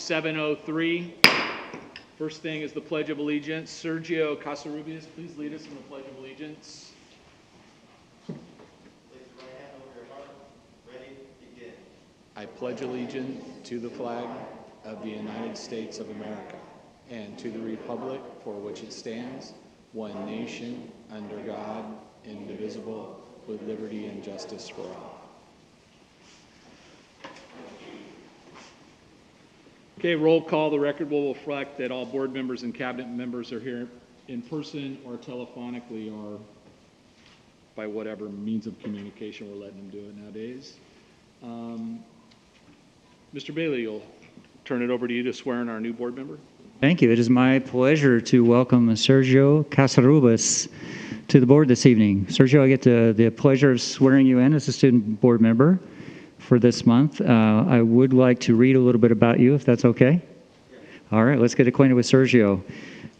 7:03. First thing is the Pledge of Allegiance. Sergio Casarubias, please lead us in the Pledge of Allegiance. Place your right hand over your heart. Ready, begin. I pledge allegiance to the flag of the United States of America and to the republic for which it stands, one nation, under God, indivisible, with liberty and justice for all. Okay, roll call. The record will reflect that all board members and cabinet members are here in person or telephonically or by whatever means of communication we're letting them do it nowadays. Mr. Bailey, you'll turn it over to you to swear in our new board member. Thank you. It is my pleasure to welcome Sergio Casarubas to the board this evening. Sergio, I get the pleasure of swearing you in as a student board member for this month. I would like to read a little bit about you, if that's okay. All right, let's get acquainted with Sergio.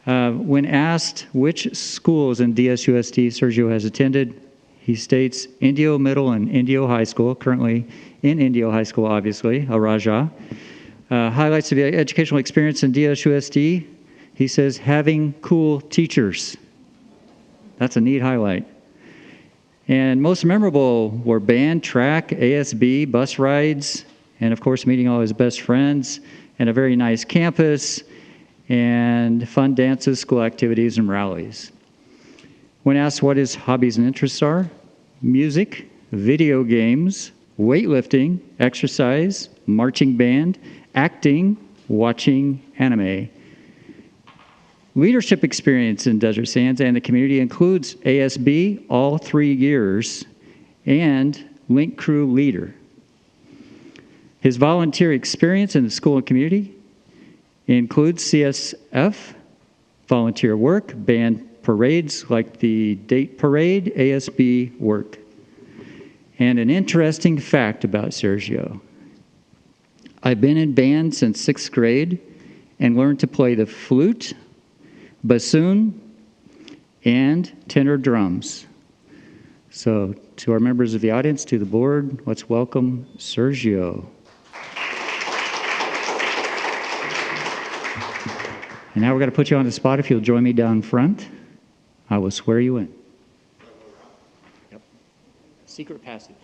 When asked which schools in DSUSD Sergio has attended, he states Indio Middle and Indio High School, currently in Indio High School, obviously, El Raja. Highlights of the educational experience in DSUSD, he says, having cool teachers. That's a neat highlight. And most memorable were band, track, ASB, bus rides, and of course meeting all his best friends, and a very nice campus, and fun dances, school activities, and rallies. When asked what his hobbies and interests are, music, video games, weightlifting, exercise, marching band, acting, watching anime. Leadership experience in Desert Sands and the community includes ASB all 3 years and Link Crew leader. His volunteer experience in the school and community includes CSF, volunteer work, band parades like the Date Parade, ASB work. And an interesting fact about Sergio. I've been in band since 6th grade and learned to play the flute, bassoon, and tenor drums. So to our members of the audience, to the board, let's welcome Sergio. And now we're going to put you on the spot. If you'll join me down front, I will swear you in. Yep. Secret passage.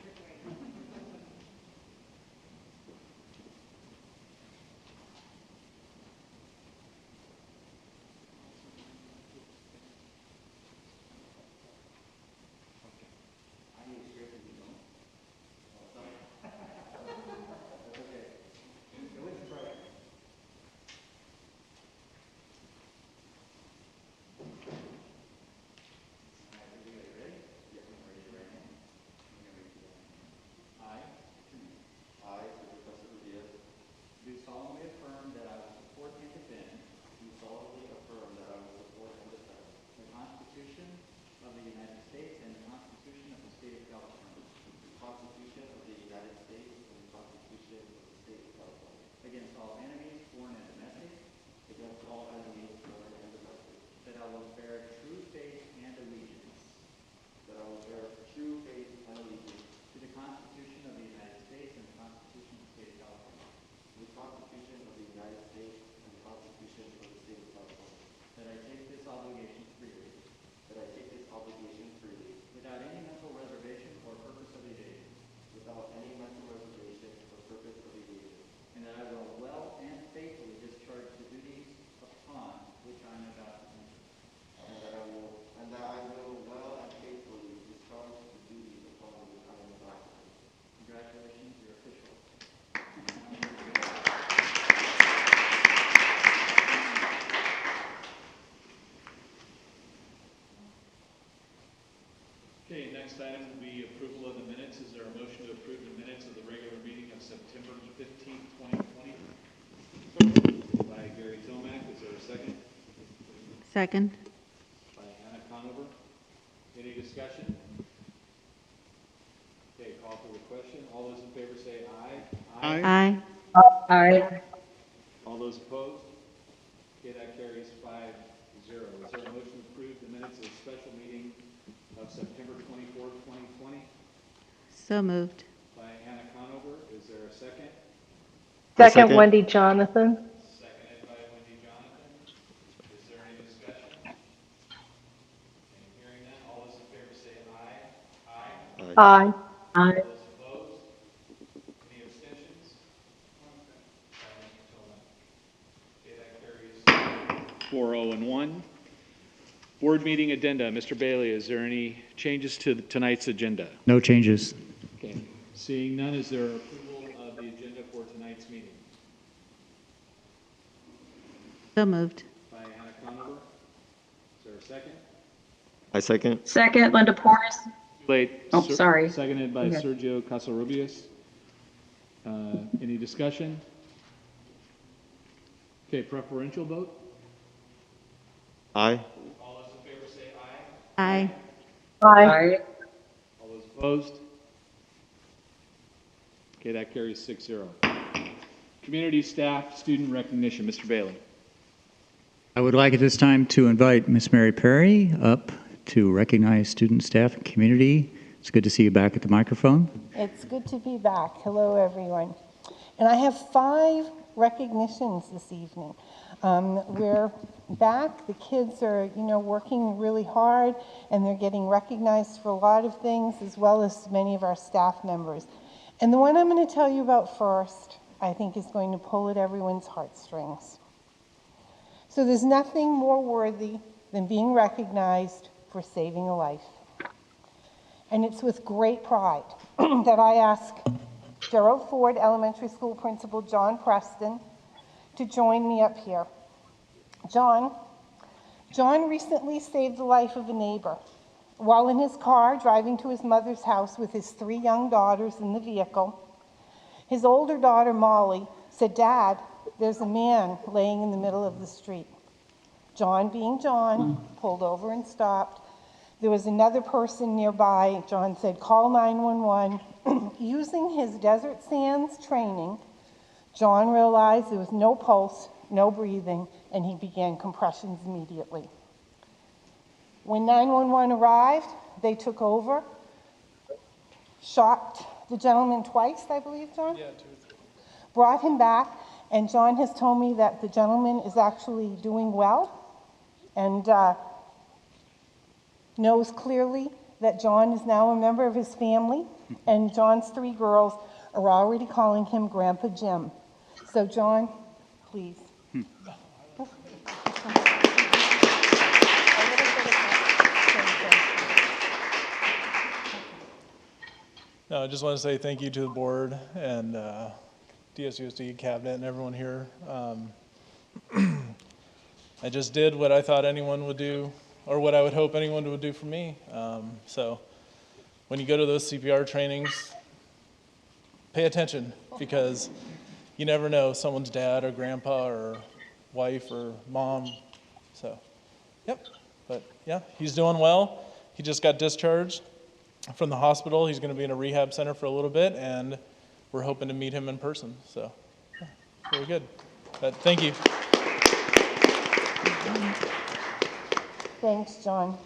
Okay, next item will be approval of the minutes. Is there a motion to approve the minutes of the regular meeting of September 15th, 2020? By Gary Tomac. Is there a second? Second. By Anna Conover. Any discussion? Okay, call for the question. All those in favor say aye. Aye. Aye. All those opposed? Okay, that carries 5-0. Is there a motion to approve the minutes of the special meeting of September 24th, 2020? So moved. By Anna Conover. Is there a second? Second, Wendy Jonathan. Aye. Aye. Those opposed? Any abstentions? Okay, that carries 4-0 and 1. Board meeting addenda. Mr. Bailey, is there any changes to tonight's agenda? No changes. Okay. Seeing none, is there approval of the agenda for tonight's meeting? So moved. By Anna Conover. Is there a second? I second. Second, Linda Porras. Late. Oh, sorry. Seconded by Okay. Sergio Casarubias. Any discussion? Okay, preferential vote? Aye. All those in favor say aye. Aye. Aye. All those opposed? Okay, that carries 6-0. Community staff, student recognition. Mr. Bailey. I would like at this time to invite Miss Mary Perry up to recognize student, staff, and community. It's good to see you back at the microphone. It's good to be back. Hello, everyone. And I have 5 recognitions this evening. We're back. The kids are, working really hard, and they're getting recognized for a lot of things, as well as many of our staff members. And the one I'm going to tell you about first, I think is going to pull at everyone's heartstrings. So there's nothing more worthy than being recognized for saving a life. And it's with great pride that I ask Gerald Ford Elementary School Principal John Preston to join me up here. John recently saved the life of a neighbor. While in his car driving to his mother's house with his 3 young daughters in the vehicle, his older daughter, Molly, said, "Dad, there's a man laying in the middle of the street." John, being John, pulled over and stopped. There was another person nearby. John said, "Call 911." Using his Desert Sands training, John realized there was no pulse, no breathing, and he began compressions immediately. When 911 arrived, they took over, shocked the gentleman twice, I believe, John? Yeah, 2 or 3. Brought him back, and John has told me that the gentleman is actually doing well and knows clearly that John is now a member of his family, and John's 3 girls are already calling him Grandpa Jim. So, John, please. No, I just want to say thank you to the board and DSUSD cabinet and everyone here. I just did what I thought anyone would do, or what I would hope anyone would do for me. So when you go to those CPR trainings, pay attention, because you never know someone's dad or grandpa or wife or mom. So, yep. But yeah, he's doing well. He just got discharged from the hospital. He's going to be in a rehab center for a little bit, and we're hoping to meet him in person. So, yeah, very good. But thank you. Thanks, John.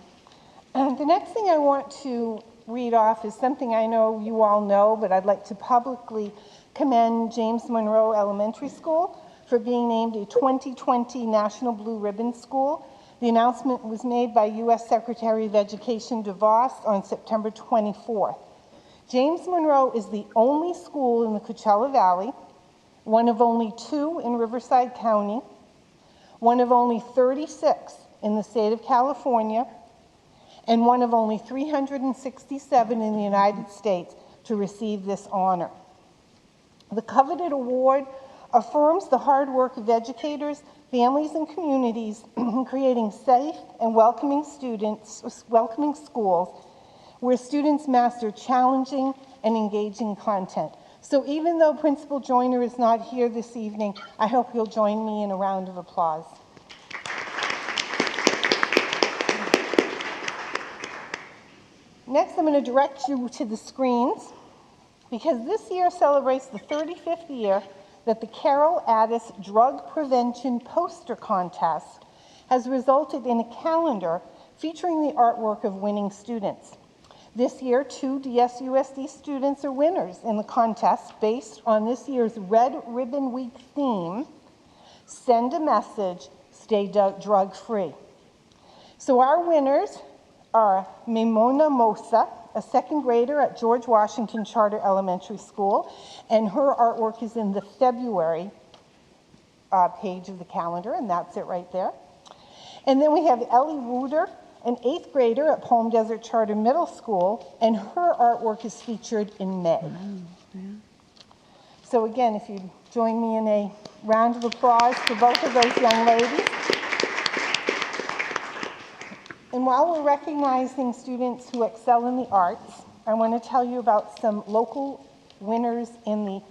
The next thing I want to read off is something I know you all know, but I'd like to publicly commend James Monroe Elementary School for being named a 2020 National Blue Ribbon School. The announcement was made by U.S. Secretary of Education DeVos on September 24th. James Monroe is the only school in the Coachella Valley, one of only 2 in Riverside County, one of only 36 in the state of California, and one of only 367 in the United States to receive this honor. The coveted award affirms the hard work of educators, families, and communities in creating safe and welcoming schools where students master challenging and engaging content. So even though Principal Joyner is not here this evening, I hope you'll join me in a round of applause. Next, I'm going to direct you to the screens, because this year celebrates the 35th year that the Carol Addis Drug Prevention Poster Contest has resulted in a calendar featuring the artwork of winning students. This year, 2 DSUSD students are winners in the contest based on this year's Red Ribbon Week theme, Send a Message, Stay Drug-Free. So our winners are Memona Mosa a second grader at George Washington Charter Elementary School, and her artwork is in the February page of the calendar, and that's it right there. And then we have Ellie Wooder, an 8th grader at Palm Desert Charter Middle School, and her artwork is featured in May. So again, if you'd join me in a round of applause for both of those young ladies. And while we're recognizing students who excel in the arts, I want to tell you about some local winners in the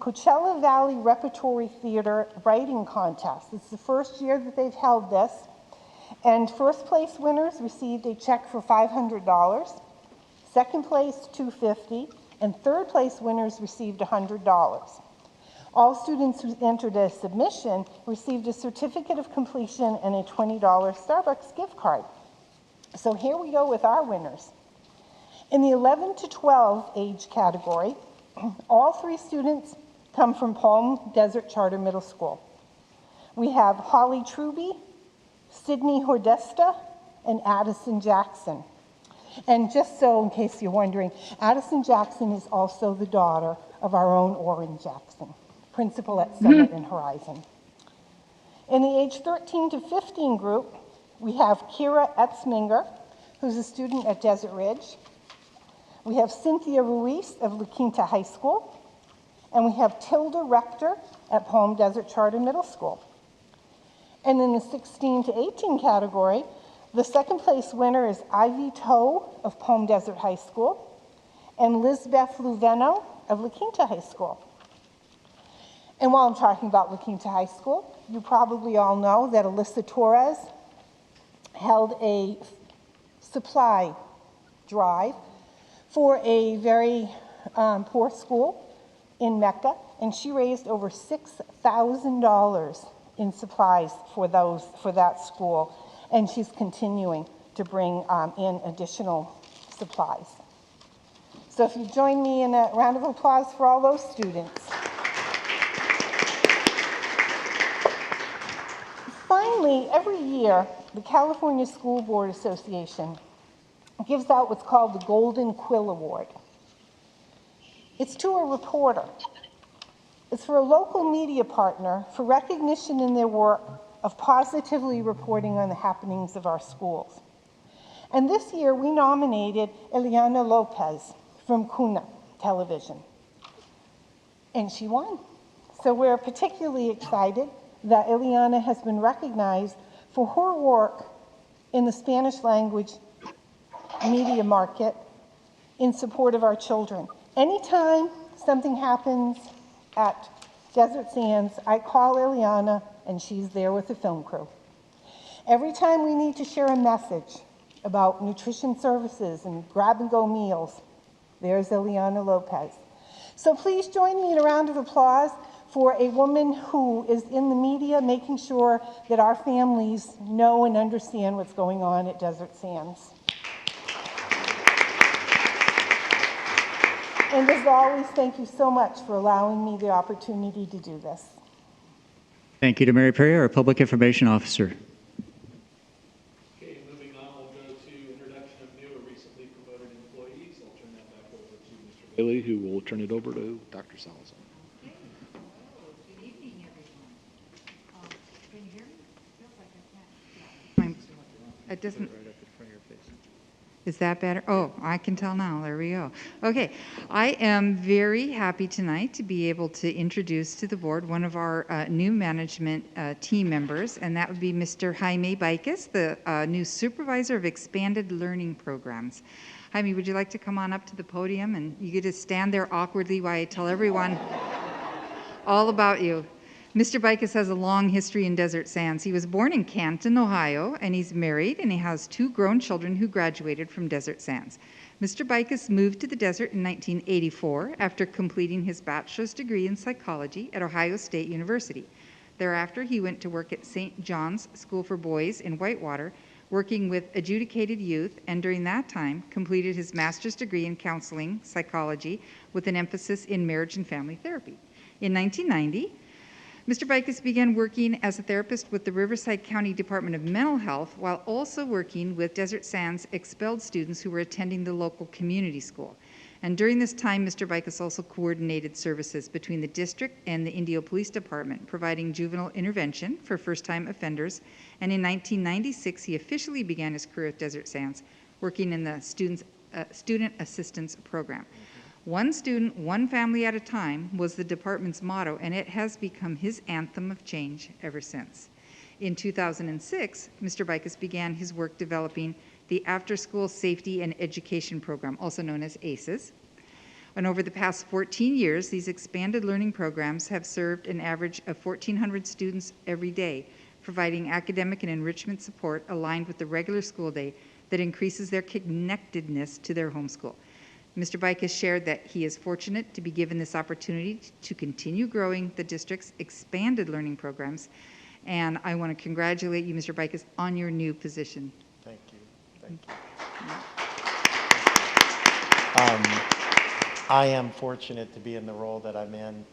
Coachella Valley Repertory Theater Writing Contest. It's the first year that they've held this, and first place winners received a check for $500, second place $250, and third place winners received $100. All students who entered a submission received a certificate of completion and a $20 Starbucks gift card. So here we go with our winners. In the 11 to 12 age category, all 3 students come from Palm Desert Charter Middle School. We have Holly Truby, Sydney Hordesta, and Addison Jackson. And just so, in case you're wondering, Addison Jackson is also the daughter of our own Orrin Jackson, principal at Summit and Horizon. In the age 13 to 15 group, we have Kira Etzminger, who's a student at Desert Ridge. We have Cynthia Ruiz of La Quinta High School. And we have Tilda Rector at Palm Desert Charter Middle School. And in the 16 to 18 category, the second place winner is Ivy Toe of Palm Desert High School and Lizbeth Luveno of La Quinta High School. And while I'm talking about La Quinta High School, you probably all know that Alyssa Torres held a supply drive for a very poor school in Mecca, and she raised over $6,000 in supplies for that school, and she's continuing to bring in additional supplies. So if you join me in a round of applause for all those students. Finally, every year, the California School Board Association gives out what's called the Golden Quill Award. It's to a reporter. It's for a local media partner for recognition in their work of positively reporting on the happenings of our schools. And this year, we nominated Eliana Lopez from Cuna Television. And she won. So we're particularly excited that Eliana has been recognized for her work in the Spanish language media market in support of our children. Anytime something happens at Desert Sands, I call Eliana and she's there with the film crew. Every time we need to share a message about nutrition services and grab-and-go meals, there's Eliana Lopez. So please join me in a round of applause for a woman who is in the media making sure that our families know and understand what's going on at Desert Sands. And as always, thank you so much for allowing me the opportunity to do this. Thank you to Mary Perry, our Public Information Officer. Okay, moving on, we'll go to introduction of new or recently promoted employees. I'll turn that back over to Mr. Bailey, who will turn it over to Dr. Salazar. Good evening, everyone. Can you hear me? Feels like I can't. It doesn't. Is that better? Oh, I can tell now. There we go. Okay. I am very happy tonight to be able to introduce to the board one of our new management team members, and that would be Mr. Jaime Baikas, the new supervisor of expanded learning programs. Jaime, would you like to come on up to the podium? And you get to stand there awkwardly while I tell everyone all about you. Mr. Baikas has a long history in Desert Sands. He was born in Canton, Ohio, and he's married, and he has 2 grown children who graduated from Desert Sands. Mr. Baikas moved to the desert in 1984 after completing his bachelor's degree in psychology at Ohio State University. Thereafter, he went to work at St. John's School for Boys in Whitewater, working with adjudicated youth, and during that time, completed his master's degree in counseling psychology with an emphasis in marriage and family therapy. In 1990, Mr. Bicus began working as a therapist with the Riverside County Department of Mental Health while also working with Desert Sands expelled students who were attending the local community school. And during this time, Mr. Bicus also coordinated services between the district and the Indio Police Department, providing juvenile intervention for first-time offenders. And in 1996, he officially began his career at Desert Sands, working in the Student Assistance Program. One student, one family at a time was the department's motto, and it has become his anthem of change ever since. In 2006, Mr. Bicus began his work developing the After School Safety and Education Program, also known as ACES. And over the past 14 years, these expanded learning programs have served an average of 1,400 students every day, providing academic and enrichment support aligned with the regular school day that increases their connectedness to their home school. Mr. Bicus shared that he is fortunate to be given this opportunity to continue growing the district's expanded learning programs. And I want to congratulate you, Mr. Bicus, on your new position. Thank you. Thank you. I am fortunate to be in the role that I'm in.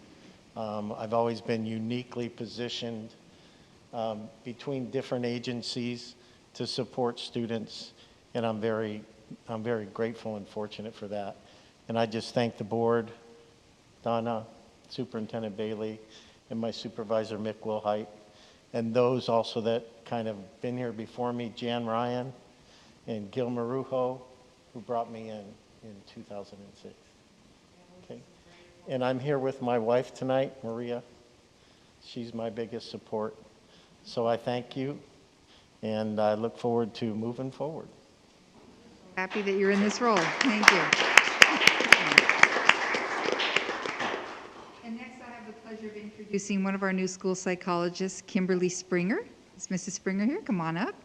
I've always been uniquely positioned between different agencies to support students, and I'm very grateful and fortunate for that. And I just thank the board, Donna, Superintendent Bailey, and my supervisor, Mick Wilhite, and those also that kind of been here before me, Jan Ryan and Gil Marujo, who brought me in 2006. Okay. And I'm here with my wife tonight, Maria. She's my biggest support. So I thank you, and I look forward to moving forward. Happy that you're in this role. Thank you. And next I have the pleasure of introducing one of our new school psychologists, Kimberly Springer. Is Mrs. Springer here? Come on up.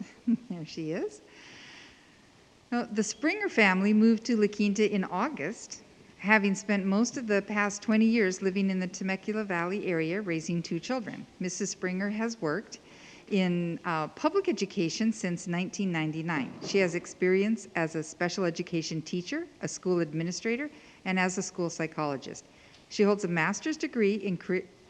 There she is. Now, the Springer family moved to La Quinta in August, having spent most of the past 20 years living in the Temecula Valley area raising 2 children. Mrs. Springer has worked in public education since 1999. She has experience as a special education teacher, a school administrator, and as a school psychologist. She holds a master's degree in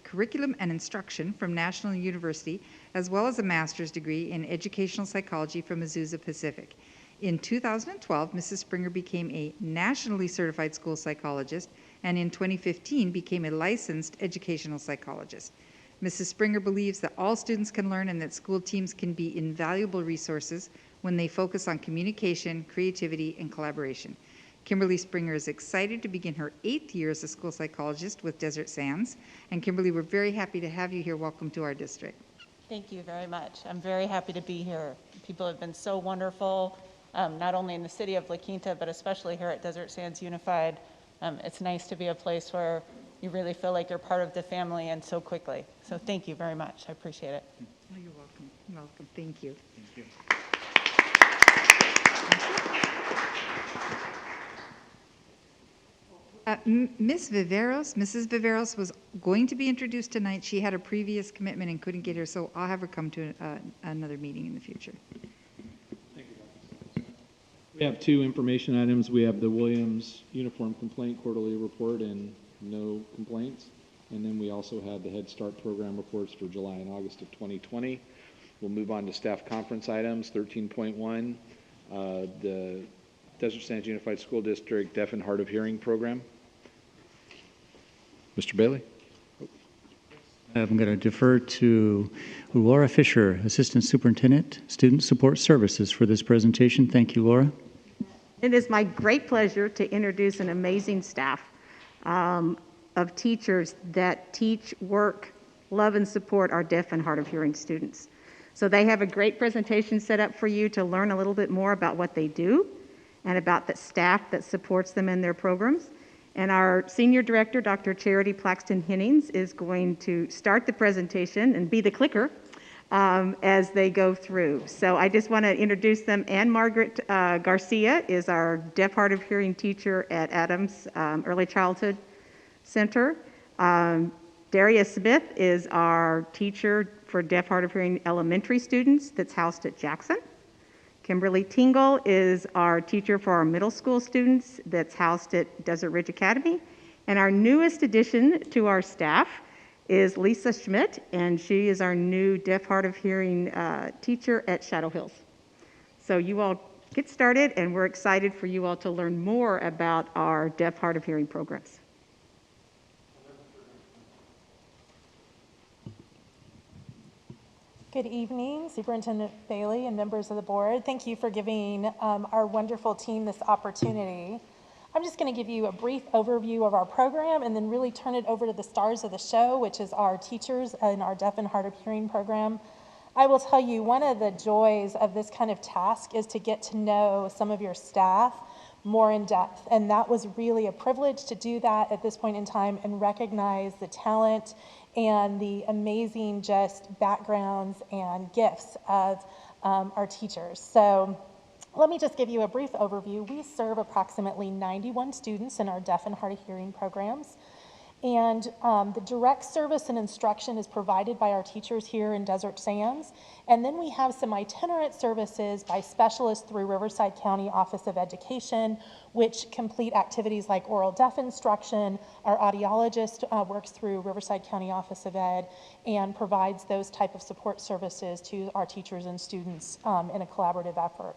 curriculum and instruction from National University, as well as a master's degree in educational psychology from Azusa Pacific. In 2012, Mrs. Springer became a nationally certified school psychologist, and in 2015 became a licensed educational psychologist. Mrs. Springer believes that all students can learn and that school teams can be invaluable resources when they focus on communication, creativity, and collaboration. Kimberly Springer is excited to begin her 8th year as a school psychologist with Desert Sands. And Kimberly, we're very happy to have you here. Welcome to our district. Thank you very much. I'm very happy to be here. People have been so wonderful, not only in the city of La Quinta, but especially here at Desert Sands Unified. It's nice to be a place where you really feel like you're part of the family and so quickly. So thank you very much. I appreciate it. Oh, you're welcome. You're welcome. Thank you. Thank you. Mrs. Viveros was going to be introduced tonight. She had a previous commitment and couldn't get here, so I'll have her come to another meeting in the future. Thank you. We have 2 information items. We have the Williams Uniform Complaint Quarterly Report and no complaints. And then we also have the Head Start program reports for July and August of 2020. We'll move on to staff conference items. 13.1, the Desert Sands Unified School District Deaf and Hard of Hearing program. Mr. Bailey? I'm going to defer to Laura Fisher, Assistant Superintendent, Student Support Services, for this presentation. Thank you, Laura. It is my great pleasure to introduce an amazing staff of teachers that teach, work, love, and support our deaf and hard of hearing students. So they have a great presentation set up for you to learn a little bit more about what they do and about the staff that supports them in their programs. And our Senior Director, Dr. Charity Plaxton Hennings, is going to start the presentation and be the clicker as they go through. So I just want to introduce them. Anne Margaret Garcia is our deaf hard of hearing teacher at Adams Early Childhood Center. Darius Smith is our teacher for deaf hard of hearing elementary students that's housed at Jackson. Kimberly Tingle is our teacher for our middle school students that's housed at Desert Ridge Academy. And our newest addition to our staff is Lisa Schmidt, and she is our new deaf hard of hearing teacher at Shadow Hills. So you all get started, and we're excited for you all to learn more about our deaf hard of hearing programs. Good evening, Superintendent Bailey and members of the board. Thank you for giving our wonderful team this opportunity. I'm just going to give you a brief overview of our program and then really turn it over to the stars of the show, which is our teachers in our deaf and hard of hearing program. I will tell you, one of the joys of this kind of task is to get to know some of your staff more in depth. And that was really a privilege to do that at this point in time and recognize the talent and the amazing just backgrounds and gifts of our teachers. So let me just give you a brief overview. We serve approximately 91 students in our deaf and hard of hearing programs. And the direct service and instruction is provided by our teachers here in Desert Sands. And then we have some itinerant services by specialists through Riverside County Office of Education, which complete activities like oral deaf instruction. Our audiologist works through Riverside County Office of Ed and provides those type of support services to our teachers and students in a collaborative effort.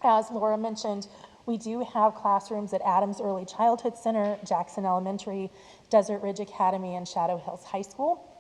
As Laura mentioned, we do have classrooms at Adams Early Childhood Center, Jackson Elementary, Desert Ridge Academy, and Shadow Hills High School.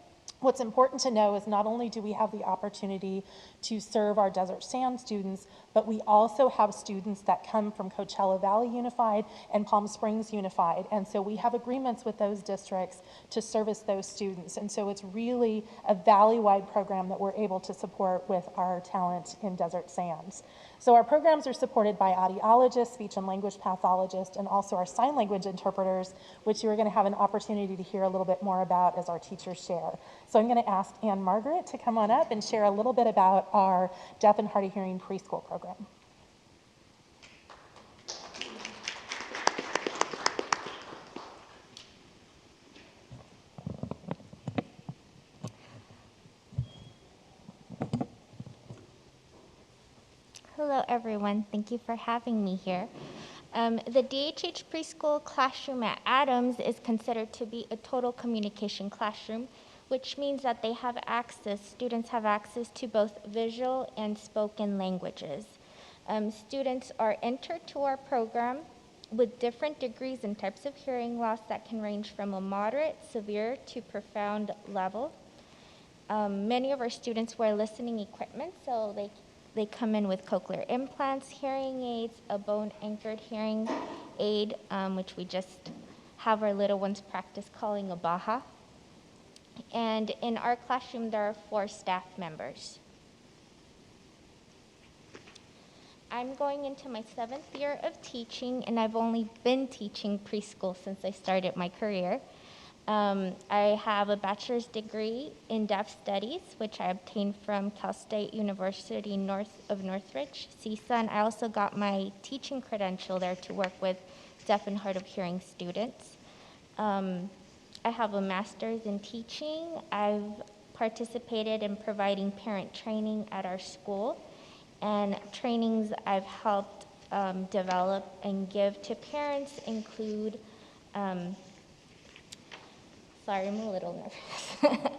What's important to know is not only do we have the opportunity to serve our Desert Sand students, but we also have students that come from Coachella Valley Unified and Palm Springs Unified. And so we have agreements with those districts to service those students. And so it's really a valley-wide program that we're able to support with our talent in Desert Sands. So our programs are supported by audiologists, speech and language pathologists, and also our sign language interpreters, which you're going to have an opportunity to hear a little bit more about as our teachers share. So I'm going to ask Anne Margaret to come on up and share a little bit about our deaf and hard of hearing preschool program. Hello, everyone. Thank you for having me here. The DHH Preschool classroom at Adams is considered to be a total communication classroom, which means that students have access to both visual and spoken languages. Students are entered to our program with different degrees and types of hearing loss that can range from a moderate, severe, to profound level. Many of our students wear listening equipment, so they come in with cochlear implants, hearing aids, a bone-anchored hearing aid, which we just have our little ones practice calling a Baha. And in our classroom, there are 4 staff members. I'm going into my 7th year of teaching, and I've only been teaching preschool since I started my career. I have a bachelor's degree in deaf studies, which I obtained from Cal State University north of Northridge, CISA, and I also got my teaching credential there to work with deaf and hard of hearing students. I have a master's in teaching. I've participated in providing parent training at our school, and trainings I've helped develop and give to parents include sorry, I'm a little nervous.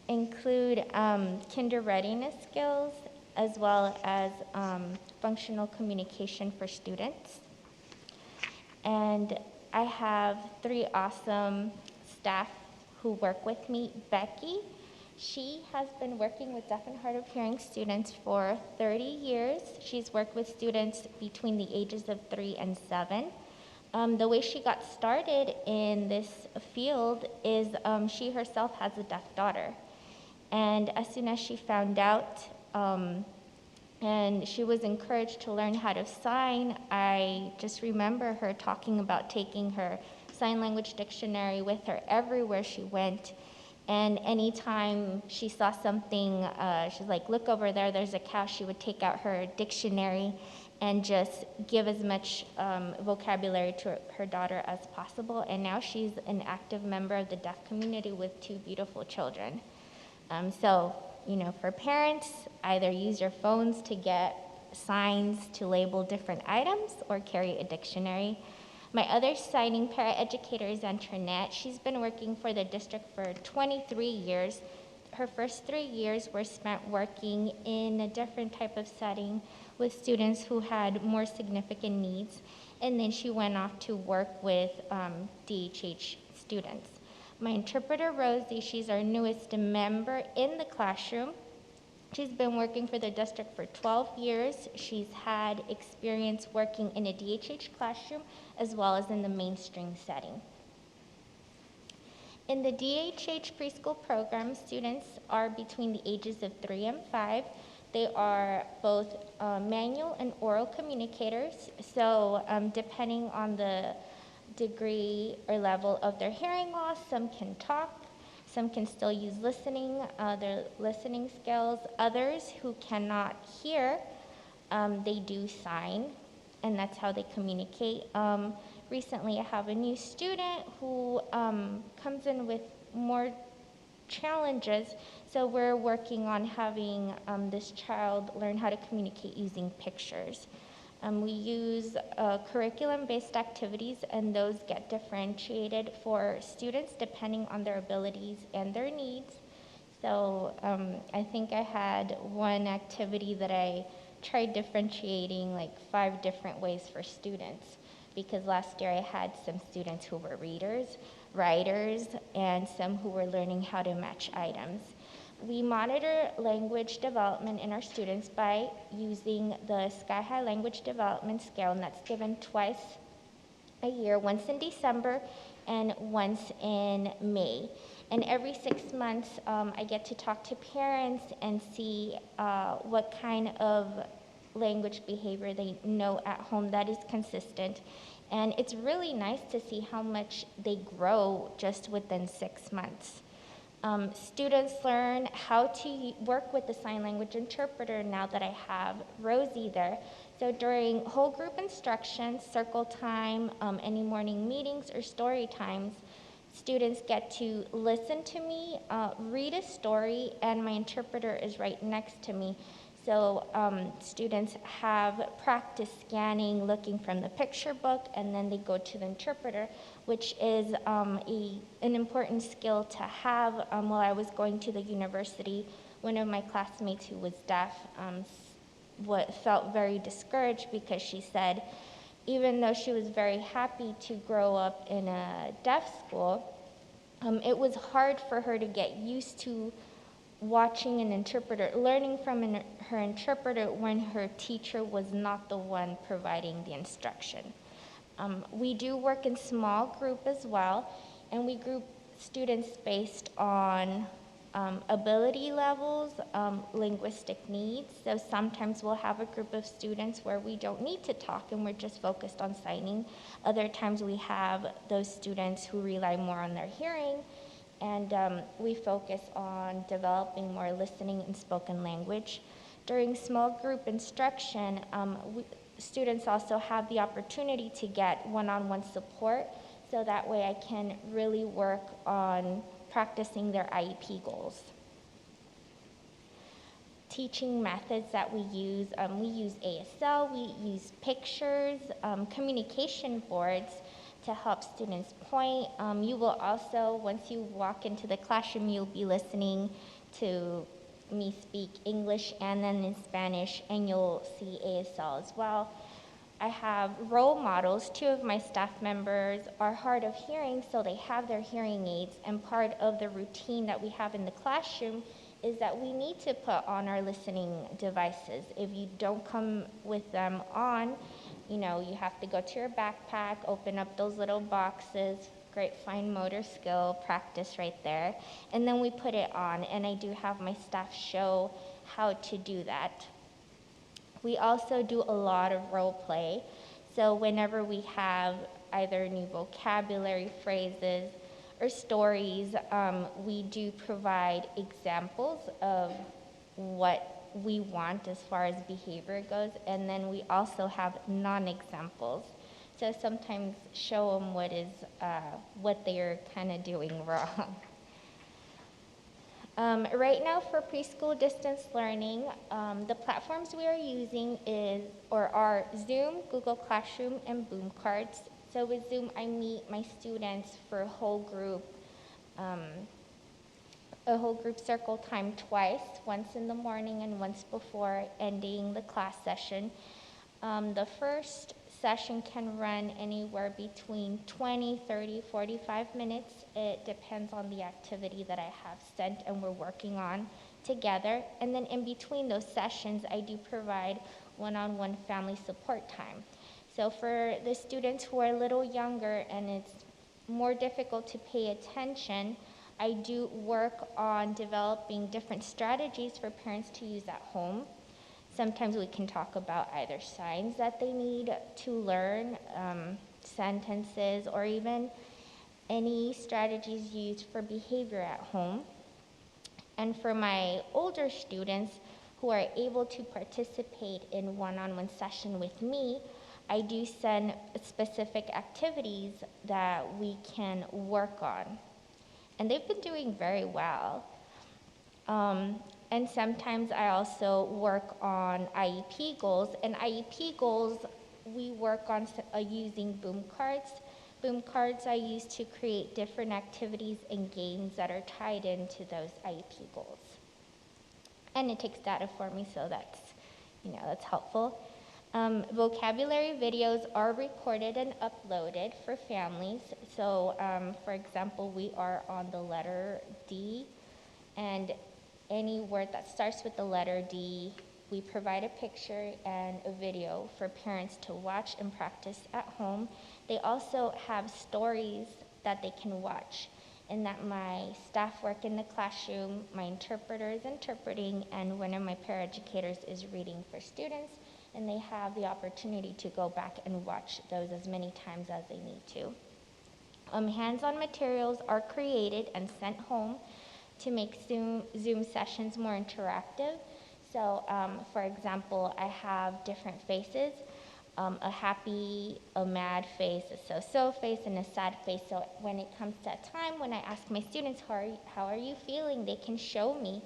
Include kinder readiness skills, as well as functional communication for students. And I have 3 awesome staff who work with me. Becky, she has been working with deaf and hard of hearing students for 30 years. She's worked with students between the ages of 3 and 7. The way she got started in this field is she herself has a deaf daughter. And as soon as she found out and she was encouraged to learn how to sign, I just remember her talking about taking her sign language dictionary with her everywhere she went. And anytime she saw something, she's like, look over there, there's a cow. She would take out her dictionary and just give as much vocabulary to her daughter as possible. And now she's an active member of the deaf community with 2 beautiful children. So, you know, for parents, either use your phones to get signs to label different items or carry a dictionary. My other signing paraeducator is Antoinette. She's been working for the district for 23 years. Her first 3 years were spent working in a different type of setting with students who had more significant needs, and then she went off to work with DHH students. My interpreter, Rosie, she's our newest member in the classroom. She's been working for the district for 12 years. She's had experience working in a DHH classroom as well as in the mainstream setting. In the DHH Preschool Program, students are between the ages of 3 and 5. They are both manual and oral communicators, so depending on the degree or level of their hearing loss, some can talk, some can still use listening, their listening skills. Others who cannot hear, they do sign, and that's how they communicate. Recently, I have a new student who comes in with more challenges, so we're working on having this child learn how to communicate using pictures. We use curriculum-based activities, and those get differentiated for students depending on their abilities and their needs. So I think I had one activity that I tried differentiating like 5 different ways for students, because last year I had some students who were readers, writers, and some who were learning how to match items. We monitor language development in our students by using the Sky High Language Development Scale, and that's given twice a year, once in December and once in May. And every 6 months, I get to talk to parents and see what kind of language behavior they know at home that is consistent. And it's really nice to see how much they grow just within 6 months. Students learn how to work with the sign language interpreter now that I have Rosie there. So during whole group instruction, circle time, any morning meetings or story times, students get to listen to me, read a story, and my interpreter is right next to me. So students have practice scanning, looking from the picture book, and then they go to the interpreter, which is an important skill to have. While I was going to the university, one of my classmates who was deaf felt very discouraged because she said, even though she was very happy to grow up in a deaf school, it was hard for her to get used to watching an interpreter, learning from her interpreter when her teacher was not the one providing the instruction. We do work in small group as well, and we group students based on ability levels, linguistic needs. So sometimes we'll have a group of students where we don't need to talk and we're just focused on signing. Other times we have those students who rely more on their hearing, and we focus on developing more listening and spoken language. During small group instruction, students also have the opportunity to get one-on-one support, so that way I can really work on practicing their IEP goals. Teaching methods that we use ASL, we use pictures, communication boards to help students point. You will also, once you walk into the classroom, you'll be listening to me speak English and then in Spanish, and you'll see ASL as well. I have role models. 2 of my staff members are hard of hearing, so they have their hearing aids, and part of the routine that we have in the classroom is that we need to put on our listening devices. If you don't come with them on, you have to go to your backpack, open up those little boxes, great fine motor skill practice right there, and then we put it on, and I do have my staff show how to do that. We also do a lot of role play, so whenever we have either new vocabulary phrases or stories, we do provide examples of what we want as far as behavior goes, and then we also have non-examples. So sometimes show them what they're kind of doing wrong. Right now for preschool distance learning, the platforms we are using are Zoom, Google Classroom, and Boom Cards. So with Zoom, I meet my students for a whole group circle time twice, once in the morning and once before ending the class session. The first session can run anywhere between 20, 30, 45 minutes. It depends on the activity that I have sent and we're working on together. And then in between those sessions, I do provide one-on-one family support time. So for the students who are a little younger and it's more difficult to pay attention, I do work on developing different strategies for parents to use at home. Sometimes we can talk about either signs that they need to learn, sentences, or even any strategies used for behavior at home. And for my older students who are able to participate in one-on-one session with me, I do send specific activities that we can work on. And they've been doing very well. And sometimes I also work on IEP goals. And IEP goals, we work on using boom cards. Boom cards I use to create different activities and games that are tied into those IEP goals. And it takes data for me, so that's helpful. Vocabulary videos are recorded and uploaded for families. So, for example, we are on the letter D, and any word that starts with the letter D, we provide a picture and a video for parents to watch and practice at home. They also have stories that they can watch, and that my staff work in the classroom, my interpreter is interpreting, and one of my paraeducators is reading for students, and they have the opportunity to go back and watch those as many times as they need to. Hands-on materials are created and sent home to make Zoom sessions more interactive. So, for example, I have different faces, a happy, a mad face, a so-so face, and a sad face. So when it comes to a time when I ask my students, how are you feeling, they can show me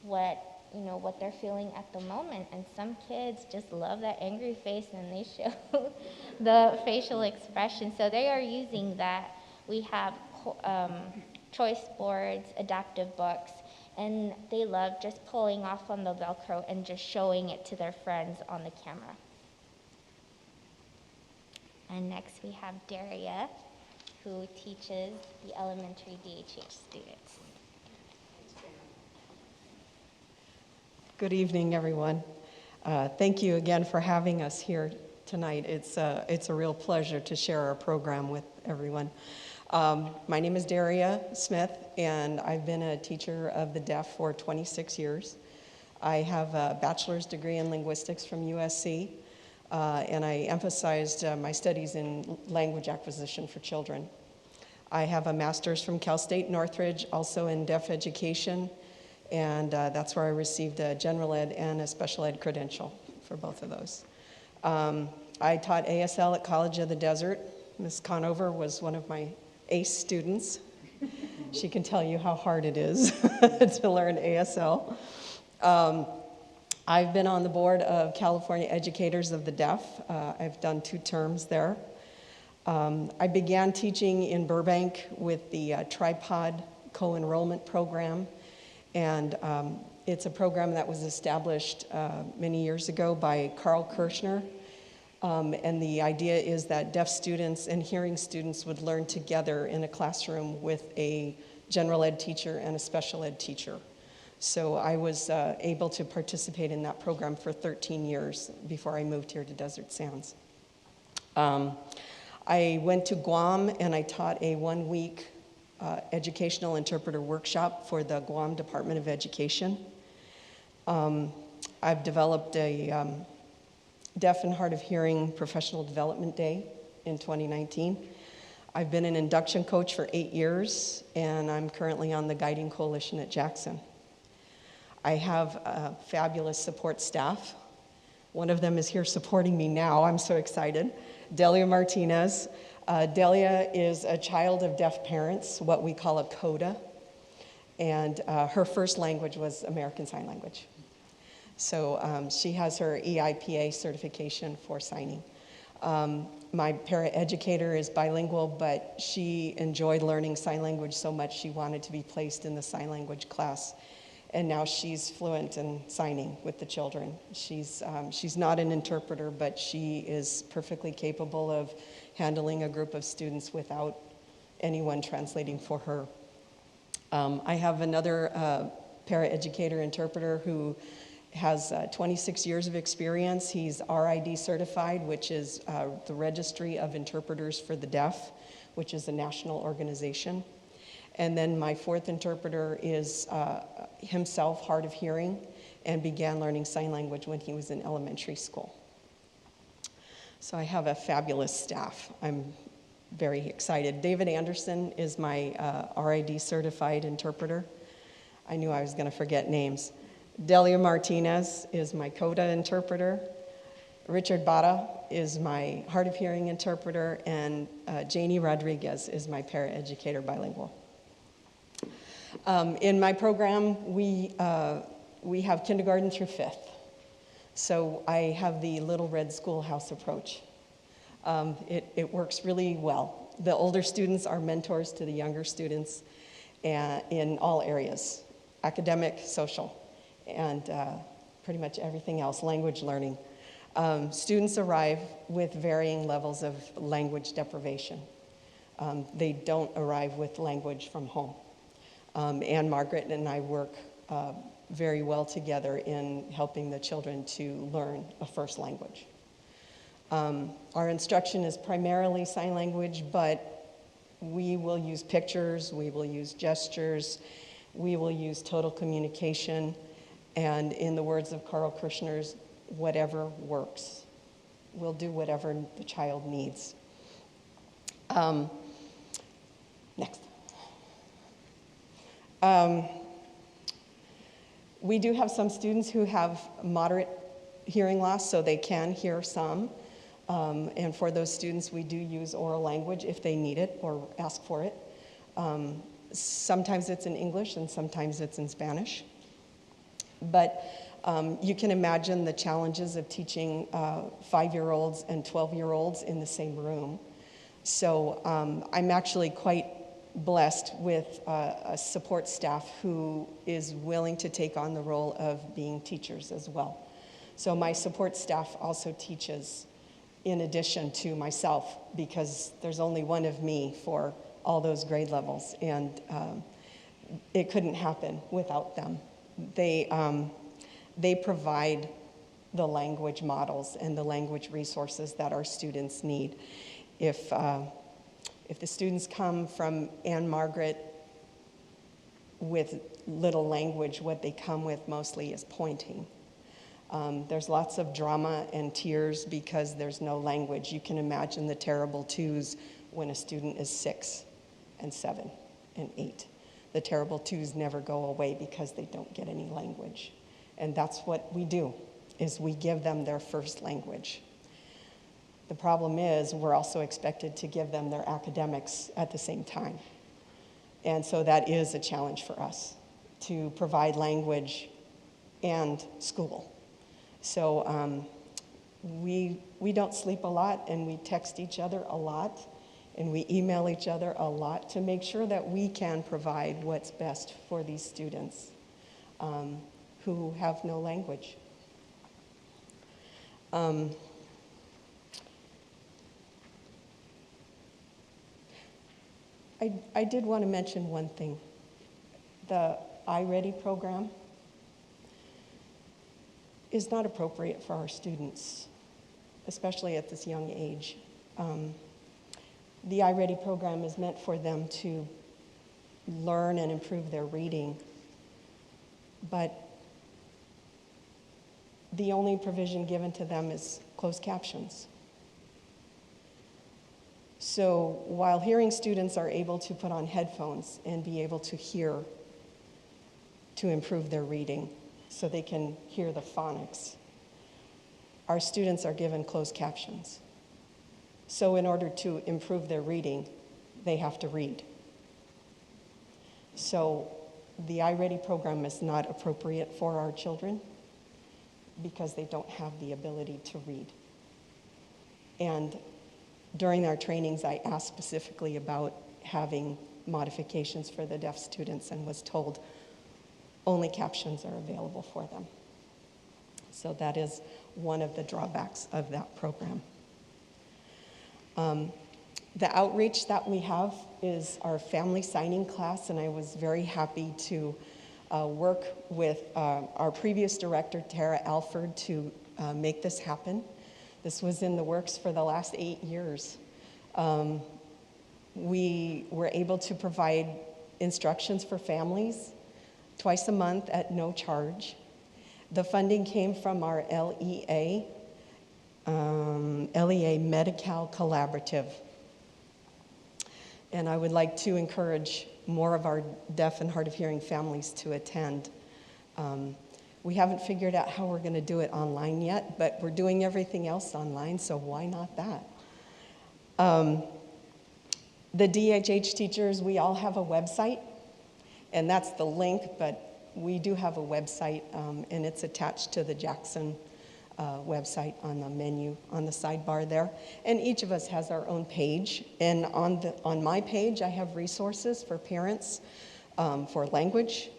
what they're feeling at the moment. And some kids just love that angry face and they show the facial expression. So they are using that. We have choice boards, adaptive books, and they love just pulling off on the Velcro and just showing it to their friends on the camera. And next we have Daria, who teaches the elementary DHH students. Good evening, everyone. Thank you again for having us here tonight. It's a real pleasure to share our program with everyone. My name is Daria Smith, and I've been a teacher of the deaf for 26 years. I have a bachelor's degree in linguistics from USC, and I emphasized my studies in language acquisition for children. I have a master's from Cal State Northridge, also in deaf education, and that's where I received a general ed and a special ed credential for both of those. I taught ASL at College of the Desert. Ms. Conover was one of my ACE students. She can tell you how hard it is to learn ASL. I've been on the board of California Educators of the Deaf. I've done 2 terms there. I began teaching in Burbank with the Tripod Co-Enrollment Program, and it's a program that was established many years ago by Carl Kirshner. And the idea is that deaf students and hearing students would learn together in a classroom with a general ed teacher and a special ed teacher. So I was able to participate in that program for 13 years before I moved here to Desert Sands. I went to Guam and I taught a 1-week educational interpreter workshop for the Guam Department of Education. I've developed a Deaf and Hard of Hearing Professional Development Day in 2019. I've been an induction coach for 8 years, and I'm currently on the Guiding Coalition at Jackson. I have a fabulous support staff. One of them is here supporting me now. I'm so excited. Delia Martinez. Delia is a child of deaf parents, what we call a CODA, and her first language was American Sign Language. So she has her EIPA certification for signing. My paraeducator is bilingual, but she enjoyed learning sign language so much she wanted to be placed in the sign language class. And now she's fluent in signing with the children. She's not an interpreter, but she is perfectly capable of handling a group of students without anyone translating for her. I have another paraeducator interpreter who has 26 years of experience. He's RID certified, which is the Registry of Interpreters for the Deaf, which is a national organization. And then my fourth interpreter is himself hard of hearing and began learning sign language when he was in elementary school. So I have a fabulous staff. I'm very excited. David Anderson is my RID certified interpreter. I knew I was going to forget names. Delia Martinez is my CODA interpreter. Richard Bada is my hard of hearing interpreter, and Janie Rodriguez is my paraeducator bilingual. In my program, we have kindergarten through fifth. So I have the little red schoolhouse approach. It works really well. The older students are mentors to the younger students in all areas, academic, social, and pretty much everything else, language learning. Students arrive with varying levels of language deprivation. They don't arrive with language from home. Anne Margaret and I work very well together in helping the children to learn a first language. Our instruction is primarily sign language, but we will use pictures, we will use gestures, we will use total communication, and in the words of Carl Kirshner's, whatever works. We'll do whatever the child needs. Next. We do have some students who have moderate hearing loss, so they can hear some. And for those students, we do use oral language if they need it or ask for it. Sometimes it's in English and sometimes it's in Spanish. But you can imagine the challenges of teaching 5-year-olds and 12-year-olds in the same room. So I'm actually quite blessed with a support staff who is willing to take on the role of being teachers as well. So my support staff also teaches in addition to myself, because there's only one of me for all those grade levels, and it couldn't happen without them. They provide the language models and the language resources that our students need. If the students come from Anne Margaret with little language, what they come with mostly is pointing. There's lots of drama and tears because there's no language. You can imagine the terrible twos when a student is 6 and 7 and 8. The terrible twos never go away because they don't get any language. And that's what we do, is we give them their first language. The problem is we're also expected to give them their academics at the same time. And so that is a challenge for us, to provide language and school. So we don't sleep a lot, and we text each other a lot, and we email each other a lot to make sure that we can provide what's best for these students who have no language. I did want to mention one thing. The iReady program is not appropriate for our students, especially at this young age. The iReady program is meant for them to learn and improve their reading, but the only provision given to them is closed captions. So while hearing students are able to put on headphones and be able to hear to improve their reading so they can hear the phonics, our students are given closed captions. So in order to improve their reading, they have to read. So the iReady program is not appropriate for our children because they don't have the ability to read. And during our trainings, I asked specifically about having modifications for the deaf students and was told only captions are available for them. So that is one of the drawbacks of that program. The outreach that we have is our family signing class, and I was very happy to work with our previous director, Tara Alford, to make this happen. This was in the works for the last 8 years. We were able to provide instructions for families twice a month at no charge. The funding came from our LEA Medi-Cal Collaborative. And I would like to encourage more of our deaf and hard of hearing families to attend. We haven't figured out how we're going to do it online yet, but we're doing everything else online, so why not that? The DHH teachers, we all have a website, and that's the link, but we do have a website, and it's attached to the Jackson website on the menu, on the sidebar there. And each of us has our own page. And on my page, I have resources for parents, for language,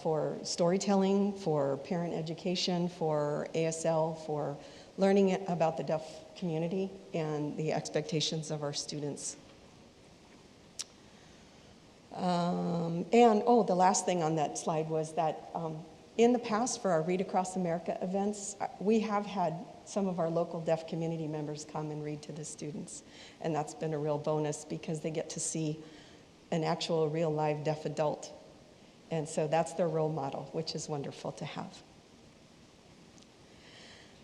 for storytelling, for parent education, for ASL, for learning about the deaf community and the expectations of our students. The last thing on that slide was that in the past, for our Read Across America events, we have had some of our local deaf community members come and read to the students. And that's been a real bonus because they get to see an actual real live deaf adult. And so that's their role model, which is wonderful to have.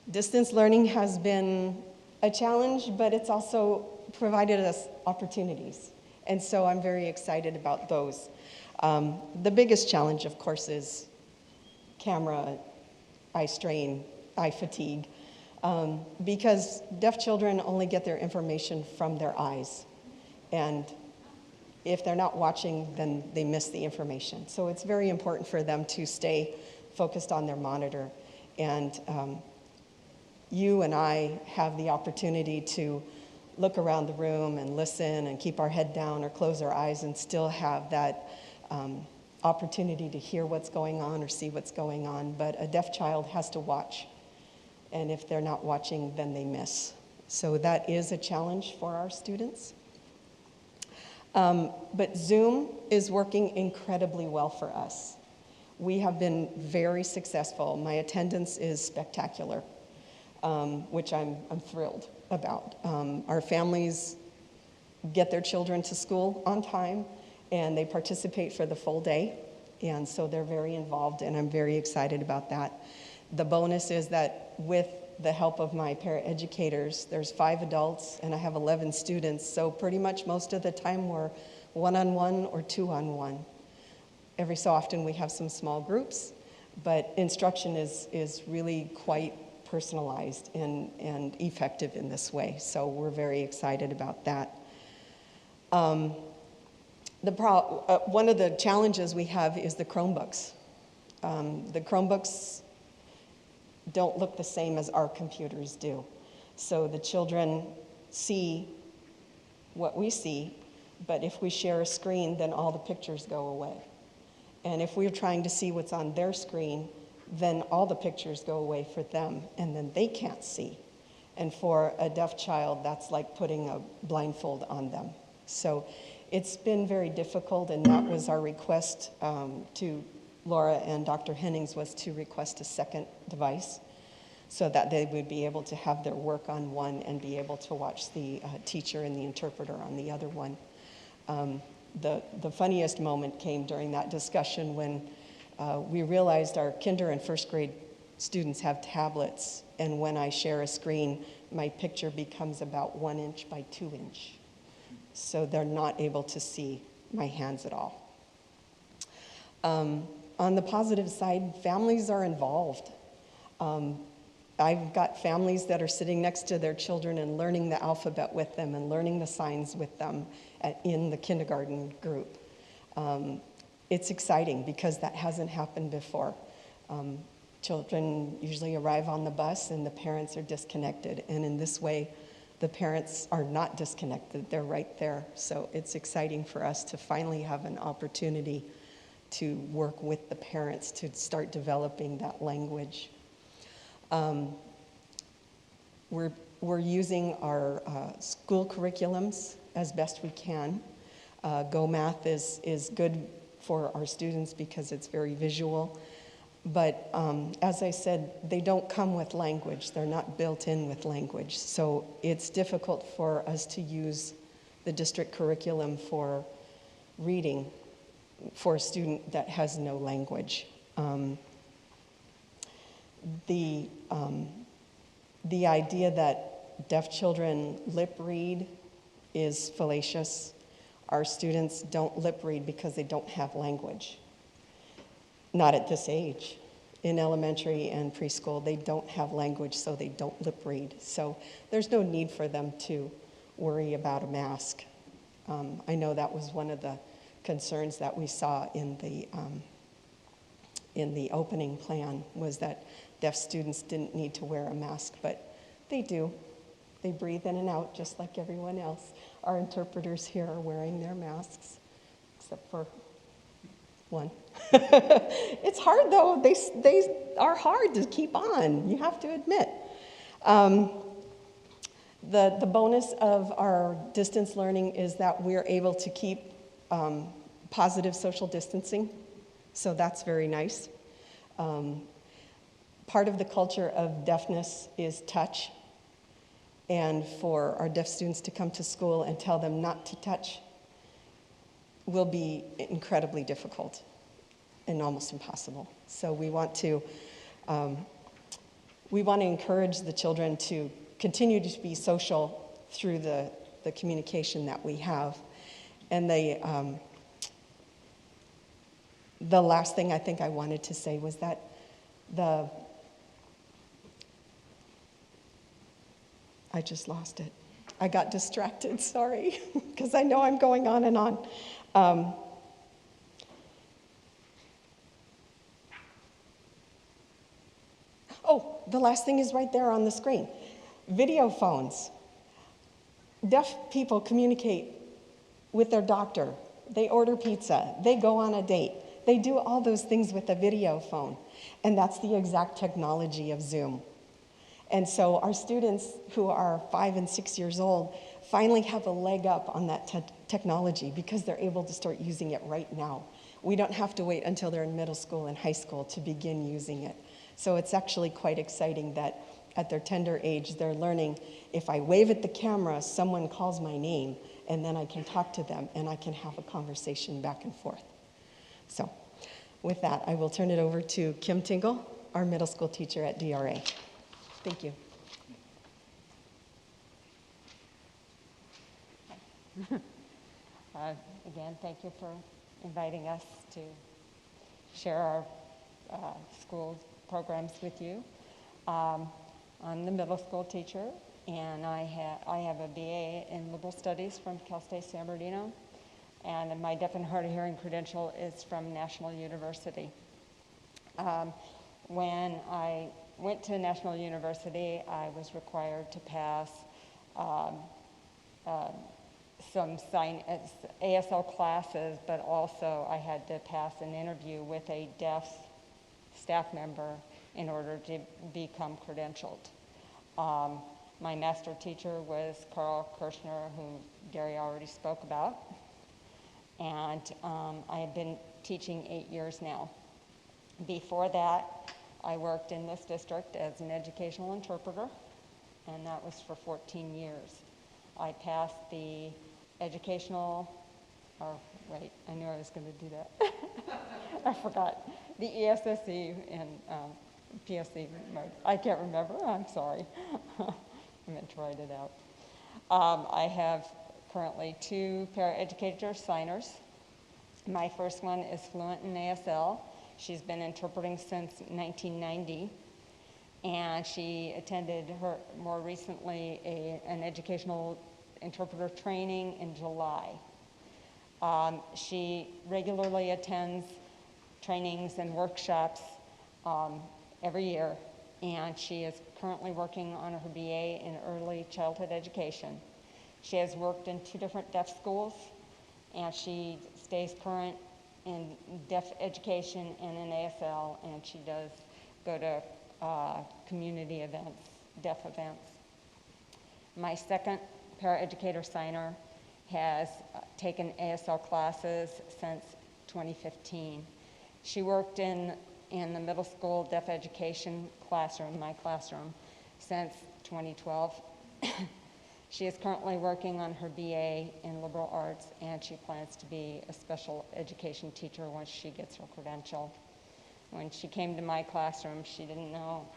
Distance learning has been a challenge, but it's also provided us opportunities. And so I'm very excited about those. The biggest challenge, of course, is camera, eye strain, eye fatigue, because deaf children only get their information from their eyes. And if they're not watching, then they miss the information. So it's very important for them to stay focused on their monitor. And you and I have the opportunity to look around the room and listen and keep our head down or close our eyes and still have that opportunity to hear what's going on or see what's going on. But a deaf child has to watch. And if they're not watching, then they miss. So that is a challenge for our students. But Zoom is working incredibly well for us. We have been very successful. My attendance is spectacular, which I'm thrilled about. Our families get their children to school on time, and they participate for the full day. And so they're very involved, and I'm very excited about that. The bonus is that with the help of my paraeducators, there's 5 adults, and I have 11 students, so pretty much most of the time we're one-on-one or two-on-one. Every so often we have some small groups, but instruction is really quite personalized and effective in this way, so we're very excited about that. One of the challenges we have is the Chromebooks. The Chromebooks don't look the same as our computers do. So the children see what we see, but if we share a screen, then all the pictures go away. And if we're trying to see what's on their screen, then all the pictures go away for them, and then they can't see. And for a deaf child, that's like putting a blindfold on them. So it's been very difficult, and that was our request to Laura and Dr. Hennings, was to request a second device so that they would be able to have their work on one and be able to watch the teacher and the interpreter on the other one. The funniest moment came during that discussion when we realized our kinder and first grade students have tablets, and when I share a screen, my picture becomes about 1 inch by 2 inch. So they're not able to see my hands at all. On the positive side, families are involved. I've got families that are sitting next to their children and learning the alphabet with them and learning the signs with them in the kindergarten group. It's exciting because that hasn't happened before. Children usually arrive on the bus and the parents are disconnected, and in this way, the parents are not disconnected, they're right there. So it's exciting for us to finally have an opportunity to work with the parents to start developing that language. We're using our school curriculums as best we can. Go Math is good for our students because it's very visual. But as I said, they don't come with language. They're not built in with language. So it's difficult for us to use the district curriculum for reading for a student that has no language. The idea that deaf children lip read is fallacious. Our students don't lip read because they don't have language. Not at this age. In elementary and preschool, they don't have language, so they don't lip read. So there's no need for them to worry about a mask. I know that was one of the concerns that we saw in the opening plan, was that deaf students didn't need to wear a mask, but they do. They breathe in and out just like everyone else. Our interpreters here are wearing their masks, except for one. It's hard though. They are hard to keep on, you have to admit. The bonus of our distance learning is that we're able to keep positive social distancing, so that's very nice. Part of the culture of deafness is touch, and for our deaf students to come to school and tell them not to touch will be incredibly difficult and almost impossible. So we want to encourage the children to continue to be social through the communication that we have. And the last thing I think I wanted to say was that I just lost it. I got distracted, sorry, because I know I'm going on and on. Oh, the last thing is right there on the screen. Video phones. Deaf people communicate with their doctor. They order pizza. They go on a date. They do all those things with a video phone. And that's the exact technology of Zoom. And so our students who are 5 and 6 years old finally have a leg up on that technology because they're able to start using it right now. We don't have to wait until they're in middle school and high school to begin using it. So it's actually quite exciting that at their tender age, they're learning, if I wave at the camera, someone calls my name, and then I can talk to them, and I can have a conversation back and forth. So with that, I will turn it over to Kim Tingle, our middle school teacher at DRA. Thank you. Again, thank you for inviting us to share our school programs with you. I'm the middle school teacher, and I have a BA in Liberal Studies from Cal State San Bernardino, and my deaf and hard of hearing credential is from National University. When I went to National University, I was required to pass some ASL classes, but also I had to pass an interview with a deaf staff member in order to become credentialed. My master teacher was Carl Kirshner, who Gary already spoke about, and I have been teaching 8 years now. Before that, I worked in this district as an educational interpreter, and that was for 14 years. I passed the educational, oh wait, I knew I was going to do that. I forgot. The ESSE and PSC mode. I can't remember, I'm sorry. I meant to write it out. I have currently 2 paraeducator signers. My first one is fluent in ASL. She's been interpreting since 1990, and she attended more recently an educational interpreter training in July. She regularly attends trainings and workshops every year, and she is currently working on her BA in early childhood education. She has worked in 2 different deaf schools, and she stays current in deaf education and in ASL, and she does go to community events, deaf events. My second paraeducator signer has taken ASL classes since 2015. She worked in the middle school deaf education classroom, my classroom, since 2012. She is currently working on her BA in liberal arts, and she plans to be a special education teacher once she gets her credential. When she came to my classroom, she didn't know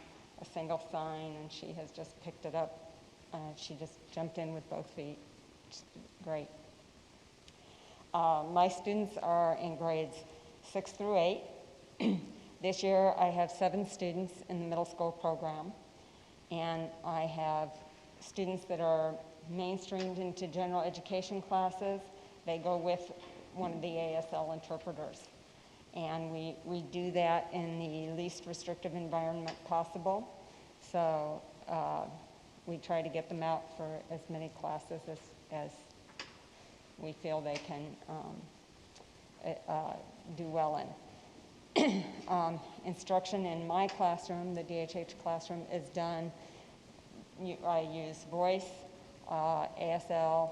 a single sign, and she has just picked it up. She just jumped in with both feet. It's great. My students are in grades 6 through 8. This year I have 7 students in the middle school program, and I have students that are mainstreamed into general education classes. They go with one of the ASL interpreters. And we do that in the least restrictive environment possible. So we try to get them out for as many classes as we feel they can do well in. Instruction in my classroom, the DHH classroom, is done. I use voice, ASL,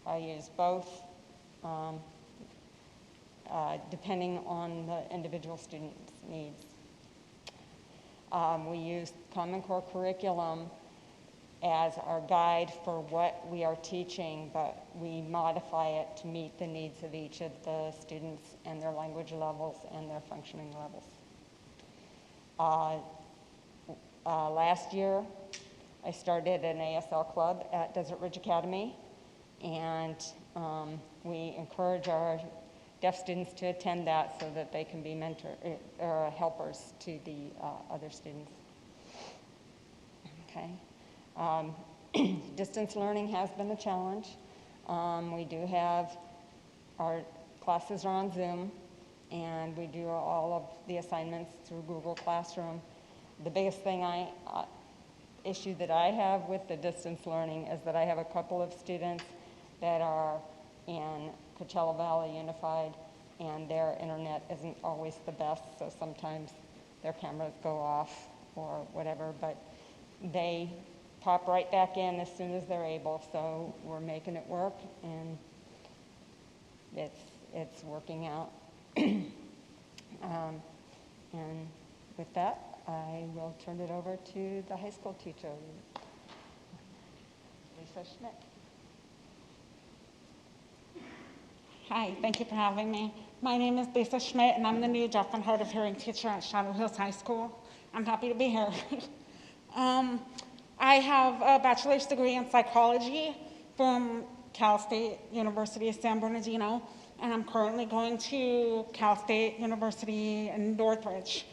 I use both, depending on the individual student's needs. We use Common Core curriculum as our guide for what we are teaching, but we modify it to meet the needs of each of the students and their language levels and their functioning levels. Last year, I started an ASL club at Desert Ridge Academy, and we encourage our deaf students to attend that so that they can be helpers to the other students. Okay. Distance learning has been a challenge. We do have, our classes are on Zoom, and we do all of the assignments through Google Classroom. The biggest issue that I have with the distance learning is that I have a couple of students that are in Coachella Valley Unified, and their internet isn't always the best, so sometimes their cameras go off or whatever, but they pop right back in as soon as they're able, so we're making it work, and it's working out. And with that, I will turn it over to the high school teacher, Lisa Schmidt. Hi, thank you for having me. My name is Lisa Schmidt, and I'm the new deaf and hard of hearing teacher at Shadow Hills High School. I'm happy to be here. I have a bachelor's degree in psychology from Cal State University of San Bernardino, and I'm currently going to Cal State University in Northridge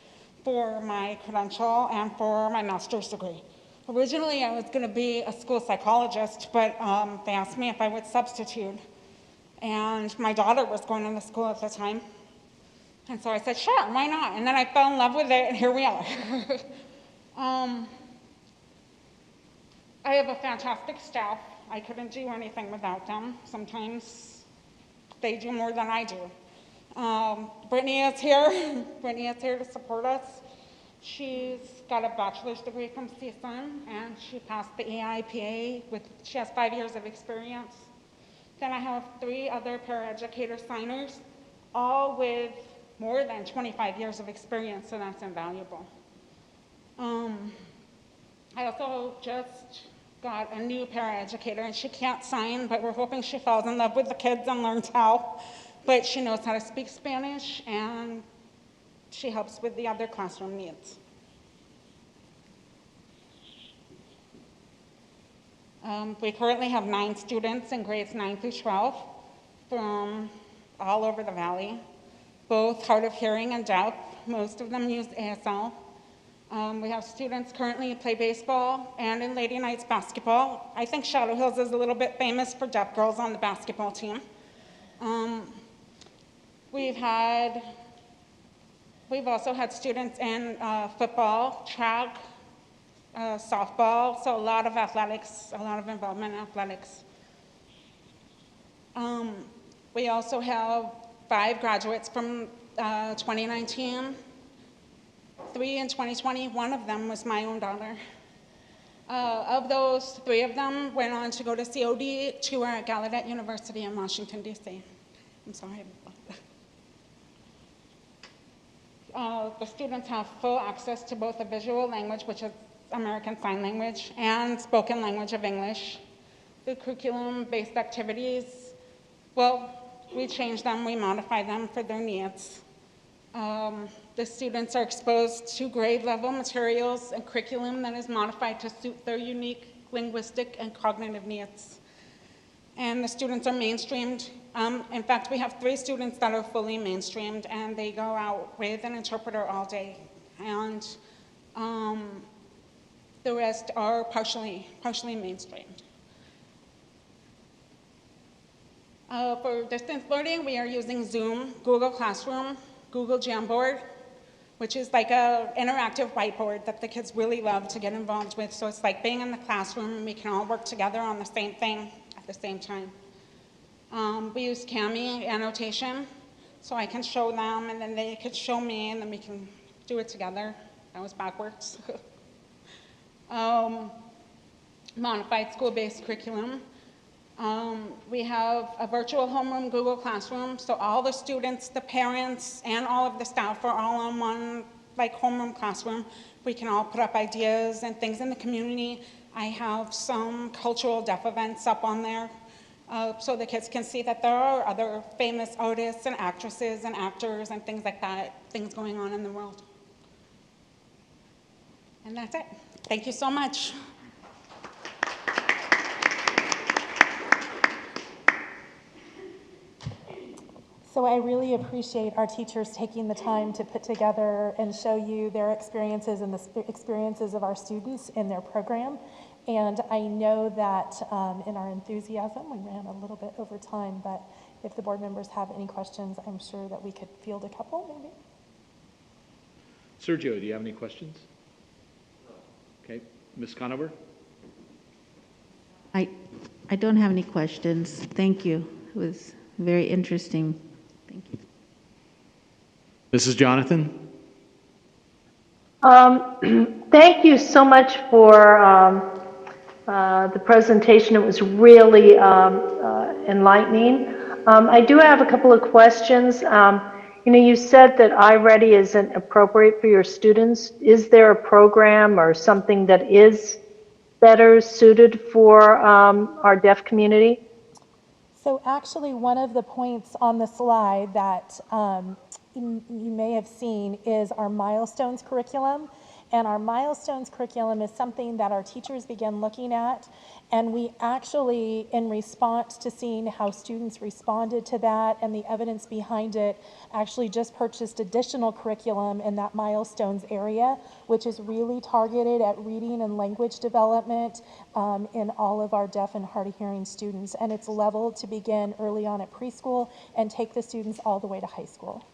for my credential and for my master's degree. Originally, I was going to be a school psychologist, but they asked me if I would substitute. And my daughter was going to the school at the time. And so I said, sure, why not? And then I fell in love with it, and here we are. I have a fantastic staff. I couldn't do anything without them. Sometimes they do more than I do. Brittany is here. Brittany is here to support us. She's got a bachelor's degree from CSUN, and she passed the AIPA. She has 5 years of experience. Then I have 3 other paraeducator signers, all with more than 25 years of experience, so that's invaluable. I also just got a new paraeducator, and she can't sign, but we're hoping she falls in love with the kids and learns how. But she knows how to speak Spanish, and she helps with the other classroom needs. We currently have 9 students in grades 9 through 12 from all over the valley, both hard of hearing and deaf. Most of them use ASL. We have students currently who play baseball and in Lady Knights basketball. I think Shadow Hills is a little bit famous for deaf girls on the basketball team. We've had We've also had students in football, track, softball, so a lot of athletics, a lot of involvement in athletics. We also have 5 graduates from 2019, 3 in 2020. One of them was my own daughter. Of those, 3 of them went on to go to COD, 2 are at Gallaudet University in Washington, D.C. I'm sorry. The students have full access to both the visual language, which is American Sign Language, and spoken language of English. The curriculum-based activities, well, we change them, we modify them for their needs. The students are exposed to grade level materials and curriculum that is modified to suit their unique linguistic and cognitive needs. And the students are mainstreamed. In fact, we have 3 students that are fully mainstreamed, and they go out with an interpreter all day. And the rest are partially mainstreamed. For distance learning, we are using Zoom, Google Classroom, Google Jamboard, which is like an interactive whiteboard that the kids really love to get involved with. So it's like being in the classroom, and we can all work together on the same thing at the same time. We use Cami annotation, so I can show them, and then they could show me, and then we can do it together. That was backwards. Modified school-based curriculum. We have a virtual homeroom Google Classroom, so all the students, the parents, and all of the staff are all on one homeroom classroom. We can all put up ideas and things in the community. I have some cultural deaf events up on there, so the kids can see that there are other famous artists and actresses and actors and things like that, things going on in the world. And that's it. Thank you so much. So I really appreciate our teachers taking the time to put together and show you their experiences and the experiences of our students in their program. And I know that in our enthusiasm, we ran a little bit over time, but if the board members have any questions, I'm sure that we could field a couple, maybe. Sergio, do you have any questions? Okay, Ms. Conover? I don't have any questions. Thank you. It was very interesting. Thank you. Mrs. Jonathan? Thank you so much for the presentation. It was really enlightening. I do have a couple of questions. You said that iReady isn't appropriate for your students. Is there a program or something that is better suited for our deaf community? So actually, one of the points on the slide that you may have seen is our Milestones curriculum. And our Milestones curriculum is something that our teachers began looking at. And we actually, in response to seeing how students responded to that and the evidence behind it, actually just purchased additional curriculum in that Milestones area, which is really targeted at reading and language development in all of our deaf and hard of hearing students. And it's leveled to begin early on at preschool and take the students all the way to high school.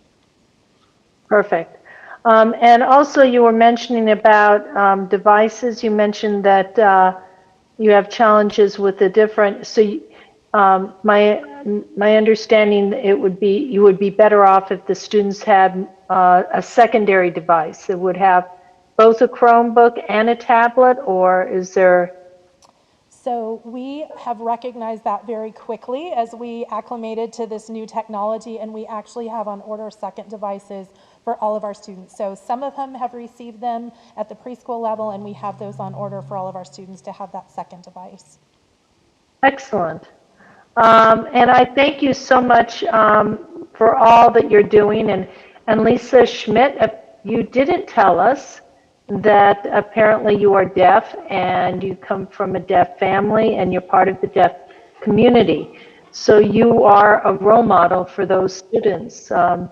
Perfect. And also you were mentioning about devices. You mentioned that you have challenges with the different, so my understanding it would be, you would be better off if the students had a secondary device that would have both a Chromebook and a tablet, or is there? So we have recognized that very quickly as we acclimated to this new technology, and we actually have on order second devices for all of our students. So some of them have received them at the preschool level, and we have those on order for all of our students to have that second device. Excellent. And I thank you so much for all that you're doing. And Lisa Schmidt, you didn't tell us that apparently you are deaf and you come from a deaf family and you're part of the deaf community. So you are a role model for those students. So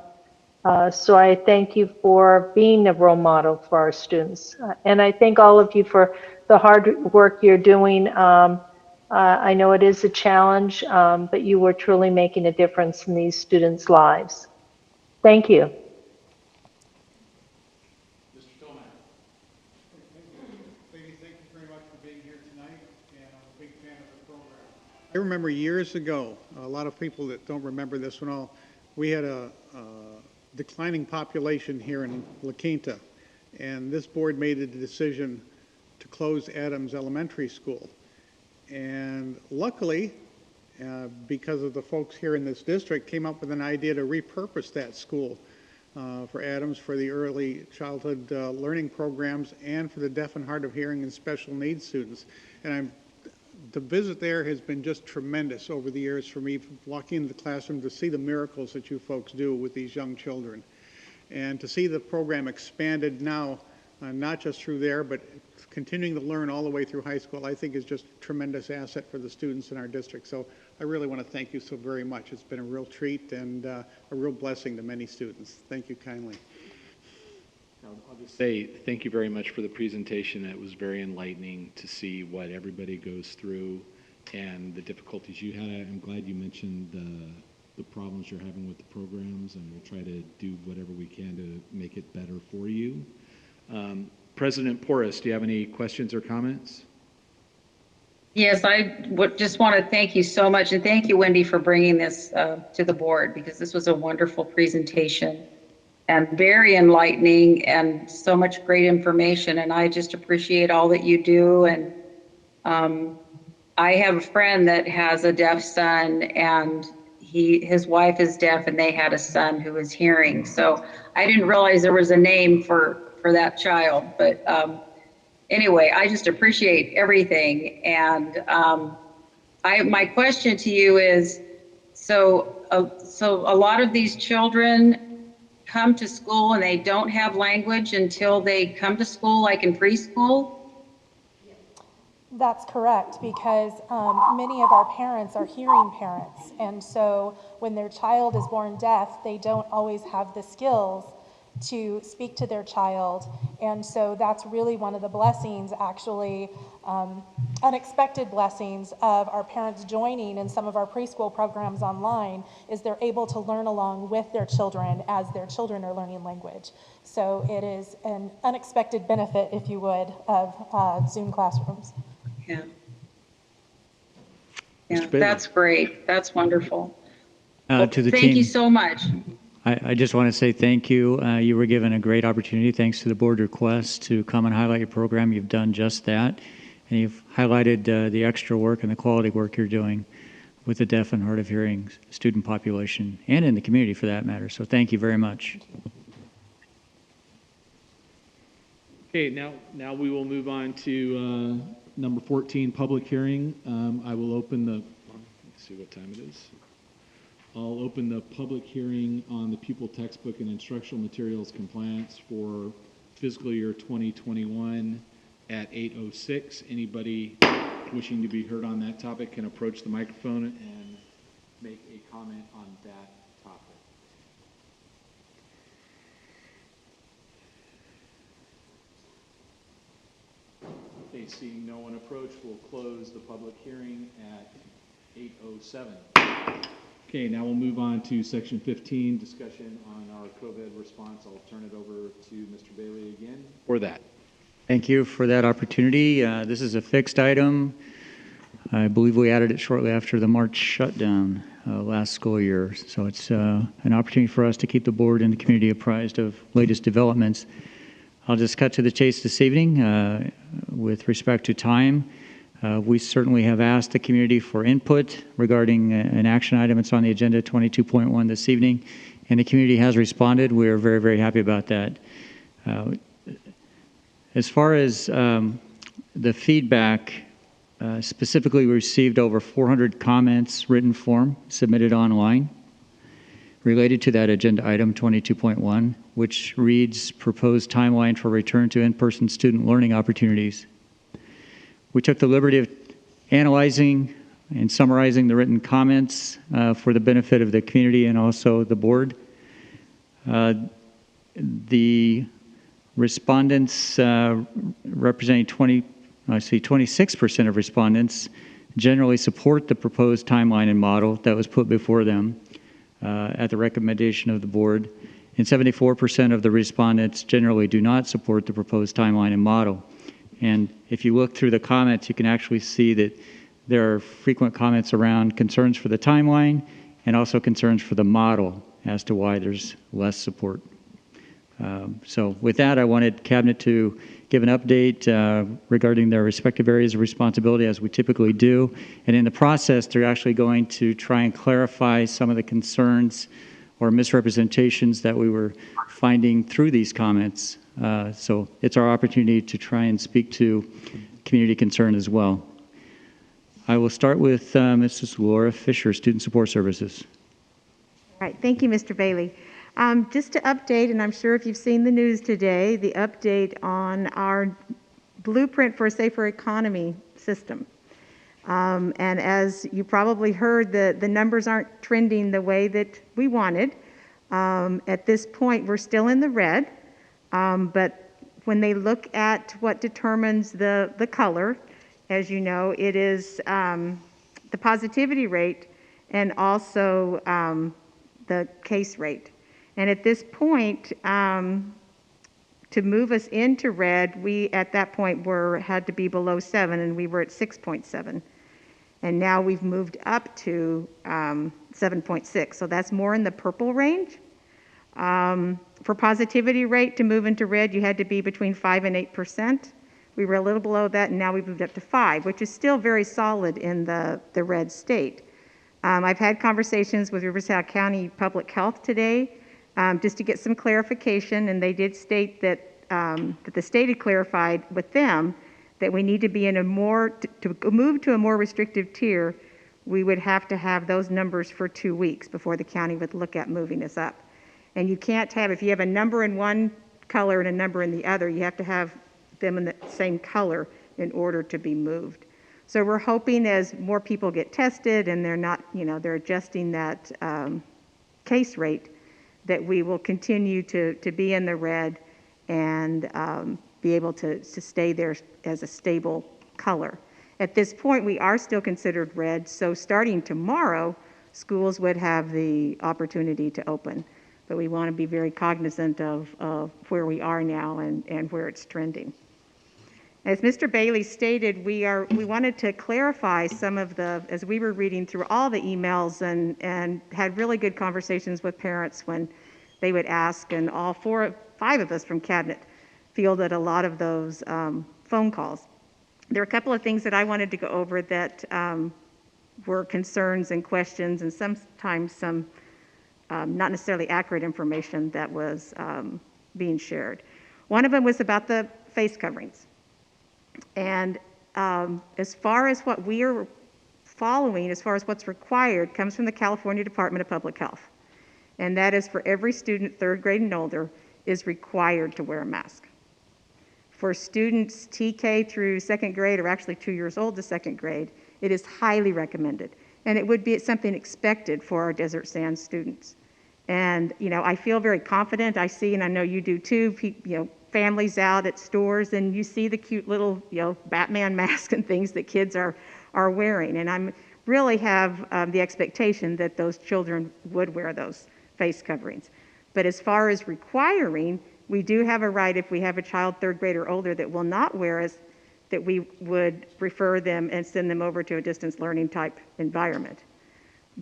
I thank you for being a role model for our students. And I thank all of you for the hard work you're doing. I know it is a challenge, but you are truly making a difference in these students' lives. Thank you. I remember years ago, a lot of people that don't remember this one all, we had a declining population here in La Quinta, and this board made a decision to close Adams Elementary School. And luckily, because of the folks here in this district, came up with an idea to repurpose that school for Adams for the early childhood learning programs and for the deaf and hard of hearing and special needs students. And the visit there has been just tremendous over the years for me, walking into the classroom to see the miracles that you folks do with these young children. And to see the program expanded now, not just through there, but continuing to learn all the way through high school, I think is just a tremendous asset for the students in our district. So I really want to thank you so very much. It's been a real treat and a real blessing to many students. Thank you kindly. I'll just say thank you very much for the presentation. It was very enlightening to see what everybody goes through and the difficulties you had. I'm glad you mentioned the problems you're having with the programs, and we'll try to do whatever we can to make it better for you. President Porras, do you have any questions or comments? Yes, I would just want to thank you so much, and thank you, Wendy, for bringing this to the board, because this was a wonderful presentation and very enlightening and so much great information, and I just appreciate all that you do. And I have a friend that has a deaf son, and his wife is deaf, and they had a son who was hearing. So I didn't realize there was a name for that child, but anyway, I just appreciate everything. And my question to you is, so a lot of these children come to school and they don't have language until they come to school, like in preschool? That's correct, because many of our parents are hearing parents, and so when their child is born deaf, they don't always have the skills to speak to their child. And so that's really one of the blessings, actually, unexpected blessings of our parents joining in some of our preschool programs online, is they're able to learn along with their children as their children are learning language. So it is an unexpected benefit, if you would, of Zoom classrooms. Yeah. Yeah, that's great. That's wonderful. To the team. Thank you so much. I just want to say thank you. You were given a great opportunity, thanks to the board request, to come and highlight your program. You've done just that. And you've highlighted the extra work and the quality work you're doing with the deaf and hard of hearing student population, and in the community for that matter. So thank you very much. Okay, now we will move on to number 14, public hearing. I will open the, let's see what time it is. I'll open the public hearing on the pupil textbook and instructional materials compliance for fiscal year 2021 at 8:06. Anybody wishing to be heard on that topic can approach the microphone and make a comment on that topic. Okay, seeing no one approach, we'll close the public hearing at 8:07. Okay, now we'll move on to section 15, discussion on our COVID response. I'll turn it over to Mr. Bailey again for that. Thank you for that opportunity. This is a fixed item. I believe we added it shortly after the March shutdown last school year. So it's an opportunity for us to keep the board and the community apprised of latest developments. I'll just cut to the chase this evening with respect to time. We certainly have asked the community for input regarding an action item that's on the agenda, 22.1 this evening, and the community has responded. We're very, very happy about that. As far as the feedback, specifically we received over 400 comments, written form, submitted online, related to that agenda item 22.1, which reads proposed timeline for return to in-person student learning opportunities. We took the liberty of analyzing and summarizing the written comments for the benefit of the community and also the board. The respondents representing 26% of respondents generally support the proposed timeline and model that was put before them at the recommendation of the board, and 74% of the respondents generally do not support the proposed timeline and model. And if you look through the comments, you can actually see that there are frequent comments around concerns for the timeline and also concerns for the model as to why there's less support. So with that, I wanted Cabinet to give an update regarding their respective areas of responsibility, as we typically do. And in the process, they're actually going to try and clarify some of the concerns or misrepresentations that we were finding through these comments. So it's our opportunity to try and speak to community concern as well. I will start with Mrs. Laura Fisher, Student Support Services. All right, thank you, Mr. Bailey. Just to update, and I'm sure if you've seen the news today, the update on our Blueprint for a Safer Economy system. And as you probably heard, the numbers aren't trending the way that we wanted. At this point, we're still in the red, but when they look at what determines the color, as you know, it is the positivity rate and also the case rate. And at this point, to move us into red, we at that point had to be below 7, and we were at 6.7. And now we've moved up to 7.6, so that's more in the purple range. For positivity rate to move into red, you had to be between 5 and 8%. We were a little below that, and now we've moved up to 5, which is still very solid in the red state. I've had conversations with Riverside County Public Health today just to get some clarification, and they did state that, that the state had clarified with them that we need to be in a more, to move to a more restrictive tier, we would have to have those numbers for 2 weeks before the county would look at moving us up. And you can't have, if you have a number in one color and a number in the other, you have to have them in the same color in order to be moved. So we're hoping as more people get tested and they're not, they're adjusting that case rate, that we will continue to be in the red and be able to stay there as a stable color. At this point, we are still considered red, so starting tomorrow, schools would have the opportunity to open. But we want to be very cognizant of where we are now and where it's trending. As Mr. Bailey stated, we wanted to clarify some of as we were reading through all the emails and had really good conversations with parents when they would ask, and all 5 of us from Cabinet fielded a lot of those phone calls. There are a couple of things that I wanted to go over that were concerns and questions, and sometimes some not necessarily accurate information that was being shared. One of them was about the face coverings. And as far as what we are following, as far as what's required, comes from the California Department of Public Health. And that is for every student 3rd grade and older is required to wear a mask. For students TK through 2nd grade, or actually 2 years old to 2nd grade, it is highly recommended. And it would be something expected for our Desert Sands students. And, I feel very confident. I see, and I know you do too, families out at stores, and you see the cute little, Batman mask and things that kids are wearing. And I'm really have the expectation that those children would wear those face coverings. But as far as requiring, we do have a right, if we have a child 3rd grade or older that will not wear us, that we would refer them and send them over to a distance learning type environment.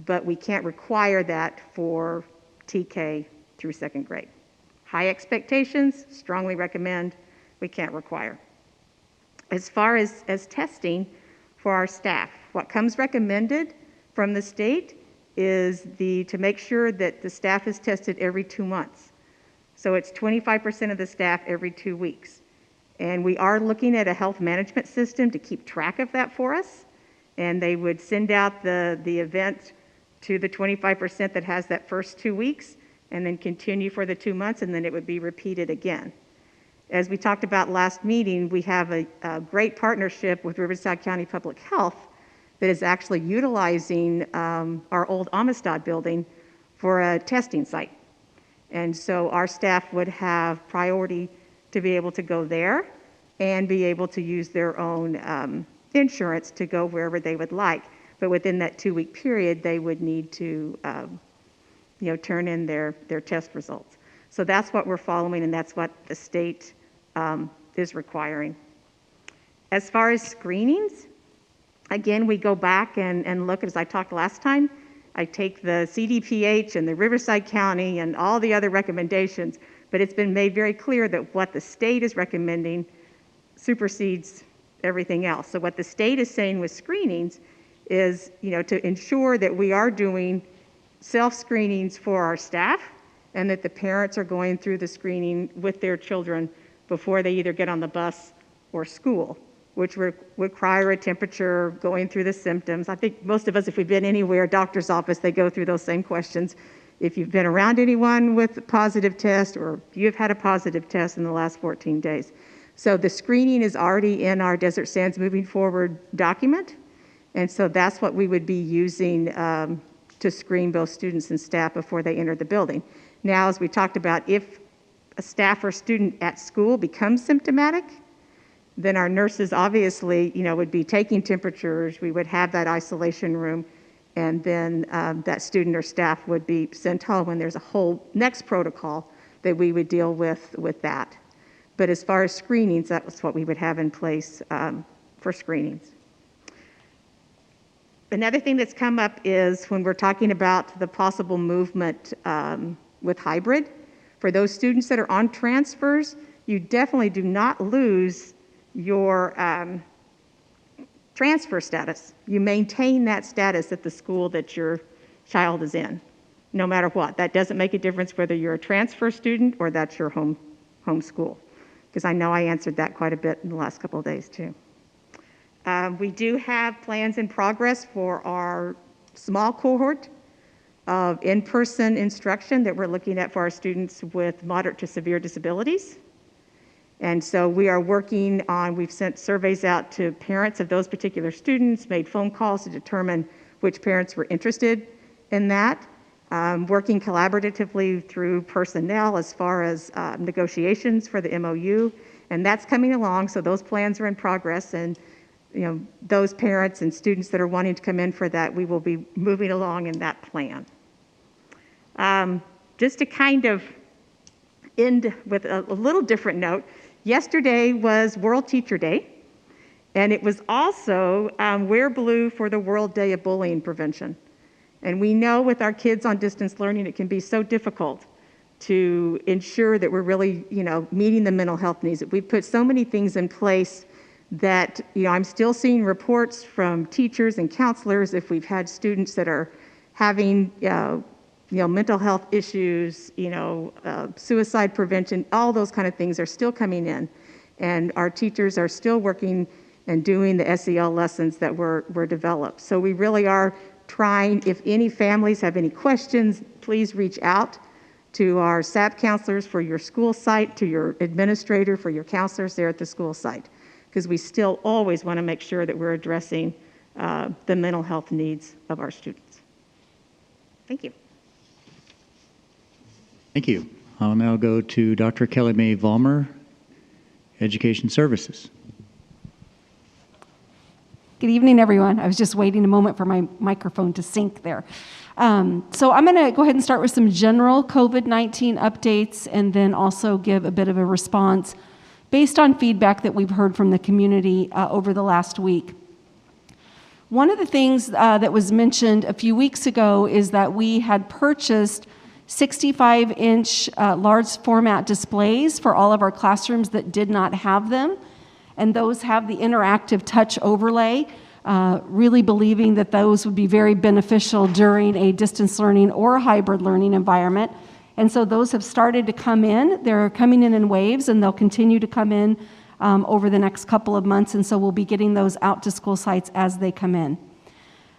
But we can't require that for TK through 2nd grade. High expectations, strongly recommend, we can't require. As far as testing for our staff, what comes recommended from the state is to make sure that the staff is tested every 2 months. So it's 25% of the staff every 2 weeks. And we are looking at a health management system to keep track of that for us. And they would send out the event to the 25% that has that first 2 weeks, and then continue for the 2 months, and then it would be repeated again. As we talked about last meeting, we have a great partnership with Riverside County Public Health that is actually utilizing our old Amistad building for a testing site. And so our staff would have priority to be able to go there and be able to use their own insurance to go wherever they would like. But within that 2-week period, they would need to turn in their test results. So that's what we're following, and that's what the state is requiring. As far as screenings, Again, we go back and look, as I talked last time, I take the CDPH and the Riverside County and all the other recommendations, but it's been made very clear that what the state is recommending supersedes everything else. So what the state is saying with screenings is, to ensure that we are doing self-screenings for our staff and that the parents are going through the screening with their children before they either get on the bus or school, which would require a temperature, going through the symptoms. I think most of us, if we've been anywhere, doctor's office, they go through those same questions. If you've been around anyone with a positive test or you've had a positive test in the last 14 days. So the screening is already in our Desert Sands Moving Forward document. And so that's what we would be using to screen both students and staff before they enter the building. Now, as we talked about, if a staff or student at school becomes symptomatic, then our nurses obviously, would be taking temperatures. We would have that isolation room, and then that student or staff would be sent home, and there's a whole next protocol that we would deal with that. But as far as screenings, that was what we would have in place for screenings. Another thing that's come up is when we're talking about the possible movement with hybrid. For those students that are on transfers, you definitely do not lose your transfer status. You maintain that status at the school that your child is in, no matter what. That doesn't make a difference whether you're a transfer student or that's your home school, because I know I answered that quite a bit in the last couple of days too. We do have plans in progress for our small cohort of in-person instruction that we're looking at for our students with moderate to severe disabilities. And so we are working on, we've sent surveys out to parents of those particular students, made phone calls to determine which parents were interested in that, working collaboratively through personnel as far as negotiations for the MOU, and that's coming along, so those plans are in progress, and those parents and students that are wanting to come in for that, we will be moving along in that plan. Just to kind of end with a little different note, yesterday was World Teacher Day, and it was also Wear Blue for the World Day of Bullying Prevention. And we know with our kids on distance learning, it can be so difficult to ensure that we're really, meeting the mental health needs. We've put so many things in place that, I'm still seeing reports from teachers and counselors if we've had students that are having, mental health issues, suicide prevention, all those kind of things are still coming in. And our teachers are still working and doing the SEL lessons that were developed. So we really are trying, if any families have any questions, please reach out to our SAP counselors for your school site, to your administrator for your counselors there at the school site, because we still always want to make sure that we're addressing the mental health needs of our students. Thank you. Thank you. I'll now go to Dr. Kelly Mae Vollmer, Education Services. Good evening, everyone. I was just waiting a moment for my microphone to sync there. So I'm going to go ahead and start with some general COVID-19 updates and then also give a bit of a response based on feedback that we've heard from the community over the last week. One of the things that was mentioned a few weeks ago is that we had purchased 65-inch large format displays for all of our classrooms that did not have them. And those have the interactive touch overlay, really believing that those would be very beneficial during a distance learning or a hybrid learning environment. And so those have started to come in. They're coming in waves, and they'll continue to come in over the next couple of months. And so we'll be getting those out to school sites as they come in.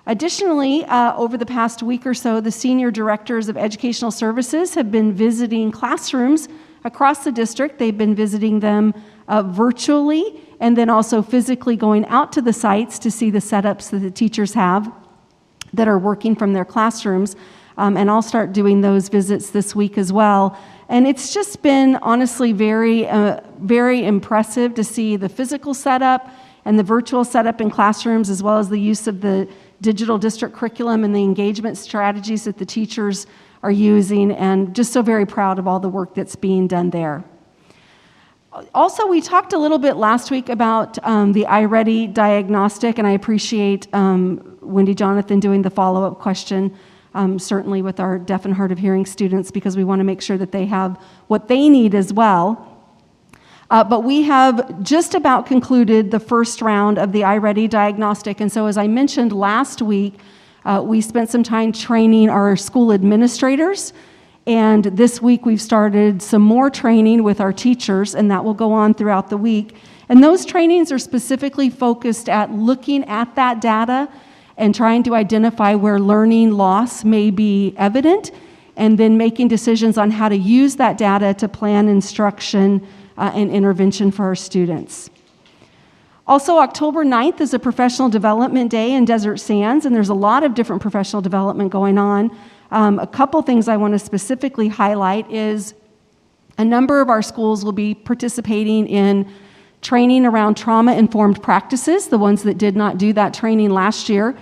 Additionally, over the past week or so, the senior directors of educational services have been visiting classrooms across the district. They've been visiting them virtually and then also physically going out to the sites to see the setups that the teachers have that are working from their classrooms. And I'll start doing those visits this week as well. And it's just been honestly very, very impressive to see the physical setup and the virtual setup in classrooms, as well as the use of the digital district curriculum and the engagement strategies that the teachers are using, and just so very proud of all the work that's being done there. Also, we talked a little bit last week about the iReady diagnostic, and I appreciate Wendy Jonathan doing the follow-up question, certainly with our deaf and hard of hearing students, because we want to make sure that they have what they need as well. But we have just about concluded the first round of the iReady diagnostic, and so as I mentioned last week, we spent some time training our school administrators. And this week we've started some more training with our teachers, and that will go on throughout the week. And those trainings are specifically focused at looking at that data and trying to identify where learning loss may be evident, and then making decisions on how to use that data to plan instruction and intervention for our students. Also, October 9th is a professional development day in Desert Sands, and there's a lot of different professional development going on. A couple things I want to specifically highlight is a number of our schools will be participating in training around trauma-informed practices, the ones that did not do that training last year.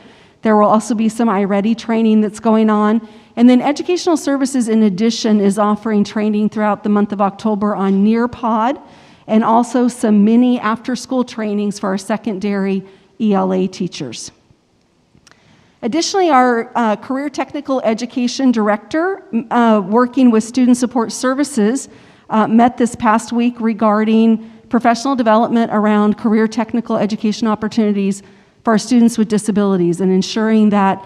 There will also be some iReady training that's going on. And then Educational Services, in addition, is offering training throughout the month of October on Nearpod, and also some mini after-school trainings for our secondary ELA teachers. Additionally, our Career Technical Education Director, working with Student Support Services, met this past week regarding professional development around career technical education opportunities for our students with disabilities, and ensuring that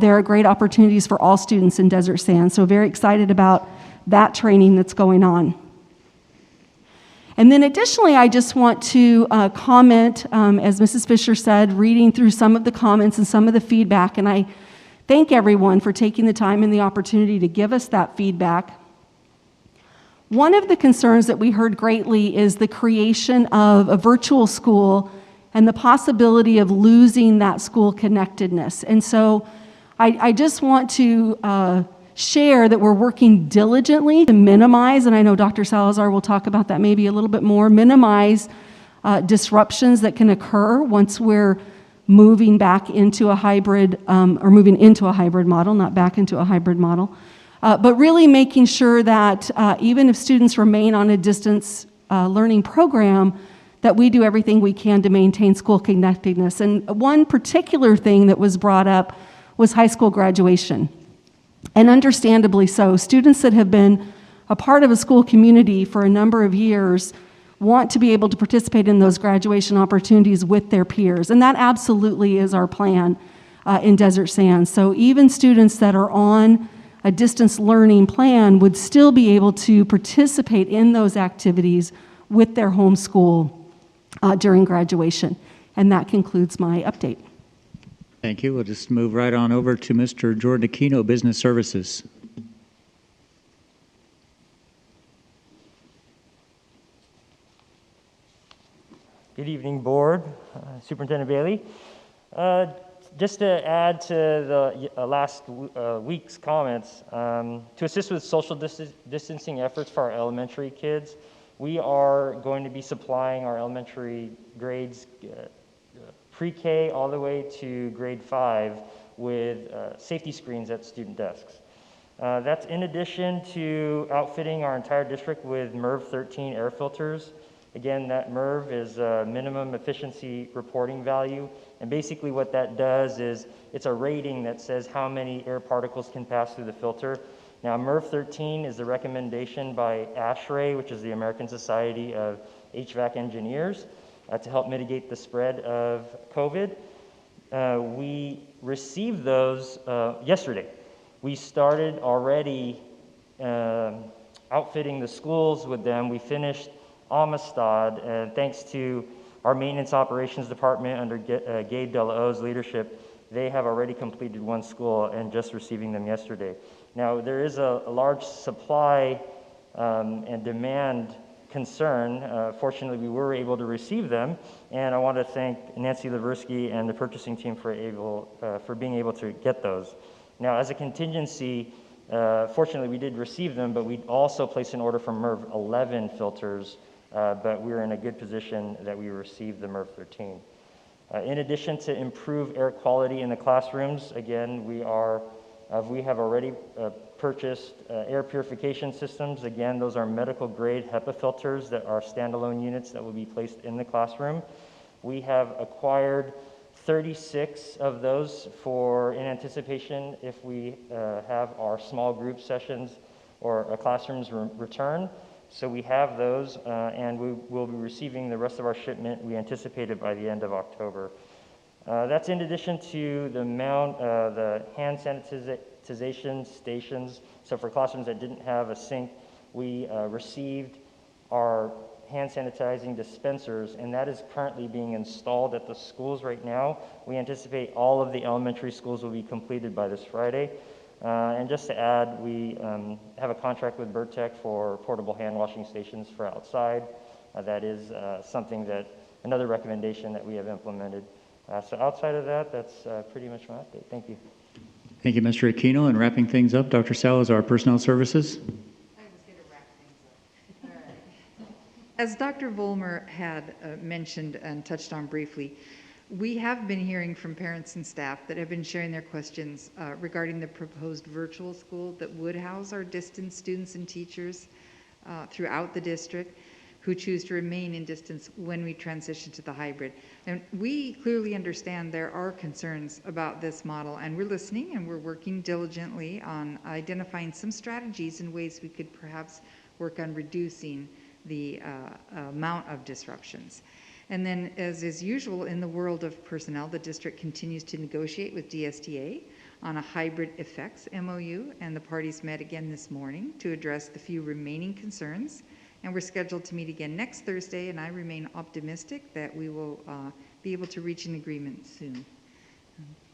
there are great opportunities for all students in Desert Sands. So very excited about that training that's going on. And then additionally, I just want to comment, as Mrs. Fisher said, reading through some of the comments and some of the feedback, and I thank everyone for taking the time and the opportunity to give us that feedback. One of the concerns that we heard greatly is the creation of a virtual school and the possibility of losing that school connectedness. And so I just want to share that we're working diligently to minimize, and I know Dr. Salazar will talk about that maybe a little bit more, minimize disruptions that can occur once we're moving back into a hybrid, or moving into a hybrid model, not back into a hybrid model, but really making sure that even if students remain on a distance learning program, that we do everything we can to maintain school connectedness. And one particular thing that was brought up was high school graduation. And understandably so, students that have been a part of a school community for a number of years want to be able to participate in those graduation opportunities with their peers. And that absolutely is our plan in Desert Sands. So even students that are on a distance learning plan would still be able to participate in those activities with their home school during graduation. And that concludes my update. Thank you. We'll just move right on over to Mr. Jordan Aquino, Business Services. Good evening, Board, Superintendent Bailey. Just to add to the last week's comments, to assist with social distancing efforts for our elementary kids, we are going to be supplying our elementary grades pre-K all the way to grade 5 with safety screens at student desks. That's in addition to outfitting our entire district with MERV 13 air filters. Again, that MERV is a minimum efficiency reporting value, and basically what that does is it's a rating that says how many air particles can pass through the filter. Now, MERV 13 is the recommendation by ASHRAE, which is the American Society of HVAC Engineers, to help mitigate the spread of COVID. We received those yesterday. We started already outfitting the schools with them. We finished Amistad, and thanks to our maintenance operations department under Gabe Delao's leadership, they have already completed one school and just receiving them yesterday. Now, there is a large supply and demand concern. Fortunately, we were able to receive them, and I want to thank Nancy Leversky and the purchasing team for being able to get those. Now, as a contingency, fortunately, we did receive them, but we also placed an order for MERV 11 filters, but we were in a good position that we received the MERV 13. In addition to improve air quality in the classrooms, again, we have already purchased air purification systems. Again, those are medical grade HEPA filters that are standalone units that will be placed in the classroom. We have acquired 36 of those in anticipation if we have our small group sessions or classrooms return. So we have those, and we will be receiving the rest of our shipment we anticipated by the end of October. That's in addition to the hand sanitization stations. So for classrooms that didn't have a sink, we received our hand sanitizing dispensers, and that is currently being installed at the schools right now. We anticipate all of the elementary schools will be completed by this Friday. And just to add, we have a contract with Bertec for portable hand washing stations for outside. That is another recommendation that we have implemented. So outside of that, that's pretty much my update. Thank you. Thank you, Mr. Aquino. And wrapping things up, Dr. Salazar, Personnel Services. As Dr. Vollmer had mentioned and touched on briefly, we have been hearing from parents and staff that have been sharing their questions regarding the proposed virtual school that would house our distance students and teachers throughout the district who choose to remain in distance when we transition to the hybrid. And we clearly understand there are concerns about this model, and we're listening and we're working diligently on identifying some strategies and ways we could perhaps work on reducing the amount of disruptions. And then, as is usual in the world of personnel, the district continues to negotiate with DSTA on a hybrid effects MOU, and the parties met again this morning to address the few remaining concerns. And we're scheduled to meet again next Thursday, and I remain optimistic that we will be able to reach an agreement soon.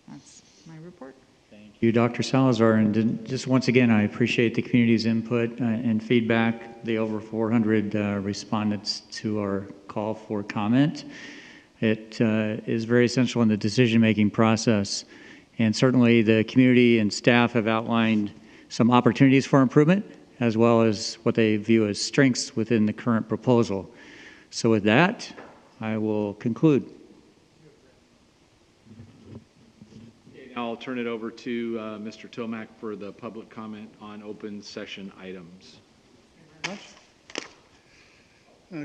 That's my report. Thank you, Dr. Salazar. And just once again, I appreciate the community's input and feedback, the over 400 respondents to our call for comment. It is very essential in the decision-making process. And certainly the community and staff have outlined some opportunities for improvement, as well as what they view as strengths within the current proposal. So with that, I will conclude. I'll turn it over to Mr. Tomac for the public comment on open session items.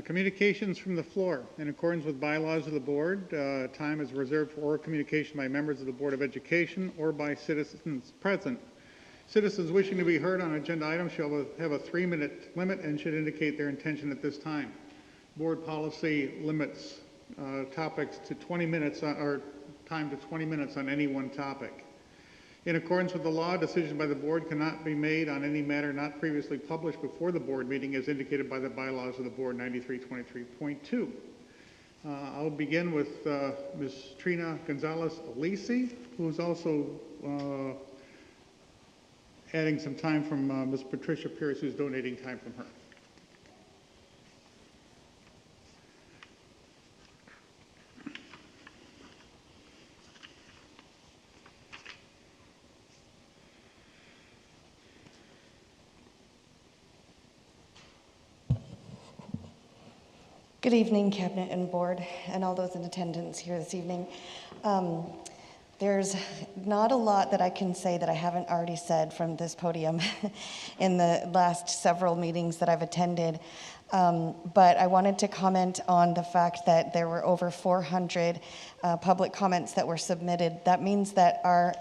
Communications from the floor. In accordance with bylaws of the board, time is reserved for oral communication by members of the Board of Education or by citizens present. Citizens wishing to be heard on agenda items shall have a 3-minute limit and should indicate their intention at this time. Board policy limits topics to 20 minutes or time to 20 minutes on any one topic. In accordance with the law, decision by the board cannot be made on any matter not previously published before the board meeting as indicated by the bylaws of the board 9323.2. I'll begin with Ms. Trina Gonzalez-Alisi, who is also adding some time from Ms. Patricia Pierce, who's donating time from her. Good evening, Cabinet and Board, and all those in attendance here this evening. There's not a lot that I can say that I haven't already said from this podium in the last several meetings that I've attended, but I wanted to comment on the fact that there were over 400 public comments that were submitted. That means that our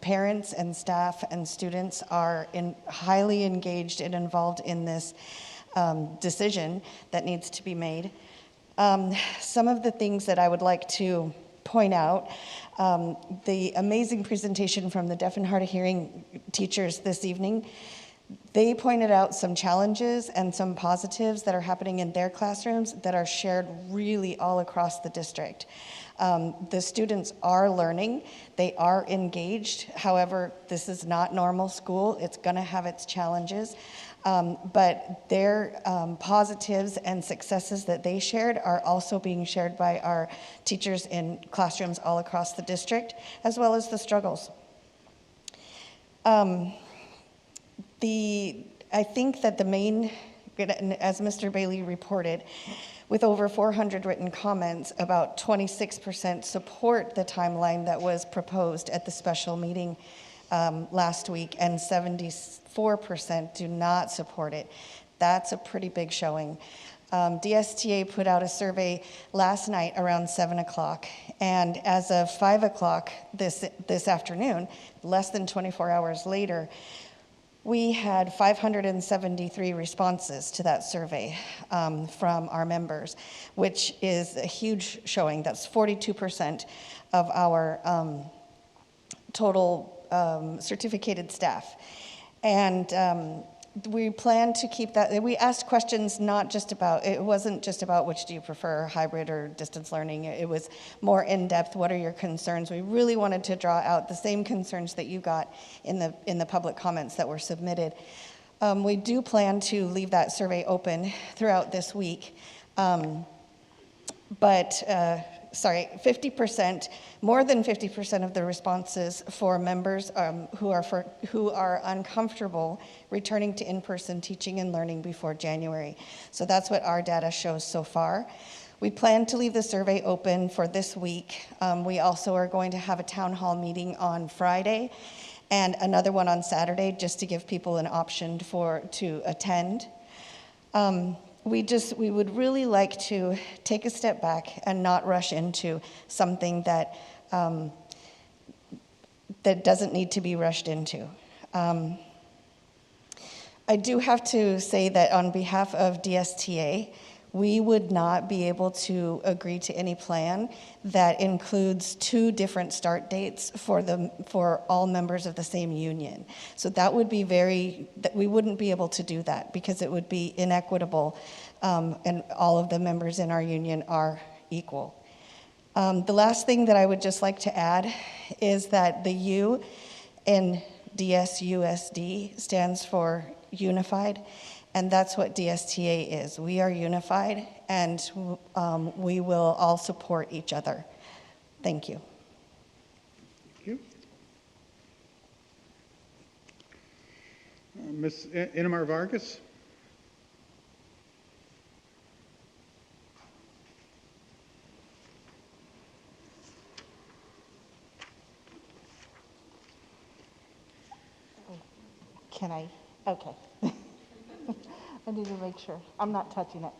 parents and staff and students are highly engaged and involved in this decision that needs to be made. Some of the things that I would like to point out, the amazing presentation from the deaf and hard of hearing teachers this evening. They pointed out some challenges and some positives that are happening in their classrooms that are shared really all across the district. The students are learning, they are engaged. However, this is not normal school. It's going to have its challenges. But their positives and successes that they shared are also being shared by our teachers in classrooms all across the district, as well as the struggles. I think that the main, as Mr. Bailey reported, with over 400 written comments, about 26% support the timeline that was proposed at the special meeting last week, and 74% do not support it. That's a pretty big showing. DSTA put out a survey last night around 7 o'clock, and as of 5 o'clock this afternoon, less than 24 hours later, we had 573 responses to that survey from our members, which is a huge showing. That's 42% of our total certificated staff. And we plan to keep that. We asked questions not just about, it wasn't just about which do you prefer, hybrid or distance learning. It was more in-depth, what are your concerns? We really wanted to draw out the same concerns that you got in the public comments that were submitted. We do plan to leave that survey open throughout this week. Sorry, 50%, more than 50% of the responses for members who are uncomfortable returning to in-person teaching and learning before January. So that's what our data shows so far. We plan to leave the survey open for this week. We also are going to have a town hall meeting on Friday and another one on Saturday, just to give people an option to attend. We would really like to take a step back and not rush into something that that doesn't need to be rushed into. I do have to say that on behalf of DSTA, we would not be able to agree to any plan that includes 2 different start dates for all members of the same union. So that would be we wouldn't be able to do that because it would be inequitable, and all of the members in our union are equal. The last thing that I would just like to add is that the U in DSUSD stands for unified, and that's what DSTA is. We are unified, and we will all support each other. Thank you. Thank you. Ms. Inamar Vargas. Can I? Okay. I need to make sure. I'm not touching it.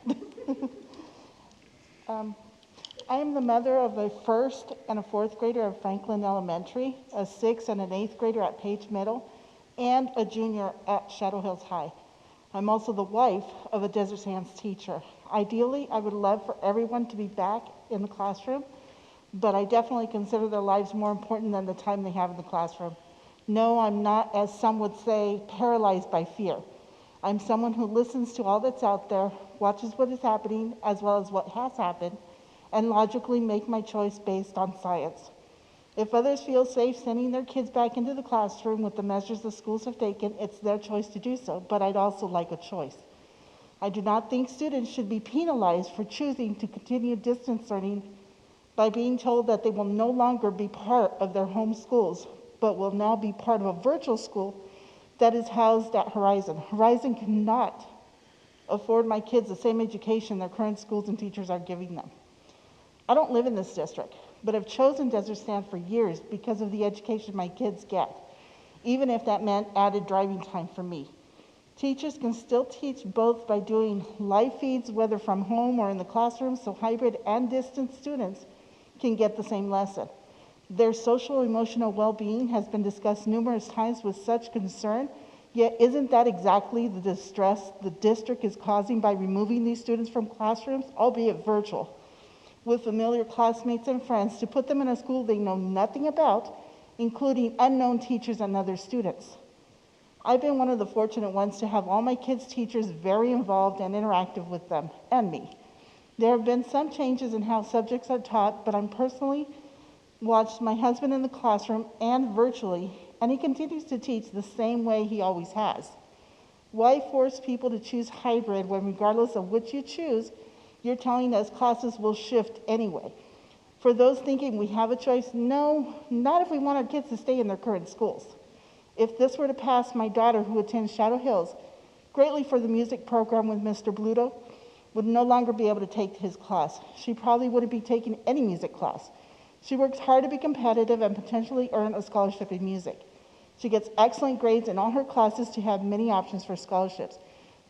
I am the mother of a 1st and a 4th grader at Franklin Elementary, a 6th and an 8th grader at Page Middle, and a junior at Shadow Hills High. I'm also the wife of a Desert Sands teacher. Ideally, I would love for everyone to be back in the classroom, but I definitely consider their lives more important than the time they have in the classroom. No, I'm not, as some would say, paralyzed by fear. I'm someone who listens to all that's out there, watches what is happening as well as what has happened, and logically make my choice based on science. If others feel safe sending their kids back into the classroom with the measures the schools have taken, it's their choice to do so, but I'd also like a choice. I do not think students should be penalized for choosing to continue distance learning by being told that they will no longer be part of their home schools, but will now be part of a virtual school that is housed at Horizon. Horizon cannot afford my kids the same education their current schools and teachers are giving them. I don't live in this district, but have chosen Desert Stand for years because of the education my kids get, even if that meant added driving time for me. Teachers can still teach both by doing live feeds, whether from home or in the classroom, so hybrid and distance students can get the same lesson. Their social emotional well-being has been discussed numerous times with such concern, yet isn't that exactly the distress the district is causing by removing these students from classrooms, albeit virtual, with familiar classmates and friends, to put them in a school they know nothing about, including unknown teachers and other students? I've been one of the fortunate ones to have all my kids' teachers very involved and interactive with them, and me. There have been some changes in how subjects are taught, but I'm personally watched my husband in the classroom and virtually, and he continues to teach the same way he always has. Why force people to choose hybrid when, regardless of which you choose, you're telling us classes will shift anyway? For those thinking we have a choice, no, not if we want our kids to stay in their current schools. If this were to pass, my daughter, who attends Shadow Hills, greatly for the music program with Mr. Bluto, would no longer be able to take his class. She probably wouldn't be taking any music class. She works hard to be competitive and potentially earn a scholarship in music. She gets excellent grades in all her classes to have many options for scholarships.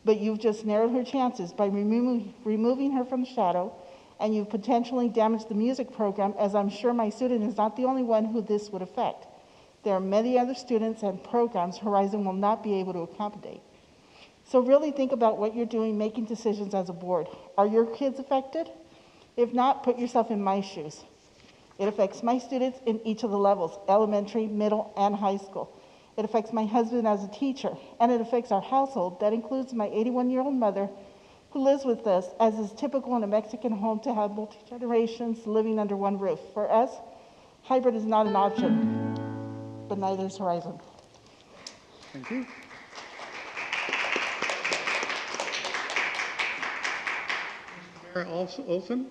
But you've just narrowed her chances by removing her from the shadow, and you've potentially damaged the music program, as I'm sure my student is not the only one who this would affect. There are many other students and programs Horizon will not be able to accommodate. So really think about what you're doing, making decisions as a board. Are your kids affected? If not, put yourself in my shoes. It affects my students in each of the levels, elementary, middle, and high school. It affects my husband as a teacher, and it affects our household. That includes my 81-year-old mother who lives with us, as is typical in a Mexican home to have multi-generations living under one roof. For us, hybrid is not an option, but neither is Horizon. Thank you. Mr. Mayor Olson?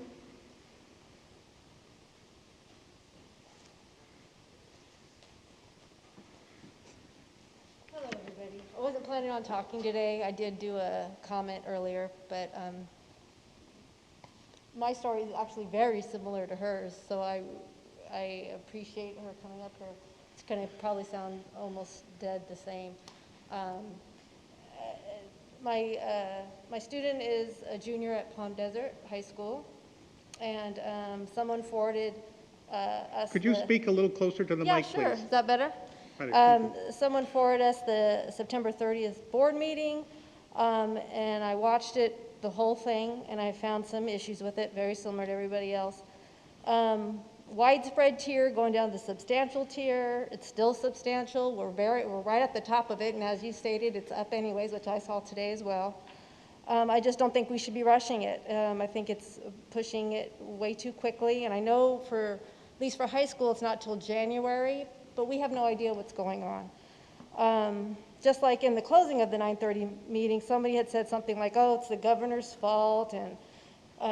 Hello, everybody. I wasn't planning on talking today. I did do a comment earlier, but my story is actually very similar to hers, so I appreciate her coming up here. It's going to probably sound almost dead the same. My student is a junior at Palm Desert High School, and someone forwarded us. Could you speak a little closer to the mic, please? Yeah, sure. Is that better? Someone forwarded us the September 30th board meeting, and I watched it, the whole thing, and I found some issues with it, very similar to everybody else. Widespread tier going down to substantial tier. It's still substantial. We're right at the top of it, and as you stated, it's up anyways, which I saw today as well. I just don't think we should be rushing it. I think it's pushing it way too quickly, and I know at least for high school, it's not till January, but we have no idea what's going on. Just like in the closing of the 9:30 meeting, somebody had said something like, oh, it's the governor's fault, and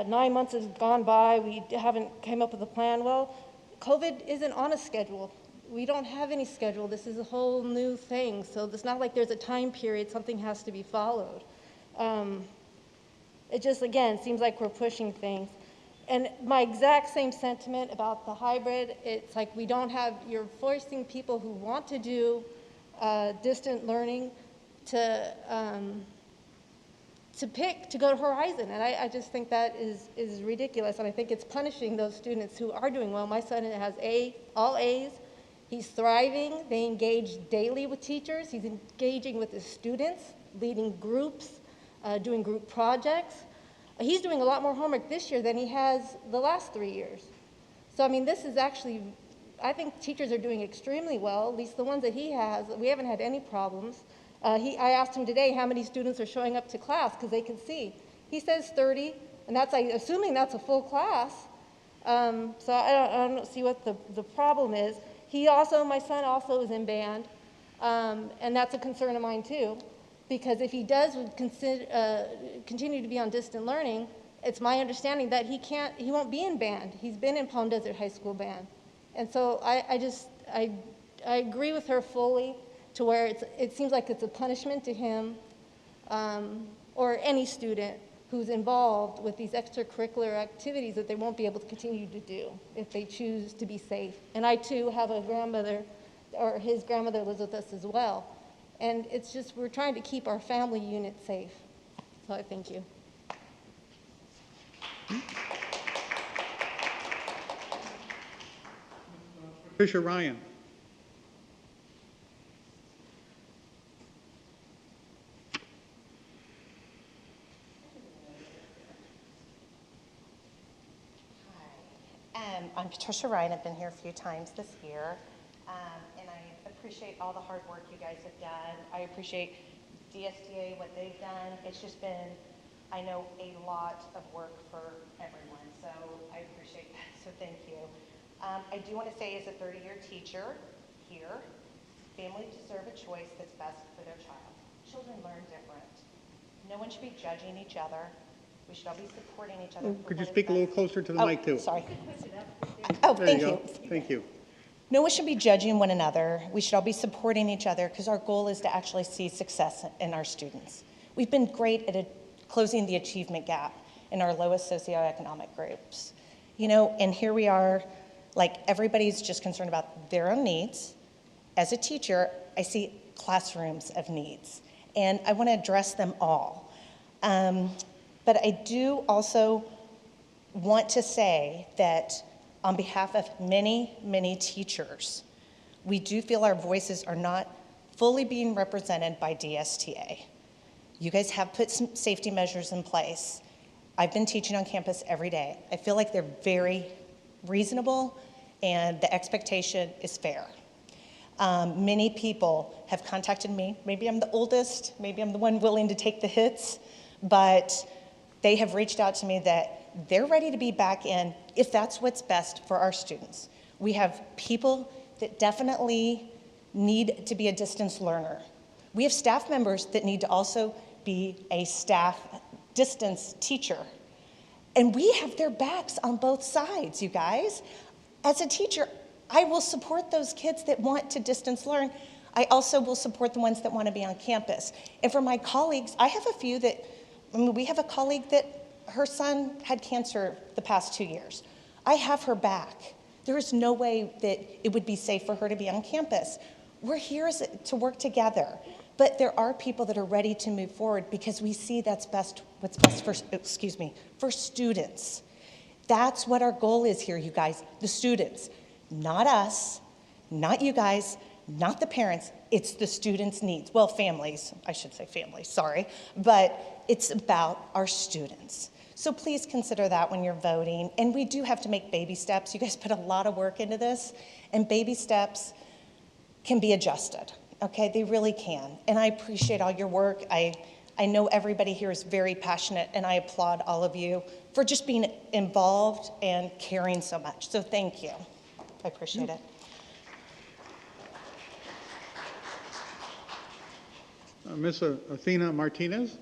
9 months has gone by, we haven't come up with a plan. Well, COVID isn't on a schedule. We don't have any schedule. This is a whole new thing. So it's not like there's a time period, something has to be followed. It just, again, seems like we're pushing things. And my exact same sentiment about the hybrid, it's like you're forcing people who want to do distant learning to pick to go to Horizon, and I just think that is ridiculous, and I think it's punishing those students who are doing well. My son has all A's. He's thriving. They engage daily with teachers. He's engaging with his students, leading groups, doing group projects. He's doing a lot more homework this year than he has the last 3 years. So, I mean, this is actually, I think teachers are doing extremely well, at least the ones that he has. We haven't had any problems. I asked him today how many students are showing up to class because they can see. He says 30, and that's assuming that's a full class. So I don't see what the problem is. My son also is in band, and that's a concern of mine too, because if he does continue to be on distant learning, it's my understanding that he won't be in band. He's been in Palm Desert High School band. And so I agree with her fully, to where it seems like it's a punishment to him or any student who's involved with these extracurricular activities that they won't be able to continue to do if they choose to be safe. And I too have a grandmother, or his grandmother lives with us as well. And it's just, we're trying to keep our family unit safe. So I thank you. Patricia Ryan. I'm Patricia Ryan. I've been here a few times this year, and I appreciate all the hard work you guys have done. I appreciate DSTA, what they've done. It's just been, I know, a lot of work for everyone, so I appreciate that, so thank you. I do want to say, as a 30-year teacher here, families deserve a choice that's best for their child. Children learn different. No one should be judging each other. We should all be supporting each other. Could you speak a little closer to the mic, too? Sorry. Oh, thank you. Thank you. No one should be judging one another. We should all be supporting each other, because our goal is to actually see success in our students. We've been great at closing the achievement gap in our lowest socioeconomic groups. You know, and here we are, like, everybody's just concerned about their own needs. As a teacher, I see classrooms of needs, and I want to address them all. But I do also want to say that on behalf of many, many teachers, we do feel our voices are not fully being represented by DSTA. You guys have put some safety measures in place. I've been teaching on campus every day. I feel like they're very reasonable and the expectation is fair. Many people have contacted me. Maybe I'm the oldest, maybe I'm the one willing to take the hits, but they have reached out to me that they're ready to be back in if that's what's best for our students. We have people that definitely need to be a distance learner. We have staff members that need to also be a staff distance teacher. And we have their backs on both sides, you guys. As a teacher, I will support those kids that want to distance learn. I also will support the ones that want to be on campus. And for my colleagues, I have a few that, we have a colleague that her son had cancer the past 2 years. I have her back. There is no way that it would be safe for her to be on campus. We're here to work together. But there are people that are ready to move forward because we see what's best for students. That's what our goal is here, you guys, the students. Not us, not you guys, not the parents, it's the students' needs. Well, families, I should say families, sorry, but it's about our students. So please consider that when you're voting. And we do have to make baby steps. You guys put a lot of work into this, and baby steps can be adjusted. Okay, they really can. And I appreciate all your work. I know everybody here is very passionate, and I applaud all of you for just being involved and caring so much. So thank you. I appreciate it. Ms. Athena Martinez.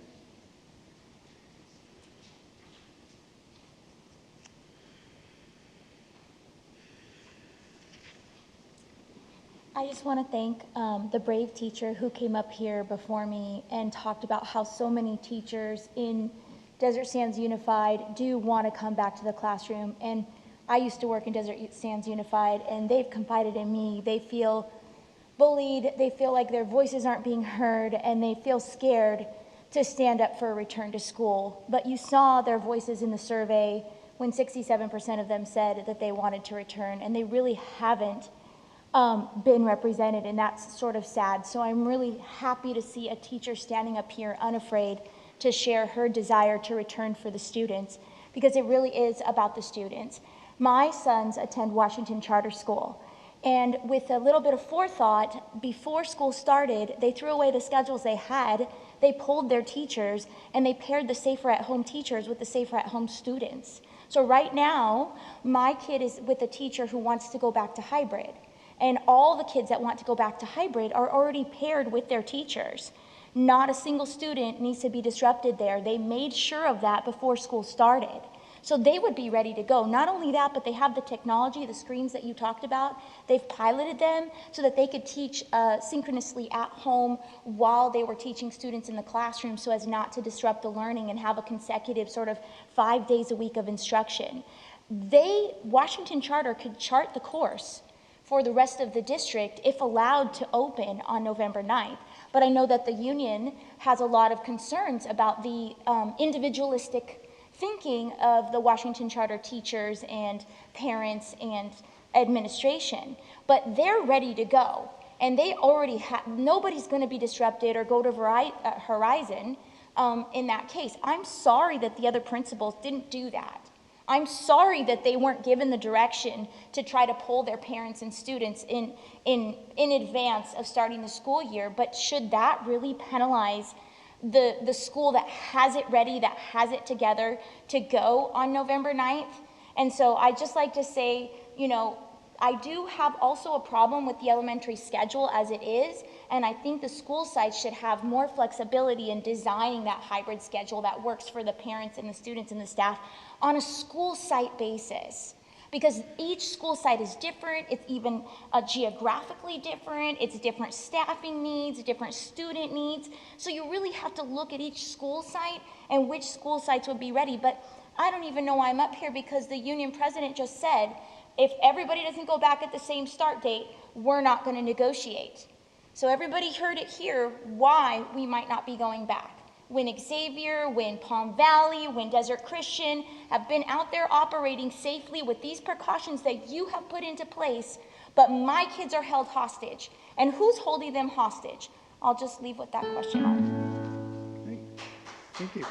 I just want to thank the brave teacher who came up here before me and talked about how so many teachers in Desert Sands Unified do want to come back to the classroom. And I used to work in Desert Sands Unified, and they've confided in me. They feel bullied, they feel like their voices aren't being heard, and they feel scared to stand up for a return to school. But you saw their voices in the survey when 67% of them said that they wanted to return, and they really haven't been represented, and that's sort of sad. So I'm really happy to see a teacher standing up here unafraid to share her desire to return for the students, because it really is about the students. My sons attend Washington Charter School, and with a little bit of forethought, before school started, they threw away the schedules they had, they pulled their teachers, and they paired the Safer at Home teachers with the Safer at Home students. So right now, my kid is with a teacher who wants to go back to hybrid. And all the kids that want to go back to hybrid are already paired with their teachers. Not a single student needs to be disrupted there. They made sure of that before school started. So they would be ready to go. Not only that, but they have the technology, the screens that you talked about. They've piloted them so that they could teach synchronously at home while they were teaching students in the classroom, so as not to disrupt the learning and have a consecutive sort of 5 days a week of instruction. Washington Charter could chart the course for the rest of the district if allowed to open on November 9th. But I know that the union has a lot of concerns about the individualistic thinking of the Washington Charter teachers and parents and administration. But they're ready to go. And they already have, nobody's gonna be disrupted or go to Horizon in that case. I'm sorry that the other principals didn't do that. I'm sorry that they weren't given the direction to try to pull their parents and students in advance of starting the school year, but should that really penalize the school that has it ready, that has it together to go on November 9th? And so I'd just like to say, you know, I do have also a problem with the elementary schedule as it is, and I think the school sites should have more flexibility in designing that hybrid schedule that works for the parents and the students and the staff on a school site basis. Because each school site is different, it's even geographically different, it's different staffing needs, different student needs. So you really have to look at each school site and which school sites would be ready. But I don't even know why I'm up here, because the union president just said, if everybody doesn't go back at the same start date, we're not going to negotiate. So everybody heard it here why we might not be going back. When Xavier, when Palm Valley, when Desert Christian have been out there operating safely with these precautions that you have put into place, but my kids are held hostage. And who's holding them hostage? I'll just leave with that question on. Great. Thank you.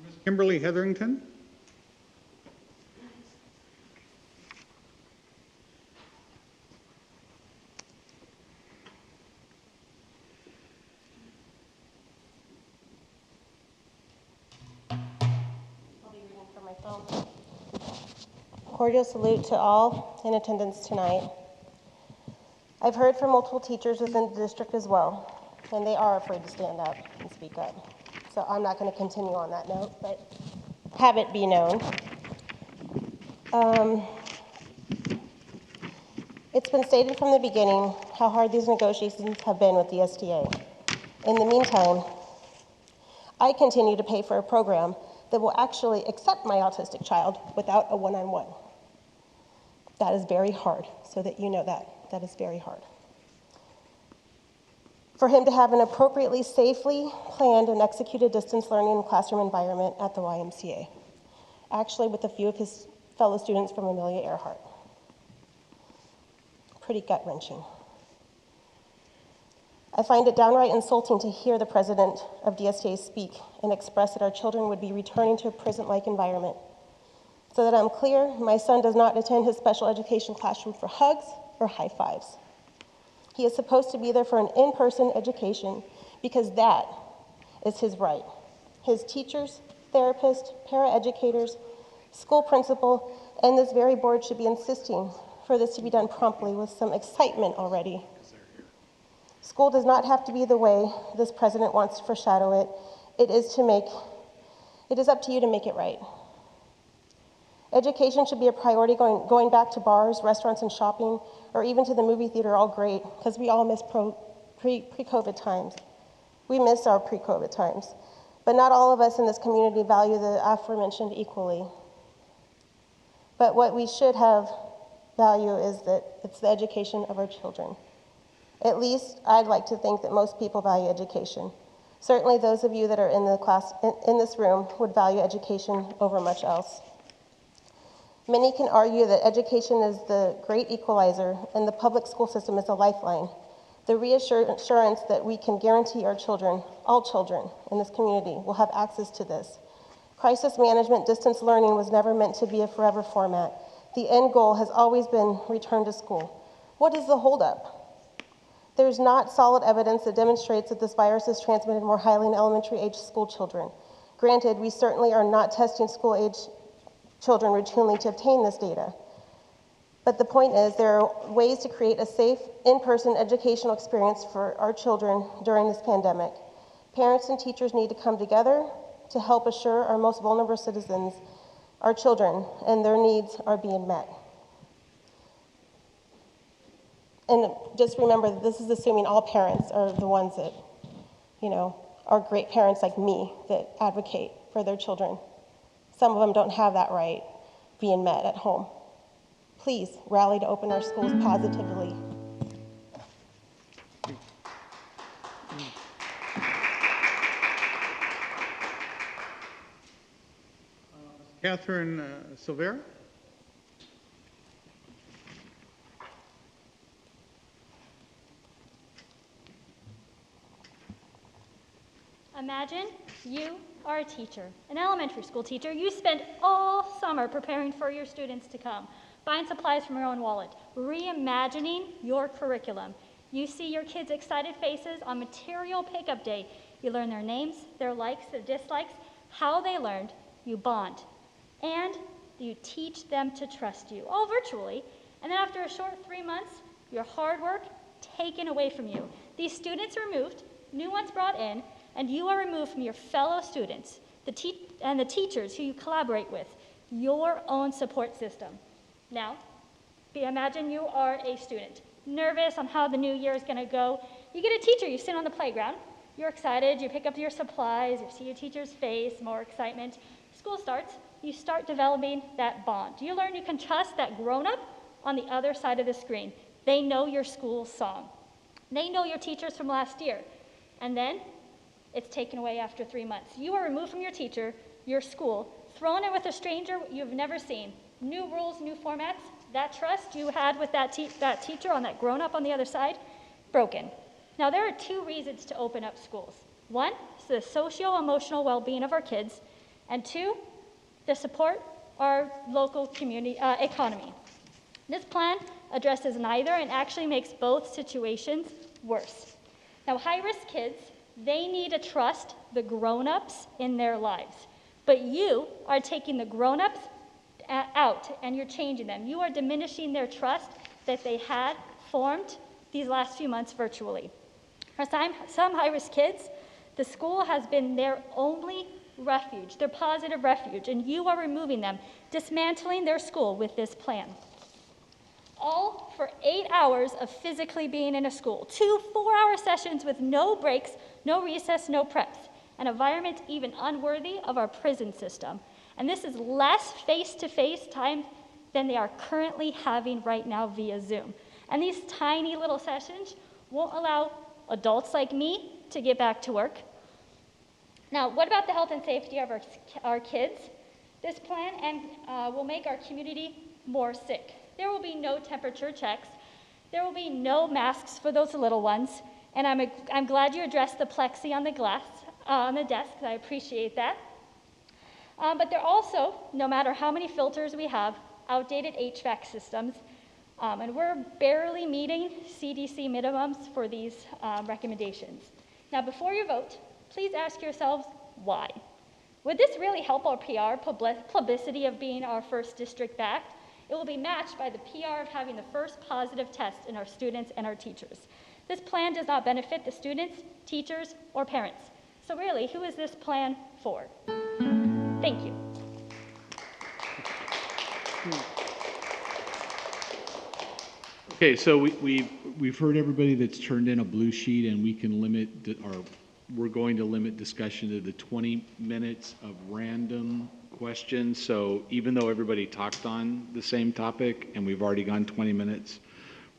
Ms. Kimberly Hetherington. Cordial salute to all in attendance tonight. I've heard from multiple teachers within the district as well, and they are afraid to stand up and speak up. So I'm not going to continue on that note, but have it be known. It's been stated from the beginning how hard these negotiations have been with the SDA. In the meantime, I continue to pay for a program that will actually accept my autistic child without a one-on-one. That is very hard, so that you know that. That is very hard. For him to have an appropriately, safely planned and executed distance learning classroom environment at the YMCA, actually with a few of his fellow students from Amelia Earhart. Pretty gut-wrenching. I find it downright insulting to hear the president of DSTA speak and express that our children would be returning to a prison-like environment. So that I'm clear, my son does not attend his special education classroom for hugs or high fives. He is supposed to be there for an in-person education because that is his right. His teachers, therapists, paraeducators, school principal, and this very board should be insisting for this to be done promptly with some excitement already. School does not have to be the way this president wants to foreshadow it. It is up to you to make it right. Education should be a priority. Going back to bars, restaurants, and shopping, or even to the movie theater, all great, because we all miss pre-COVID times. We miss our pre-COVID times. But not all of us in this community value the aforementioned equally. But what we should have value is that it's the education of our children. At least I'd like to think that most people value education. Certainly those of you that are in the class, in this room would value education over much else. Many can argue that education is the great equalizer and the public school system is a lifeline. The reassurance that we can guarantee our children, all children in this community, will have access to this. Crisis management distance learning was never meant to be a forever format. The end goal has always been return to school. What is the holdup? There's not solid evidence that demonstrates that this virus is transmitted more highly in elementary age school children. Granted, we certainly are not testing school age children routinely to obtain this data. But the point is, there are ways to create a safe, in-person educational experience for our children during this pandemic. Parents and teachers need to come together to help assure our most vulnerable citizens, our children, and their needs are being met. And just remember that this is assuming all parents are the ones that, are great parents like me that advocate for their children. Some of them don't have that right being met at home. Please rally to open our schools positively. Catherine Silvera. Imagine you are a teacher, an elementary school teacher. You spend all summer preparing for your students to come, buying supplies from your own wallet, reimagining your curriculum. You see your kids' excited faces on material pickup day. You learn their names, their likes, their dislikes, how they learned. You bond. And you teach them to trust you, all virtually. And then after a short 3 months, your hard work taken away from you. These students removed, new ones brought in, and you are removed from your fellow students, the teachers who you collaborate with, your own support system. Now, imagine you are a student, nervous on how the new year is going to go. You get a teacher, you sit on the playground, you're excited, you pick up your supplies, you see your teacher's face, more excitement. School starts, you start developing that bond. You learn you can trust that grown-up on the other side of the screen. They know your school song. They know your teachers from last year. And then it's taken away after 3 months. You are removed from your teacher, your school, thrown in with a stranger you've never seen. New rules, new formats. That trust you had with that teacher on that grown-up on the other side, broken. Now, there are 2 reasons to open up schools. 1, is the socio-emotional well-being of our kids, and 2, to support our local community economy. This plan addresses neither and actually makes both situations worse. Now, high-risk kids, they need to trust the grown-ups in their lives. But you are taking the grown-ups out and you're changing them. You are diminishing their trust that they had formed these last few months virtually. For some high-risk kids, the school has been their only refuge, their positive refuge, and you are removing them, dismantling their school with this plan. All for 8 hours of physically being in a school, 2 4-hour sessions with no breaks, no recess, no preps, an environment even unworthy of our prison system. And this is less face-to-face time than they are currently having right now via Zoom. And these tiny little sessions won't allow adults like me to get back to work. Now, what about the health and safety of our kids? This plan will make our community more sick. There will be no temperature checks. There will be no masks for those little ones. And I'm glad you addressed the plexi on the glass, on the desk. I appreciate that. But there also, no matter how many filters we have, outdated HVAC systems, and we're barely meeting CDC minimums for these recommendations. Now, before you vote, please ask yourselves why. Would this really help our PR publicity of being our first district back? It will be matched by the PR of having the first positive test in our students and our teachers. This plan does not benefit the students, teachers, or parents. So really, who is this plan for? Thank you. Okay, so we've heard everybody that's turned in a blue sheet, and we can limit, we're going to limit discussion to the 20 minutes of random questions. So even though everybody talked on the same topic and we've already gone 20 minutes,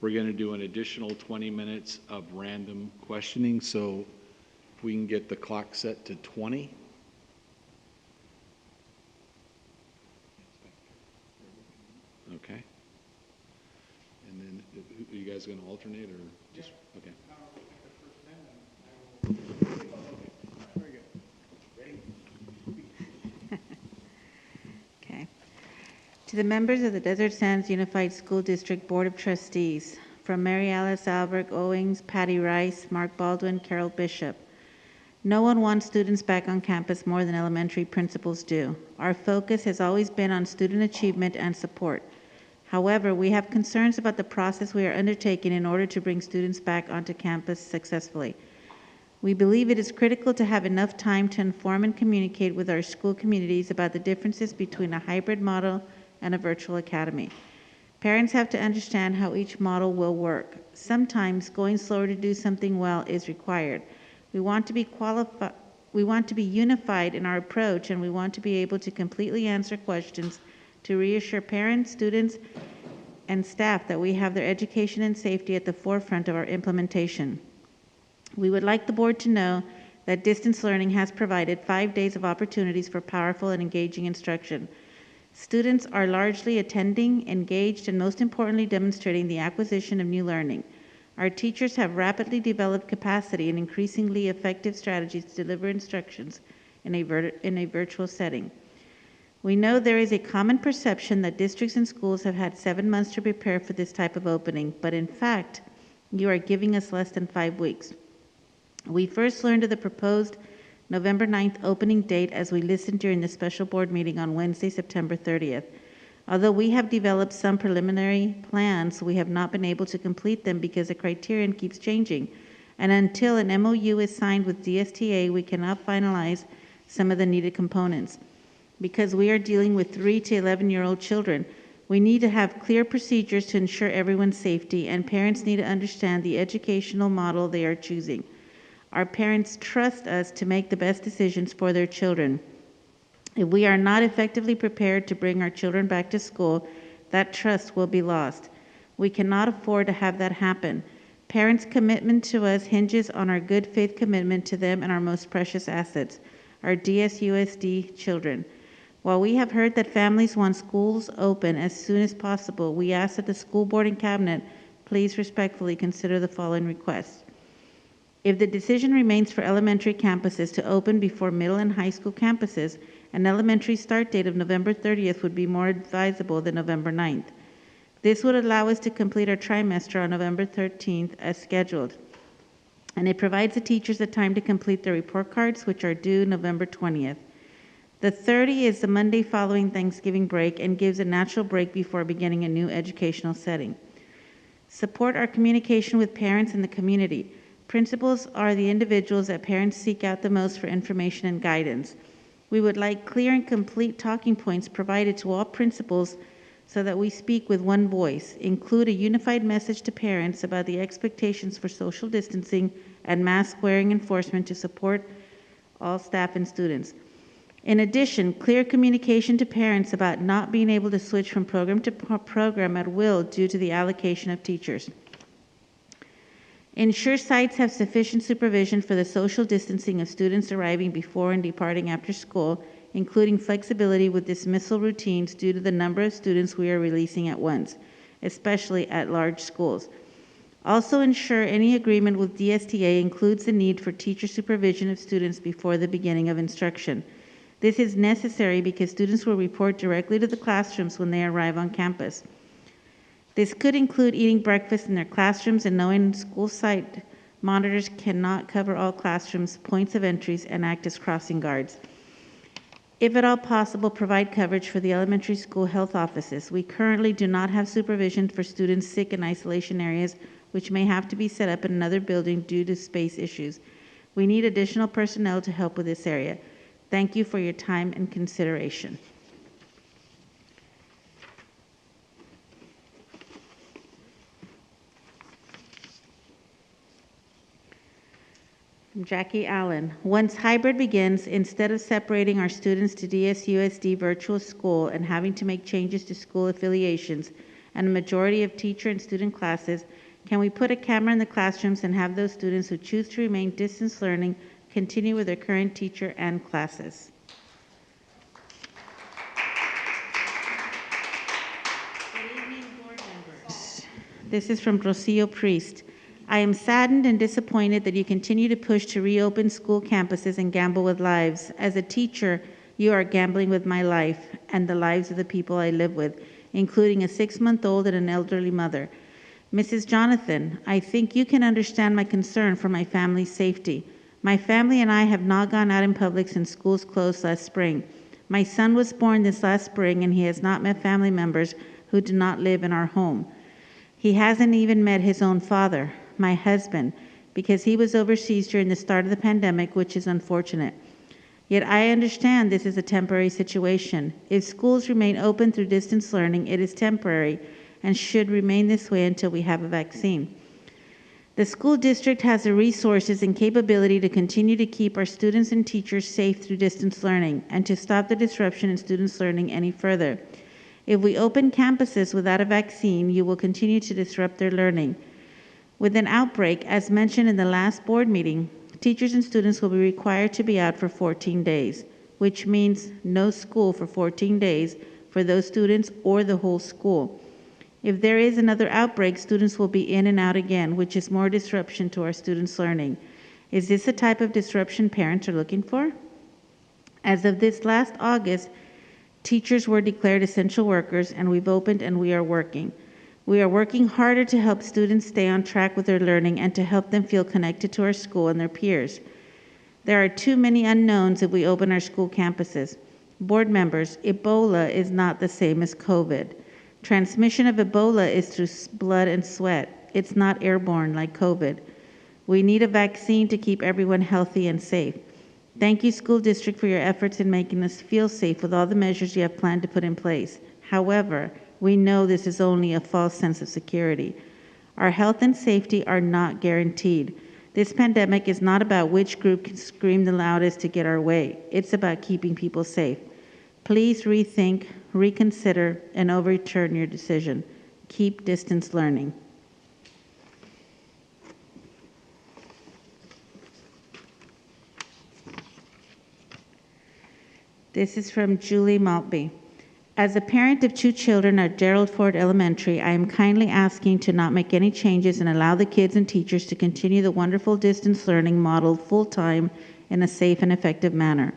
we're going to do an additional 20 minutes of random questioning. So if we can get the clock set to 20. Okay. And then are you guys going to alternate or just, okay. Okay. To the members of the Desert Sands Unified School District Board of Trustees, from Mary Alice Albrecht Owings, Patty Rice, Mark Baldwin, Carol Bishop. No one wants students back on campus more than elementary principals do. Our focus has always been on student achievement and support. However, we have concerns about the process we are undertaking in order to bring students back onto campus successfully. We believe it is critical to have enough time to inform and communicate with our school communities about the differences between a hybrid model and a virtual academy. Parents have to understand how each model will work. Sometimes going slower to do something well is required. We want to be unified in our approach, and we want to be able to completely answer questions to reassure parents, students, and staff that we have their education and safety at the forefront of our implementation. We would like the board to know that distance learning has provided 5 days of opportunities for powerful and engaging instruction. Students are largely attending, engaged, and most importantly, demonstrating the acquisition of new learning. Our teachers have rapidly developed capacity and increasingly effective strategies to deliver instructions in a virtual setting. We know there is a common perception that districts and schools have had 7 months to prepare for this type of opening, but in fact, you are giving us less than 5 weeks. We first learned of the proposed November 9th opening date as we listened during the special board meeting on Wednesday, September 30th. Although we have developed some preliminary plans, we have not been able to complete them because the criterion keeps changing. And until an MOU is signed with DSTA, we cannot finalize some of the needed components. Because we are dealing with 3 to 11-year-old children, we need to have clear procedures to ensure everyone's safety, and parents need to understand the educational model they are choosing. Our parents trust us to make the best decisions for their children. If we are not effectively prepared to bring our children back to school, that trust will be lost. We cannot afford to have that happen. Parents' commitment to us hinges on our good faith commitment to them and our most precious assets, our DSUSD children. While we have heard that families want schools open as soon as possible, we ask that the school board and cabinet please respectfully consider the following requests. If the decision remains for elementary campuses to open before middle and high school campuses, an elementary start date of November 30th would be more advisable than November 9th. This would allow us to complete our trimester on November 13th as scheduled. And it provides the teachers the time to complete their report cards, which are due November 20th. The 30th is the Monday following Thanksgiving break and gives a natural break before beginning a new educational setting. Support our communication with parents and the community. Principals are the individuals that parents seek out the most for information and guidance. We would like clear and complete talking points provided to all principals so that we speak with one voice. Include a unified message to parents about the expectations for social distancing and mask wearing enforcement to support all staff and students. In addition, clear communication to parents about not being able to switch from program to program at will due to the allocation of teachers. Ensure sites have sufficient supervision for the social distancing of students arriving before and departing after school, including flexibility with dismissal routines due to the number of students we are releasing at once, especially at large schools. Also ensure any agreement with DSTA includes the need for teacher supervision of students before the beginning of instruction. This is necessary because students will report directly to the classrooms when they arrive on campus. This could include eating breakfast in their classrooms and knowing school site monitors cannot cover all classrooms, points of entries, and act as crossing guards. If at all possible, provide coverage for the elementary school health offices. We currently do not have supervision for students sick in isolation areas, which may have to be set up in another building due to space issues. We need additional personnel to help with this area. Thank you for your time and consideration. From Jackie Allen. Once hybrid begins, instead of separating our students to DSUSD virtual school and having to make changes to school affiliations and a majority of teacher and student classes, can we put a camera in the classrooms and have those students who choose to remain distance learning continue with their current teacher and classes? Good evening, board members. This is from Rocio Priest. I am saddened and disappointed that you continue to push to reopen school campuses and gamble with lives. As a teacher, you are gambling with my life and the lives of the people I live with, including a 6-month-old and an elderly mother. Mrs. Jonathan, I think you can understand my concern for my family's safety. My family and I have not gone out in public since schools closed last spring. My son was born this last spring and he has not met family members who do not live in our home. He hasn't even met his own father, my husband, because he was overseas during the start of the pandemic, which is unfortunate. Yet I understand this is a temporary situation. If schools remain open through distance learning, it is temporary and should remain this way until we have a vaccine. The school district has the resources and capability to continue to keep our students and teachers safe through distance learning and to stop the disruption in students' learning any further. If we open campuses without a vaccine, you will continue to disrupt their learning. With an outbreak, as mentioned in the last board meeting, teachers and students will be required to be out for 14 days, which means no school for 14 days for those students or the whole school. If there is another outbreak, students will be in and out again, which is more disruption to our students' learning. Is this the type of disruption parents are looking for? As of this last August, teachers were declared essential workers, and we've opened and we are working. We are working harder to help students stay on track with their learning and to help them feel connected to our school and their peers. There are too many unknowns if we open our school campuses. Board members, Ebola is not the same as COVID. Transmission of Ebola is through blood and sweat. It's not airborne like COVID. We need a vaccine to keep everyone healthy and safe. Thank you, school district, for your efforts in making us feel safe with all the measures you have planned to put in place. However, we know this is only a false sense of security. Our health and safety are not guaranteed. This pandemic is not about which group can scream the loudest to get our way. It's about keeping people safe. Please rethink, reconsider, and overturn your decision. keep distance learning. This is from Julie Maltby. As a parent of 2 children at Gerald Ford Elementary, I am kindly asking to not make any changes and allow the kids and teachers to continue the wonderful distance learning model full-time in a safe and effective manner.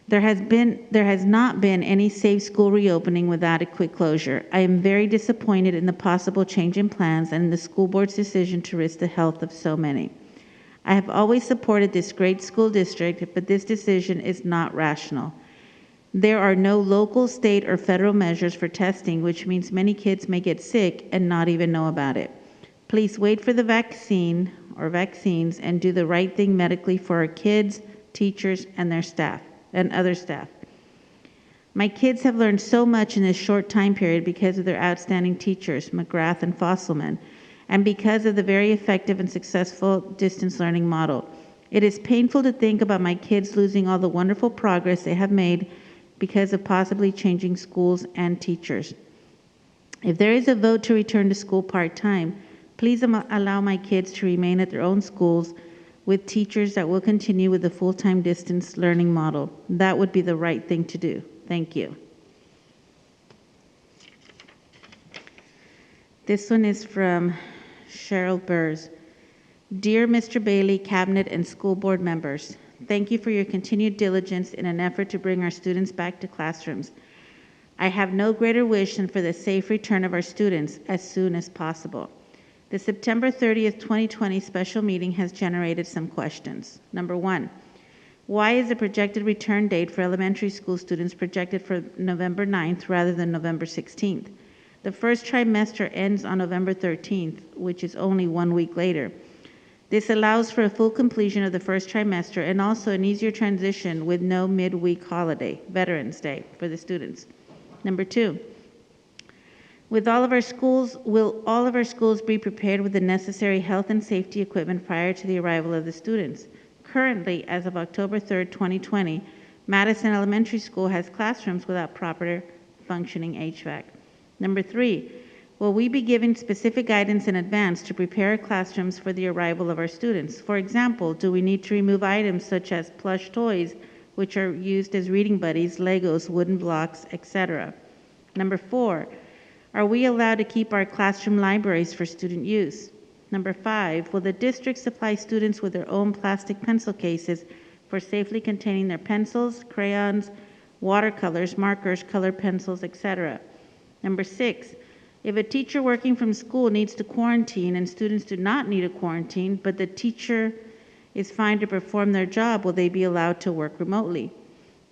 There has not been any safe school reopening with adequate closure. I am very disappointed in the possible change in plans and in the school board's decision to risk the health of so many. I have always supported this great school district, but this decision is not rational. There are no local, state, or federal measures for testing, which means many kids may get sick and not even know about it. Please wait for the vaccine or vaccines and do the right thing medically for our kids, teachers, and their staff and other staff. My kids have learned so much in this short time period because of their outstanding teachers, McGrath and Fosselman, and because of the very effective and successful distance learning model. It is painful to think about my kids losing all the wonderful progress they have made because of possibly changing schools and teachers. If there is a vote to return to school part-time, please allow my kids to remain at their own schools with teachers that will continue with the full-time distance learning model. That would be the right thing to do. Thank you. This one is from Cheryl Burrs. Dear Mr. Bailey, Cabinet, and school board members, thank you for your continued diligence in an effort to bring our students back to classrooms. I have no greater wish than for the safe return of our students as soon as possible. The September 30th, 2020 special meeting has generated some questions. Number 1, why is the projected return date for elementary school students projected for November 9th rather than November 16th? The first trimester ends on November 13th, which is only 1 week later. This allows for a full completion of the first trimester and also an easier transition with no midweek holiday, Veterans Day, for the students. Number 2, will all of our schools be prepared with the necessary health and safety equipment prior to the arrival of the students? Currently, as of October 3rd, 2020, Madison Elementary School has classrooms without proper functioning HVAC. Number 3, will we be giving specific guidance in advance to prepare our classrooms for the arrival of our students? For example, do we need to remove items such as plush toys, which are used as reading buddies, Legos, wooden blocks, etc.? Number 4, are we allowed to keep our classroom libraries for student use? Number 5, will the district supply students with their own plastic pencil cases for safely containing their pencils, crayons, watercolors, markers, colored pencils, etc.? Number 6, if a teacher working from school needs to quarantine and students do not need a quarantine, but the teacher is fine to perform their job, will they be allowed to work remotely?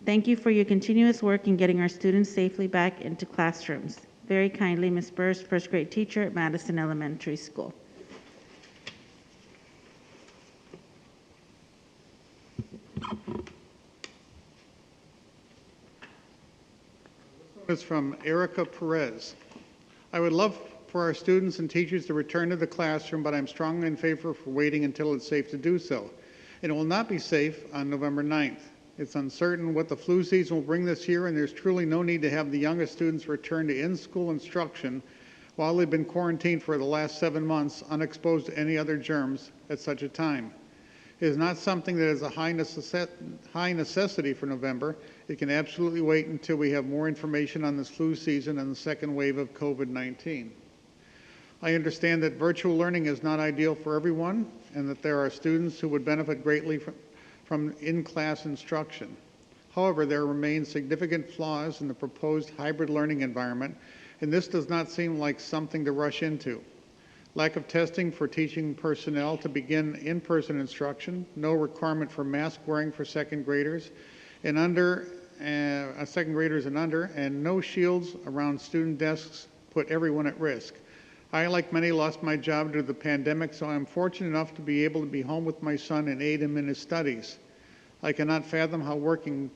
Thank you for your continuous work in getting our students safely back into classrooms. Very kindly, Ms. Burrs, first grade teacher at Madison Elementary School. This is from Erica Perez. I would love for our students and teachers to return to the classroom, but I'm strongly in favor for waiting until it's safe to do so. It will not be safe on November 9th. It's uncertain what the flu season will bring this year, and there's truly no need to have the youngest students return to in-school instruction while they've been quarantined for the last 7 months, unexposed to any other germs at such a time. It is not something that is a high necessity for November. It can absolutely wait until we have more information on this flu season and the second wave of COVID-19. I understand that virtual learning is not ideal for everyone and that there are students who would benefit greatly from in-class instruction. However, there remain significant flaws in the proposed hybrid learning environment, and this does not seem like something to rush into. Lack of testing for teaching personnel to begin in-person instruction, no requirement for mask wearing for second graders and under, and no shields around student desks put everyone at risk. I, like many, lost my job due to the pandemic, so I'm fortunate enough to be able to be home with my son and aid him in his studies. I cannot fathom how working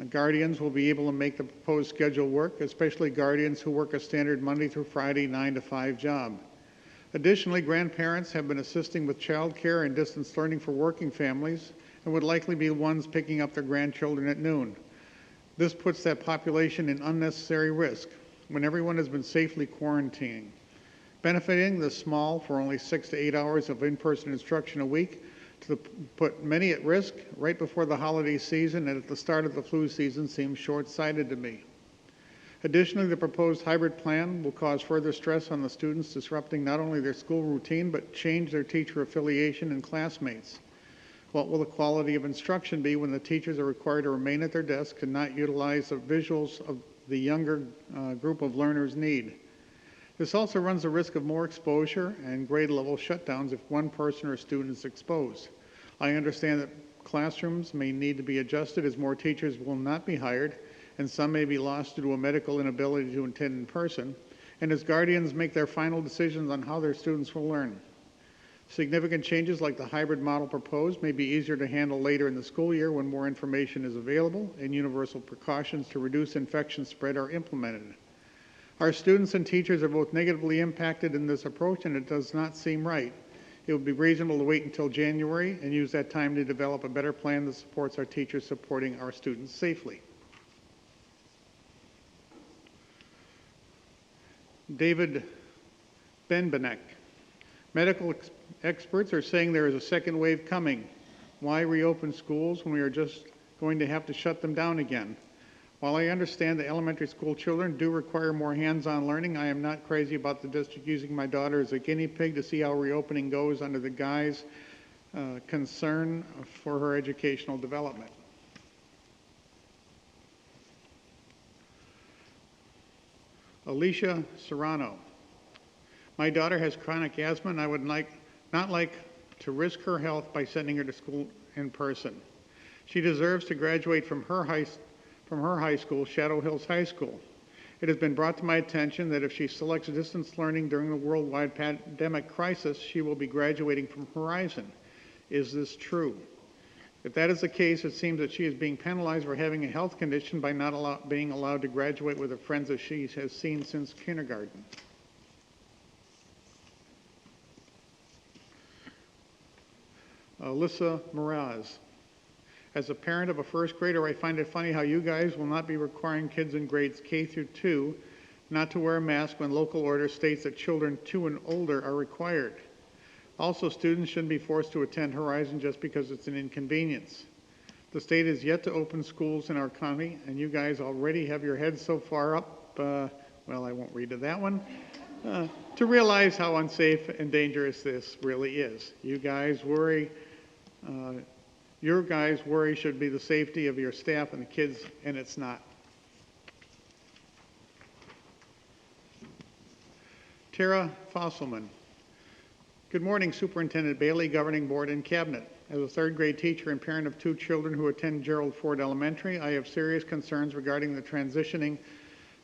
guardians will be able to make the proposed schedule work, especially guardians who work a standard Monday through Friday 9 to 5 job. Additionally, grandparents have been assisting with child care and distance learning for working families and would likely be the ones picking up their grandchildren at noon. This puts that population in unnecessary risk. when everyone has been safely quarantining, benefiting the small for only 6 to 8 hours of in-person instruction a week to put many at risk right before the holiday season and at the start of the flu season seems short-sighted to me. Additionally, the proposed hybrid plan will cause further stress on the students, disrupting not only their school routine, but change their teacher affiliation and classmates. What will the quality of instruction be when the teachers are required to remain at their desks and not utilize the visuals of the younger group of learners need? This also runs the risk of more exposure and grade level shutdowns if one person or student is exposed. I understand that classrooms may need to be adjusted as more teachers will not be hired and some may be lost due to a medical inability to attend in person, and as guardians make their final decisions on how their students will learn. Significant changes like the hybrid model proposed may be easier to handle later in the school year when more information is available and universal precautions to reduce infection spread are implemented. Our students and teachers are both negatively impacted in this approach, and it does not seem right. It would be reasonable to wait until January and use that time to develop a better plan that supports our teachers supporting our students safely. David Benbenek. Medical experts are saying there is a second wave coming. Why reopen schools when we are just going to have to shut them down again? While I understand that elementary school children do require more hands-on learning, I am not crazy about the district using my daughter as a guinea pig to see how reopening goes under the guise concern for her educational development. Alicia Serrano. My daughter has chronic asthma and I would not like to risk her health by sending her to school in person. She deserves to graduate from her high school, Shadow Hills High School. It has been brought to my attention that if she selects distance learning during the worldwide pandemic crisis, she will be graduating from Horizon. Is this true? If that is the case, it seems that she is being penalized for having a health condition by not being allowed to graduate with the friends that she has seen since kindergarten. Alyssa Mraz. As a parent of a first grader, I find it funny how you guys will not be requiring kids in grades K through 2 not to wear a mask when local order states that children 2 and older are required. Also, students shouldn't be forced to attend Horizon just because it's an inconvenience. The state is yet to open schools in our county, and you guys already have your heads so far up, well, I won't read to that one, to realize how unsafe and dangerous this really is. Your guys' worry should be the safety of your staff and the kids, and it's not. Tara Fosselman. Good morning, Superintendent Bailey, Governing Board, and Cabinet. As a third grade teacher and parent of 2 children who attend Gerald Ford Elementary, I have serious concerns regarding the transitioning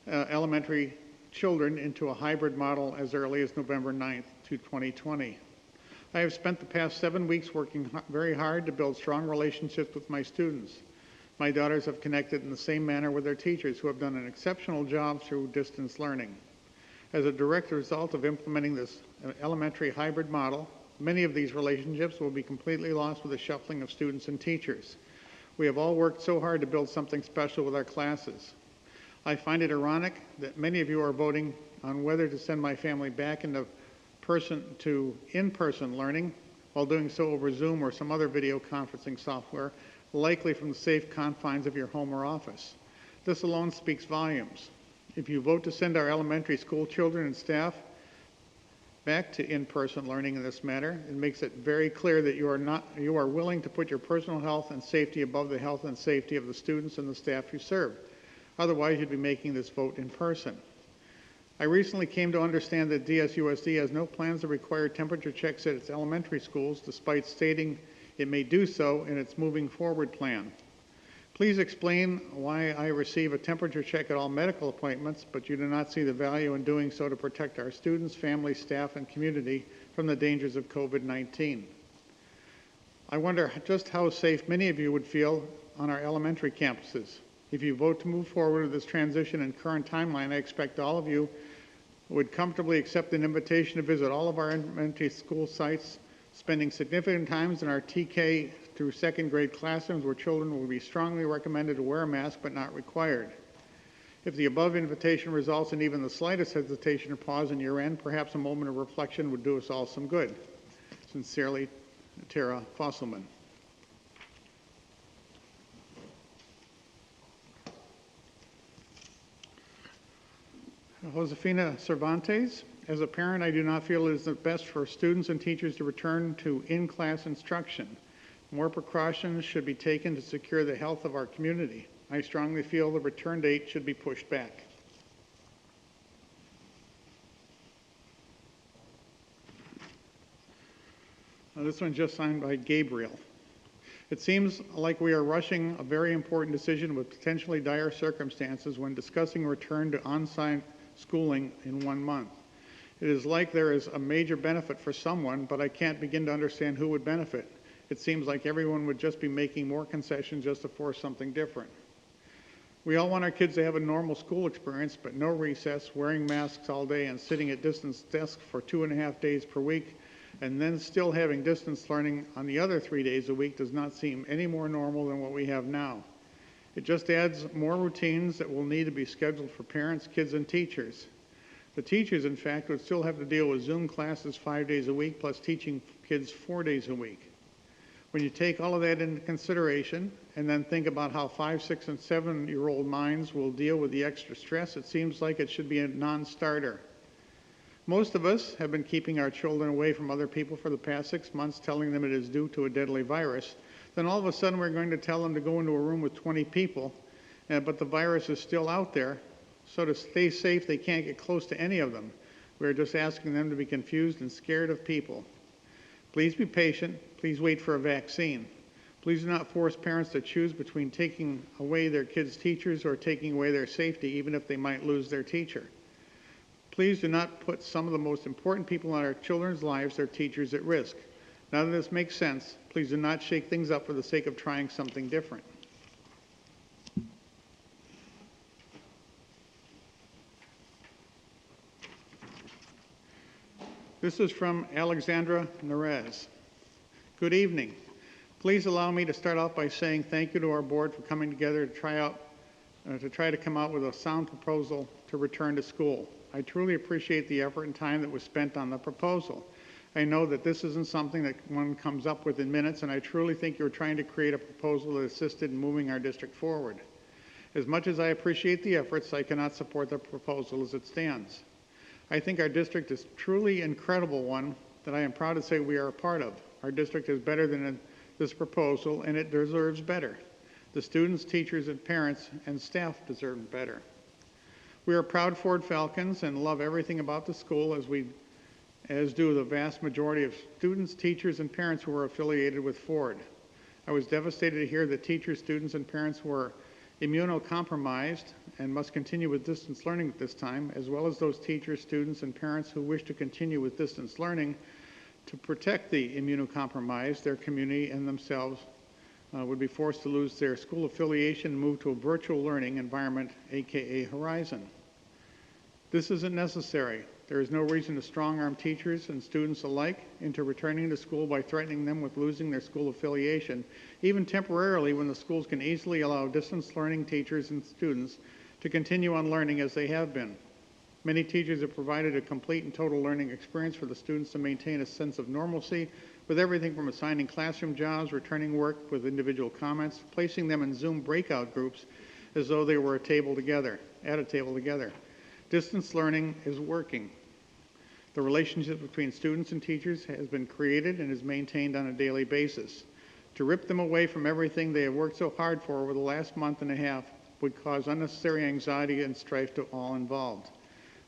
elementary children into a hybrid model as early as November 9th, 2020. I have spent the past 7 weeks working very hard to build strong relationships with my students. My daughters have connected in the same manner with their teachers who have done an exceptional job through distance learning. As a direct result of implementing this elementary hybrid model, many of these relationships will be completely lost with the shuffling of students and teachers. We have all worked so hard to build something special with our classes. I find it ironic that many of you are voting on whether to send my family back into in-person learning while doing so over Zoom or some other video conferencing software, likely from the safe confines of your home or office. This alone speaks volumes. If you vote to send our elementary school children and staff back to in-person learning in this matter, it makes it very clear that you are willing to put your personal health and safety above the health and safety of the students and the staff you serve. Otherwise, you'd be making this vote in person. I recently came to understand that DSUSD has no plans to require temperature checks at its elementary schools, despite stating it may do so in its moving forward plan. Please explain why I receive a temperature check at all medical appointments, but you do not see the value in doing so to protect our students, families, staff, and community from the dangers of COVID-19. I wonder just how safe many of you would feel on our elementary campuses. If you vote to move forward with this transition and current timeline, I expect all of you would comfortably accept an invitation to visit all of our elementary school sites, spending significant times in our TK through 2nd grade classrooms where children will be strongly recommended to wear a mask but not required. If the above invitation results in even the slightest hesitation or pause in your end, perhaps a moment of reflection would do us all some good. Sincerely, Tara Fosselman. Josefina Cervantes. As a parent, I do not feel it is the best for students and teachers to return to in-class instruction. More precautions should be taken to secure the health of our community. I strongly feel the return date should be pushed back. Now, this one just signed by Gabriel. It seems like we are rushing a very important decision with potentially dire circumstances when discussing return to on-site schooling in 1 month. It is like there is a major benefit for someone, but I can't begin to understand who would benefit. It seems like everyone would just be making more concessions just to force something different. We all want our kids to have a normal school experience, but no recess, wearing masks all day, and sitting at distance desks for 2.5 days per week, and then still having distance learning on the other 3 days a week does not seem any more normal than what we have now. It just adds more routines that will need to be scheduled for parents, kids, and teachers. The teachers, in fact, would still have to deal with Zoom classes 5 days a week, plus teaching kids 4 days a week. When you take all of that into consideration, and then think about how 5, 6, and 7-year-old minds will deal with the extra stress, it seems like it should be a non-starter. Most of us have been keeping our children away from other people for the past 6 months, telling them it is due to a deadly virus. Then all of a sudden we're going to tell them to go into a room with 20 people, but the virus is still out there. So to stay safe, they can't get close to any of them. We're just asking them to be confused and scared of people. Please be patient. Please wait for a vaccine. Please do not force parents to choose between taking away their kids' teachers or taking away their safety, even if they might lose their teacher. Please do not put some of the most important people in our children's lives, their teachers, at risk. Now that this makes sense, please do not shake things up for the sake of trying something different. This is from Alexandra Nerez. Good evening. Please allow me to start off by saying thank you to our board for coming together to try to come out with a sound proposal to return to school. I truly appreciate the effort and time that was spent on the proposal. I know that this isn't something that one comes up with in minutes, and I truly think you're trying to create a proposal that assisted in moving our district forward. As much as I appreciate the efforts, I cannot support the proposal as it stands. I think our district is truly an incredible one that I am proud to say we are a part of. Our district is better than this proposal, and it deserves better. The students, teachers, and parents and staff deserve better. We are proud Ford Falcons and love everything about the school, as do the vast majority of students, teachers, and parents who are affiliated with Ford. I was devastated to hear that teachers, students, and parents were immunocompromised and must continue with distance learning at this time, as well as those teachers, students, and parents who wish to continue with distance learning. To protect the immunocompromised, their community and themselves would be forced to lose their school affiliation and move to a virtual learning environment, aka Horizon. This isn't necessary. There is no reason to strong-arm teachers and students alike into returning to school by threatening them with losing their school affiliation, even temporarily, when the schools can easily allow distance learning teachers and students to continue on learning as they have been. Many teachers have provided a complete and total learning experience for the students to maintain a sense of normalcy, with everything from assigning classroom jobs, returning work with individual comments, placing them in Zoom breakout groups as though they were at a table together. Distance learning is working. The relationship between students and teachers has been created and is maintained on a daily basis. To rip them away from everything they have worked so hard for over the last month and a half would cause unnecessary anxiety and strife to all involved.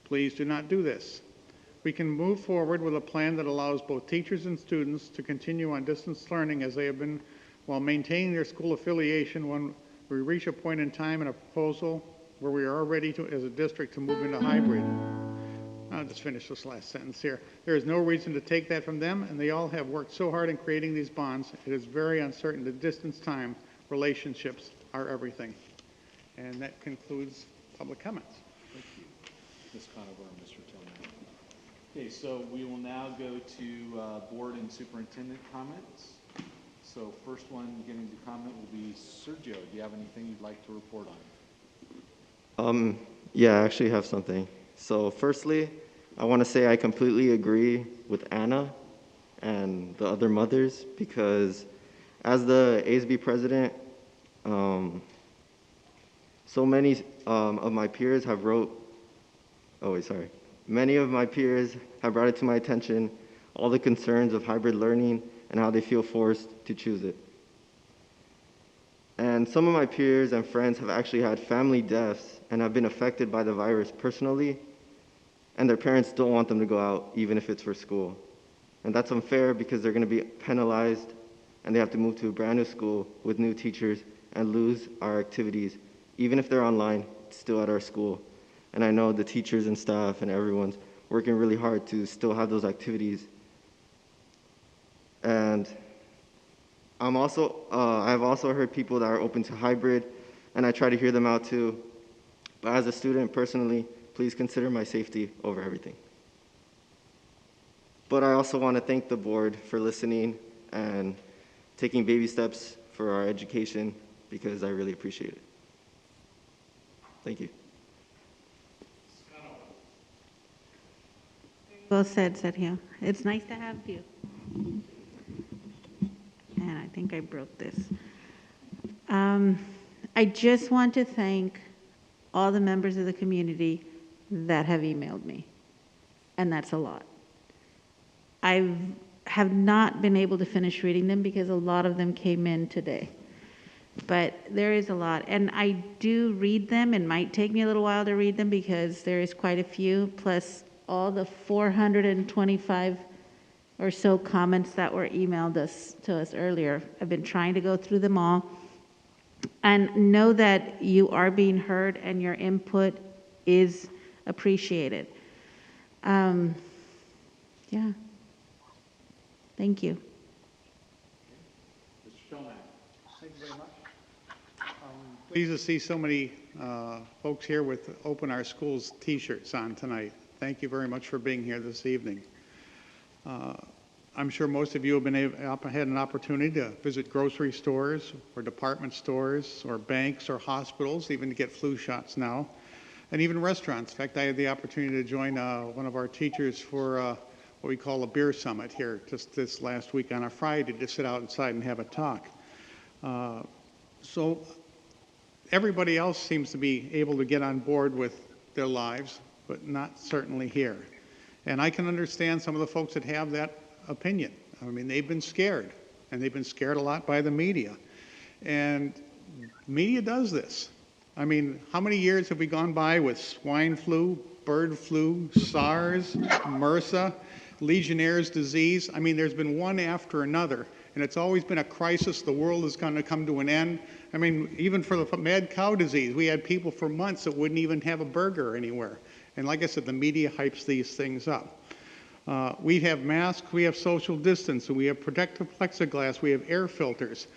Please do not do this. We can move forward with a plan that allows both teachers and students to continue on distance learning as they have been, while maintaining their school affiliation when we reach a point in time in a proposal where we are ready to, as a district, to move into hybrid. I'll just finish this last sentence here. There is no reason to take that from them, and they all have worked so hard in creating these bonds. It is very uncertain that distance time relationships are everything. And that concludes public comments. Thank you, Ms. Conover and Mr. Tillman. Okay, so we will now go to board and superintendent comments. So first one getting to comment will be Sergio. Do you have anything you'd like to report on? Yeah, I actually have something. So firstly, I want to say I completely agree with Anna and the other mothers because as the ASB president, so many of my peers have many of my peers have brought it to my attention all the concerns of hybrid learning and how they feel forced to choose it. And some of my peers and friends have actually had family deaths and have been affected by the virus personally, and their parents don't want them to go out, even if it's for school. And that's unfair because they're going to be penalized and they have to move to a brand new school with new teachers and lose our activities. Even if they're online, still at our school. And I know the teachers and staff and everyone's working really hard to still have those activities. And I've also heard people that are open to hybrid, and I try to hear them out too. But as a student, personally, please consider my safety over everything. But I also want to thank the board for listening and taking baby steps for our education because I really appreciate it. Thank you. Well said, Sergio. It's nice to have you. And I think I broke this. I just want to thank all the members of the community that have emailed me, and that's a lot. I have not been able to finish reading them because a lot of them came in today, but there is a lot, and I do read them. It might take me a little while to read them because there is quite a few, plus all the 425 or so comments that were emailed to us earlier. I've been trying to go through them all and know that you are being heard and your input is appreciated. Yeah. Thank you. Mr. Shulman. Thank you very much. Pleased to see so many folks here with Open Our Schools t-shirts on tonight. Thank you very much for being here this evening. I'm sure most of you have had an opportunity to visit grocery stores or department stores or banks or hospitals, even to get flu shots now, and even restaurants. In fact, I had the opportunity to join one of our teachers for what we call a beer summit here just this last week on a Friday to sit outside and have a talk. So everybody else seems to be able to get on board with their lives, but not certainly here. And I can understand some of the folks that have that opinion. I mean, they've been scared, and they've been scared a lot by the media. And media does this. I mean, how many years have we gone by with swine flu, bird flu, SARS, MRSA, Legionnaire's disease? I mean, there's been one after another, and it's always been a crisis. The world is going to come to an end. I mean, even for the mad cow disease, we had people for months that wouldn't even have a burger anywhere. And like I said, the media hypes these things up. We have masks, we have social distance, we have protective plexiglass, we have air filters.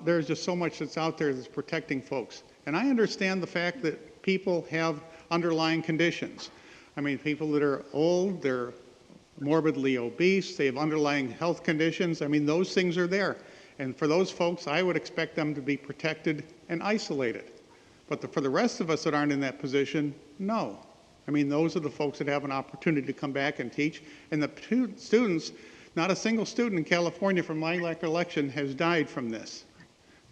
There's just so much that's out there that's protecting folks. And I understand the fact that people have underlying conditions. I mean, people that are old, they're morbidly obese, they have underlying health conditions. I mean, those things are there. And for those folks, I would expect them to be protected and isolated. But for the rest of us that aren't in that position, no. I mean, those are the folks that have an opportunity to come back and teach. And the students, not a single student in California from my recollection has died from this.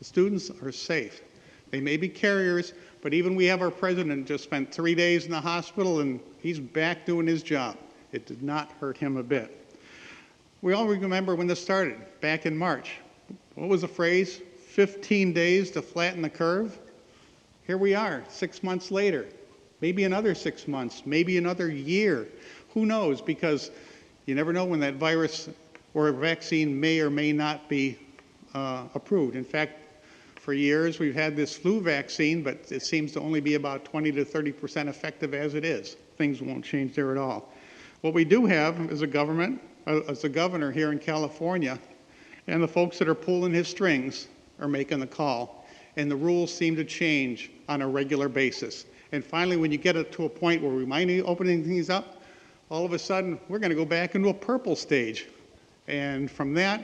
The students are safe. They may be carriers, but even we have our president just spent 3 days in the hospital and he's back doing his job. It did not hurt him a bit. We all remember when this started, back in March. What was the phrase? 15 days to flatten the curve? Here we are, 6 months later. Maybe another 6 months, maybe another year. Who knows? Because you never know when that virus or a vaccine may or may not be approved. In fact, for years we've had this flu vaccine, but it seems to only be about 20 to 30% effective as it is. Things won't change there at all. What we do have is a governor here in California, and the folks that are pulling his strings are making the call. And the rules seem to change on a regular basis. And finally, when you get it to a point where we might be opening things up, all of a sudden, we're going to go back into a purple stage. And from that,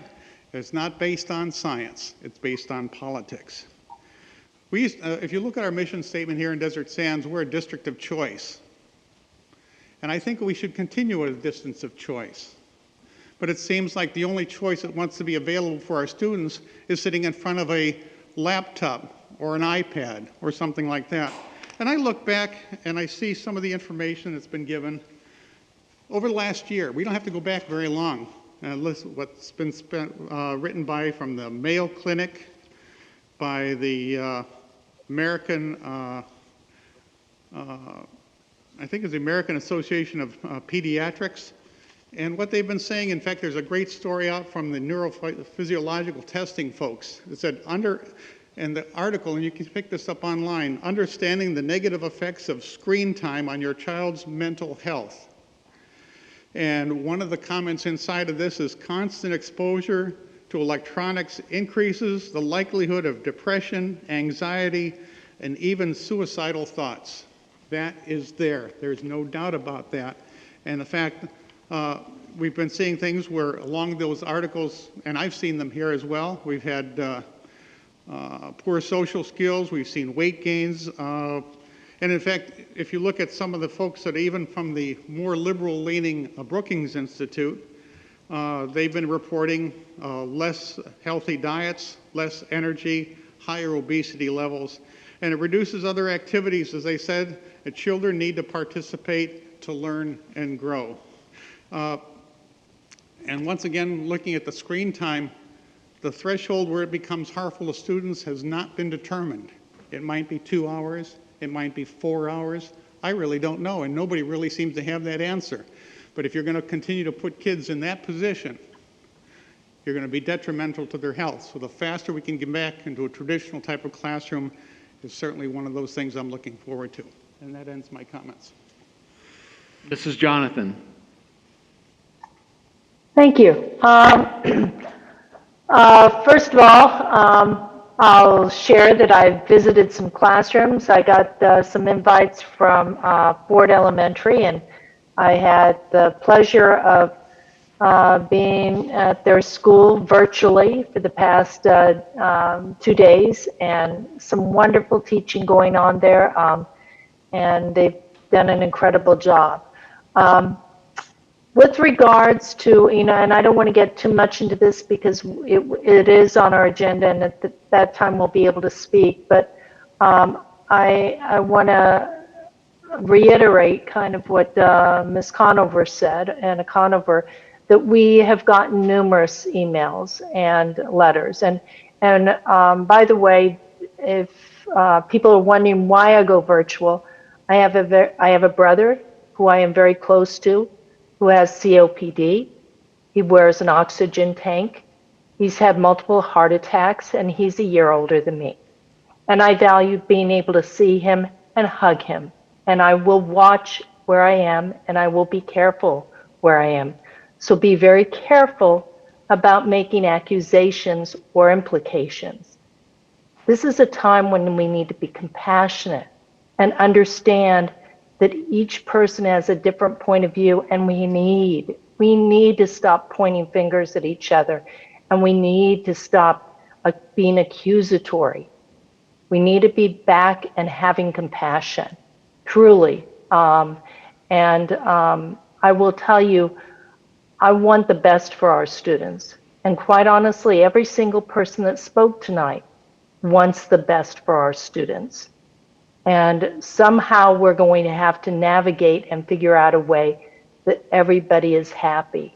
it's not based on science. It's based on politics. If you look at our mission statement here in Desert Sands, we're a district of choice. And I think we should continue at a distance of choice. But it seems like the only choice that wants to be available for our students is sitting in front of a laptop or an iPad or something like that. And I look back and I see some of the information that's been given over the last year. We don't have to go back very long. Listen what's been written from the Mayo Clinic, by the American, I think it's the American Association of Pediatrics. And what they've been saying, in fact, there's a great story out from the neurophysiological testing folks. It said in the article, and you can pick this up online, understanding the negative effects of screen time on your child's mental health. And one of the comments inside of this is constant exposure to electronics increases the likelihood of depression, anxiety, and even suicidal thoughts. That is there. There's no doubt about that. And the fact, we've been seeing things where along those articles, and I've seen them here as well, we've had poor social skills, we've seen weight gains, and in fact, if you look at some of the folks that even from the more liberal-leaning Brookings Institute, they've been reporting less healthy diets, less energy, higher obesity levels, and it reduces other activities. As I said, that children need to participate to learn and grow. And once again, looking at the screen time, the threshold where it becomes harmful to students has not been determined. It might be 2 hours, it might be 4 hours. I really don't know, and nobody really seems to have that answer. But if you're going to continue to put kids in that position, you're going to be detrimental to their health. So the faster we can get back into a traditional type of classroom is certainly one of those things I'm looking forward to. And that ends my comments. This is Jonathan. Thank you. First of all, I'll share that I've visited some classrooms. I got some invites from Ford Elementary, and I had the pleasure of being at their school virtually for the past 2 days, and some wonderful teaching going on there, and they've done an incredible job. With regards to, and I don't want to get too much into this because it is on our agenda, and at that time we'll be able to speak, but I want to reiterate kind of what Ms. Conover said, Anna Conover, that we have gotten numerous emails and letters. And by the way, if people are wondering why I go virtual, I have a brother who I am very close to, who has COPD. He wears an oxygen tank. He's had multiple heart attacks, and he's a year older than me. And I value being able to see him and hug him. And I will watch where I am, and I will be careful where I am. So be very careful about making accusations or implications. This is a time when we need to be compassionate and understand that each person has a different point of view, and we need to stop pointing fingers at each other, and we need to stop being accusatory. We need to be back and having compassion, truly. I will tell you, I want the best for our students. And quite honestly, every single person that spoke tonight wants the best for our students. And somehow we're going to have to navigate and figure out a way that everybody is happy.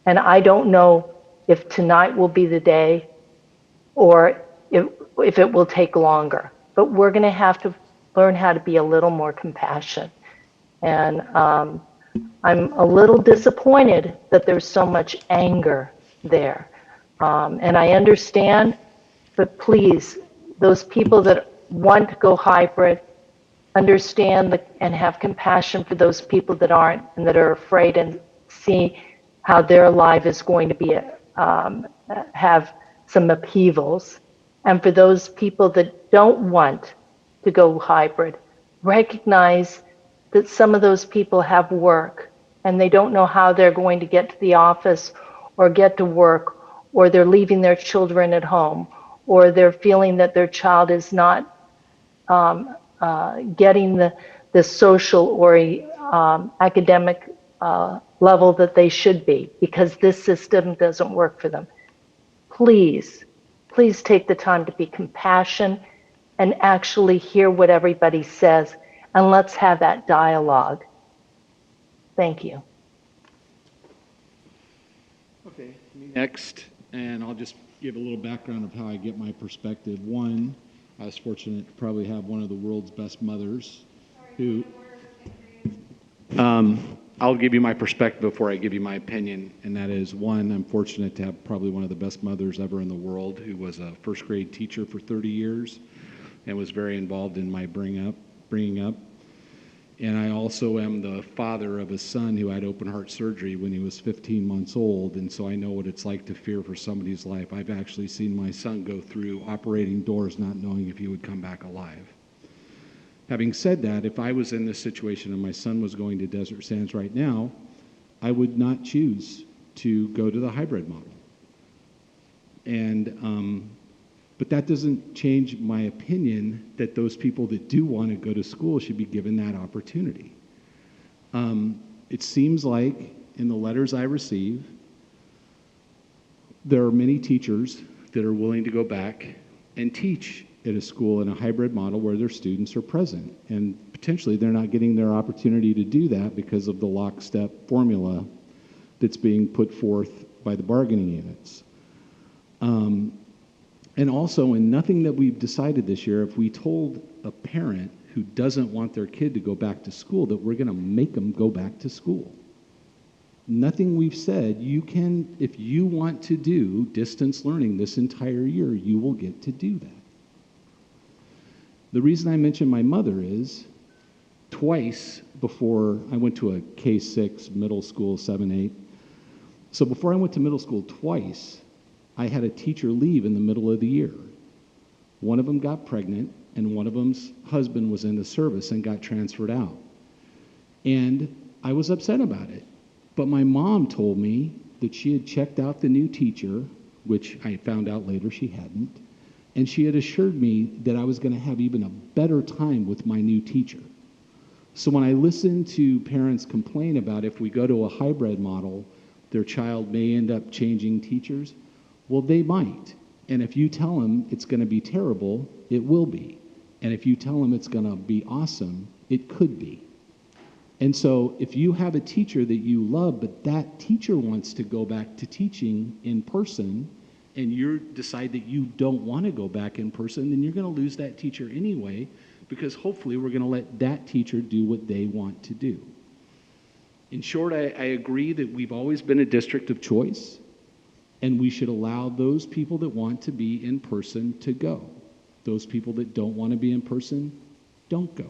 And I don't know if tonight will be the day or if it will take longer. But we're going to have to learn how to be a little more compassionate. And I'm a little disappointed that there's so much anger there. And I understand, but please, those people that want to go hybrid, understand and have compassion for those people that aren't and that are afraid, and see how their life is going to be have some upheavals. And for those people that don't want to go hybrid, recognize that some of those people have work and they don't know how they're going to get to the office or get to work, or they're leaving their children at home, or they're feeling that their child is not getting the social or academic level that they should be, because this system doesn't work for them. Please, please take the time to be compassionate and actually hear what everybody says, and let's have that dialogue. Thank you. Okay, next, and I'll just give a little background of how I get my perspective. One, I was fortunate to probably have one of the world's best mothers who, I'll give you my perspective before I give you my opinion, and that is, one, I'm fortunate to have probably one of the best mothers ever in the world, who was a first grade teacher for 30 years and was very involved in my bringing up. And I also am the father of a son who had open heart surgery when he was 15 months old, and so I know what it's like to fear for somebody's life. I've actually seen my son go through operating doors not knowing if he would come back alive. Having said that, if I was in this situation and my son was going to Desert Sands right now, I would not choose to go to the hybrid model. And but that doesn't change my opinion that those people that do want to go to school should be given that opportunity. It seems like in the letters I receive, there are many teachers that are willing to go back and teach at a school in a hybrid model where their students are present. And potentially they're not getting their opportunity to do that because of the lockstep formula that's being put forth by the bargaining units. And also, in nothing that we've decided this year, if we told a parent who doesn't want their kid to go back to school that we're going to make them go back to school. Nothing we've said, you can, if you want to do distance learning this entire year, you will get to do that. The reason I mention my mother is twice before I went to a K-6 middle school, 7-8. So before I went to middle school twice, I had a teacher leave in the middle of the year. One of them got pregnant, and one of them's husband was in the service and got transferred out. And I was upset about it. But my mom told me that she had checked out the new teacher, which I found out later she hadn't, and she had assured me that I was going to have even a better time with my new teacher. So when I listen to parents complain about if we go to a hybrid model, their child may end up changing teachers, well, they might. And if you tell them it's going to be terrible, it will be. And if you tell them it's going to be awesome, it could be. And so if you have a teacher that you love, but that teacher wants to go back to teaching in person, and you decide that you don't want to go back in person, then you're going to lose that teacher anyway, because hopefully we're going to let that teacher do what they want to do. In short, I agree that we've always been a district of choice, and we should allow those people that want to be in person to go. Those people that don't want to be in person, don't go.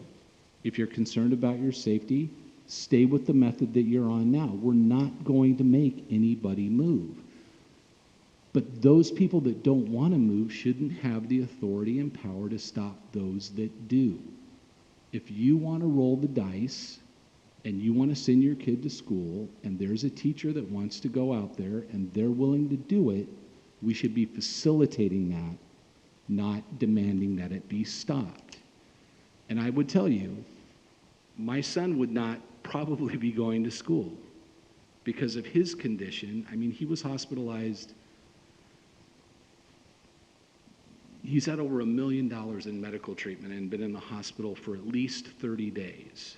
If you're concerned about your safety, stay with the method that you're on now. We're not going to make anybody move. But those people that don't want to move shouldn't have the authority and power to stop those that do. If you want to roll the dice and you want to send your kid to school and there's a teacher that wants to go out there and they're willing to do it, we should be facilitating that, not demanding that it be stopped. And I would tell you, my son would not probably be going to school because of his condition. I mean, he was hospitalized. He's had over $1 million in medical treatment and been in the hospital for at least 30 days.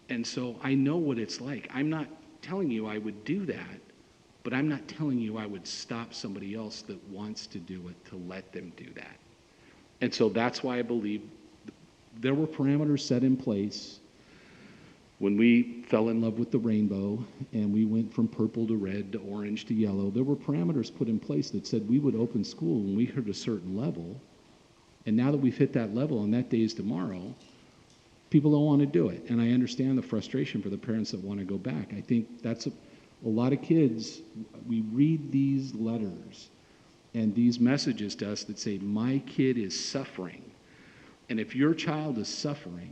And so I know what it's like. I'm not telling you I would do that, but I'm not telling you I would stop somebody else that wants to do it to let them do that. And so that's why I believe there were parameters set in place when we fell in love with the rainbow and we went from purple to red to orange to yellow. There were parameters put in place that said we would open school when we hit a certain level. And now that we've hit that level and that day is tomorrow, people don't want to do it. And I understand the frustration for the parents that want to go back. I think that's a lot of kids, we read these letters and these messages to us that say, my kid is suffering. And if your child is suffering,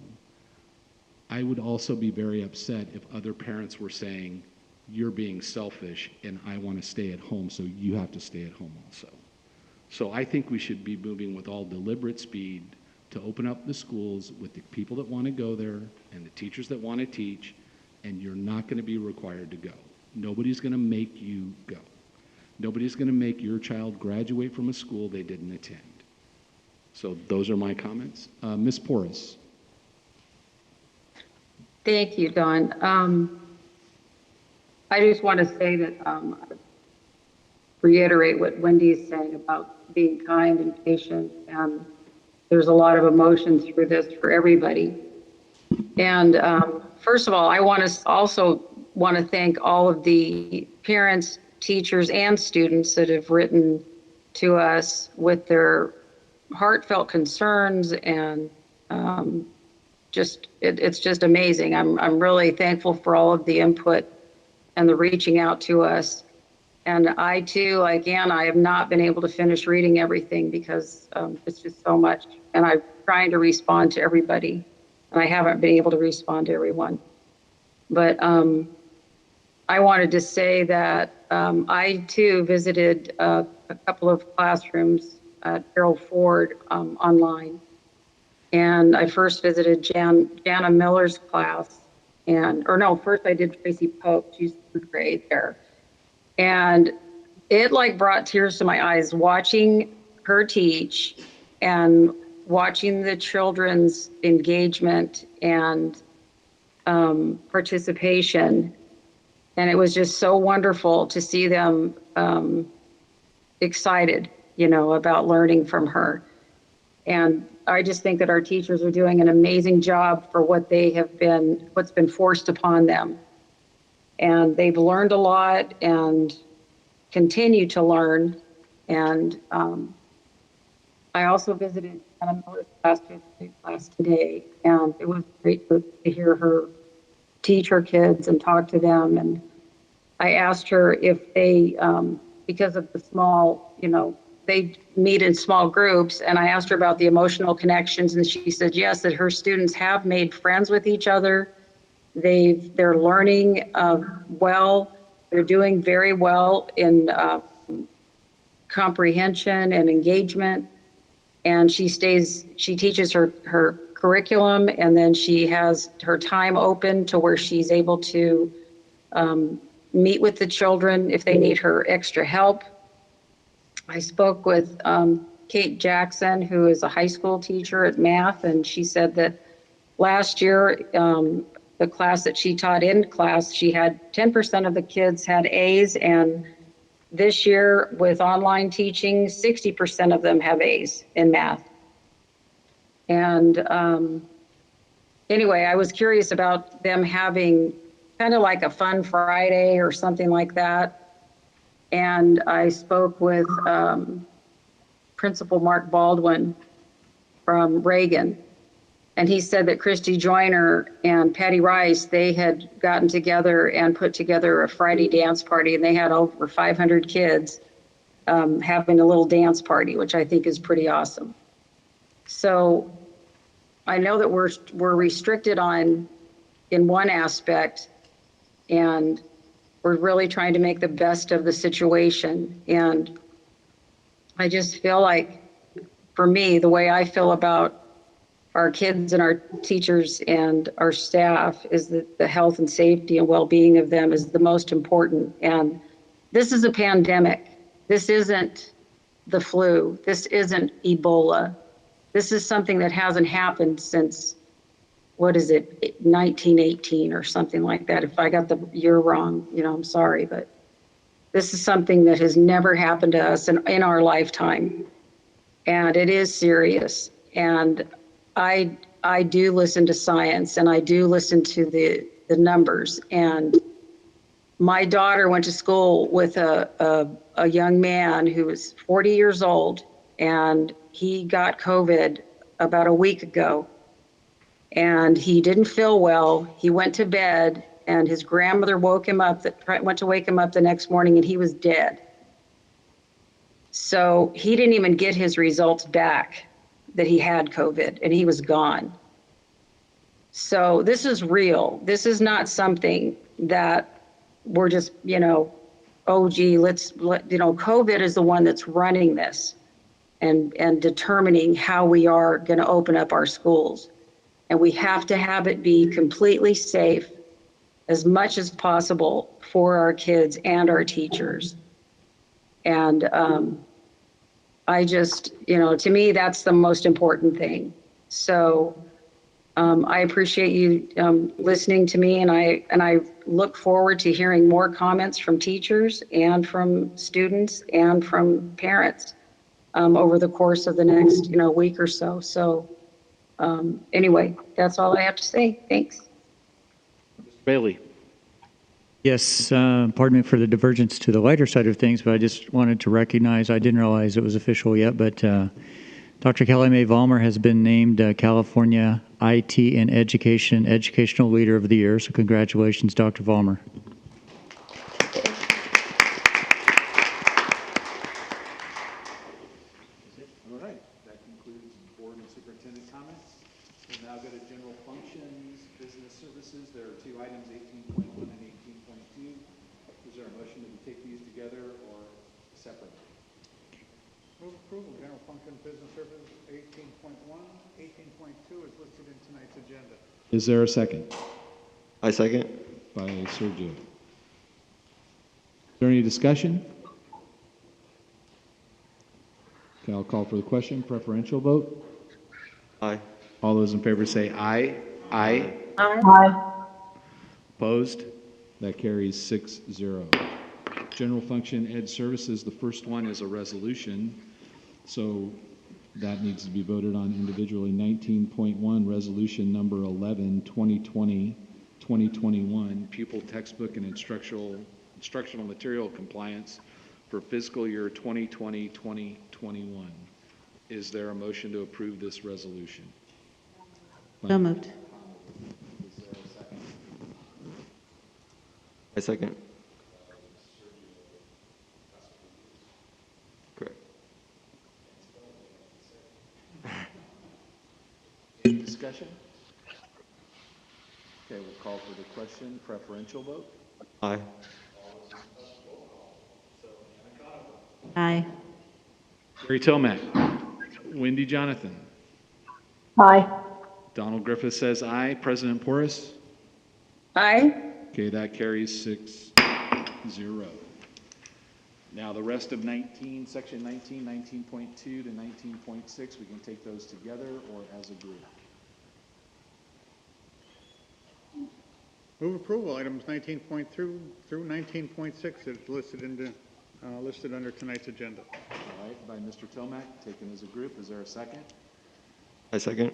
I would also be very upset if other parents were saying, you're being selfish and I want to stay at home, so you have to stay at home also. So I think we should be moving with all deliberate speed, to open up the schools with the people that want to go there and the teachers that want to teach, and you're not going to be required to go. Nobody's going to make you go. Nobody's going to make your child graduate from a school they didn't attend. So those are my comments. Ms. Porras. Thank you, Don. I just want to say that, reiterate what Wendy is saying about being kind and patient, and there's a lot of emotion through this for everybody. And first of all, I also want to thank all of the parents, teachers, and students that have written to us with their heartfelt concerns, and it's just amazing. I'm really thankful for all of the input and the reaching out to us. And I too, like Anne, I have not been able to finish reading everything because it's just so much. And I'm trying to respond to everybody, and I haven't been able to respond to everyone. But I wanted to say that I too visited a couple of classrooms at Harold Ford online. And I first visited Jana Miller's class, first I did Tracy Pope, she's third grade there. And it like brought tears to my eyes watching her teach and watching the children's engagement and participation. And it was just so wonderful to see them excited, about learning from her. And I just think that our teachers are doing an amazing job for what's been forced upon them. And they've learned a lot and continue to learn. And I also visited Anna Miller's class today, and it was great to hear her teach her kids and talk to them. And I asked her if they, because of the small, they meet in small groups, and I asked her about the emotional connections, and she said yes, that her students have made friends with each other. They're learning well. They're doing very well in comprehension and engagement. And she teaches her curriculum, and then she has her time open to where she's able to meet with the children if they need her extra help. I spoke with Kate Jackson, who is a high school teacher at math, and she said that last year, the class that she taught in class, she had 10% of the kids had A's, and this year with online teaching, 60% of them have A's in math. And anyway, I was curious about them having kind of like a fun Friday or something like that. And I spoke with Principal Mark Baldwin from Reagan. And he said that Christy Joyner and Patty Rice, they had gotten together and put together a Friday dance party, and they had over 500 kids having a little dance party, which I think is pretty awesome. So I know that we're restricted in one aspect, and we're really trying to make the best of the situation. And I just feel like, for me, the way I feel about our kids and our teachers and our staff is that the health and safety and well-being of them is the most important. And this is a pandemic. This isn't the flu. This isn't Ebola. This is something that hasn't happened since, 1918 or something like that. If I got the year wrong, I'm sorry, but this is something that has never happened to us in our lifetime. And it is serious. And I do listen to science, and I do listen to the numbers. And my daughter went to school with a young man who was 40 years old, and he got COVID about a week ago. And he didn't feel well. He went to bed, and his grandmother went to wake him up the next morning, and he was dead. So he didn't even get his results back that he had COVID, and he was gone. So this is real. This is not something that we're just, COVID is the one that's running this. and determining how we are going to open up our schools. And we have to have it be completely safe as much as possible for our kids and our teachers. And I just, to me, that's the most important thing. So I appreciate you listening to me, and I look forward to hearing more comments from teachers and from students and from parents over the course of the next, week or so. So anyway, that's all I have to say. Thanks. Bailey. Yes, pardon me for the divergence to the lighter side of things, but I just wanted to recognize, I didn't realize it was official yet, but Dr. Kelly Mae Vollmer has been named California IT and Educational Leader of the Year. So congratulations, Dr. Vollmer. All right, that concludes board and superintendent comments. We'll now go to general functions, business services. There are two items, 18.1 and 18.2. Is there a motion to take these together or separately? Move approval, general function business services, 18.1, 18.2 is listed in tonight's agenda. Is there a second? I second. By Sergio. Is there any discussion? Okay, I'll call for the question. Preferential vote? Aye. All those in favor say aye. Aye. Aye. Opposed? That carries 6-0. General function ed services, the first one is a resolution, so that needs to be voted on individually. 19.1, resolution number 11, 2020-2021, pupil textbook and instructional material compliance for fiscal year 2020-2021. Is there a motion to approve this resolution? So moved. Is there a second? I second. Correct. Any discussion? Okay, we'll call for the question. Preferential vote? Aye. Aye. Gary Tomac. Wendy Jonathan. Aye. Donald Griffith says aye. President Porras? Aye. Okay, that carries 6-0. Now the rest of 19, section 19, 19.2 to 19.6, we can take those together or as a group. Move approval, items 19.2 through 19.6 is listed under tonight's agenda. All right, by Mr. Tomac, taken as a group. Is there a second? I second.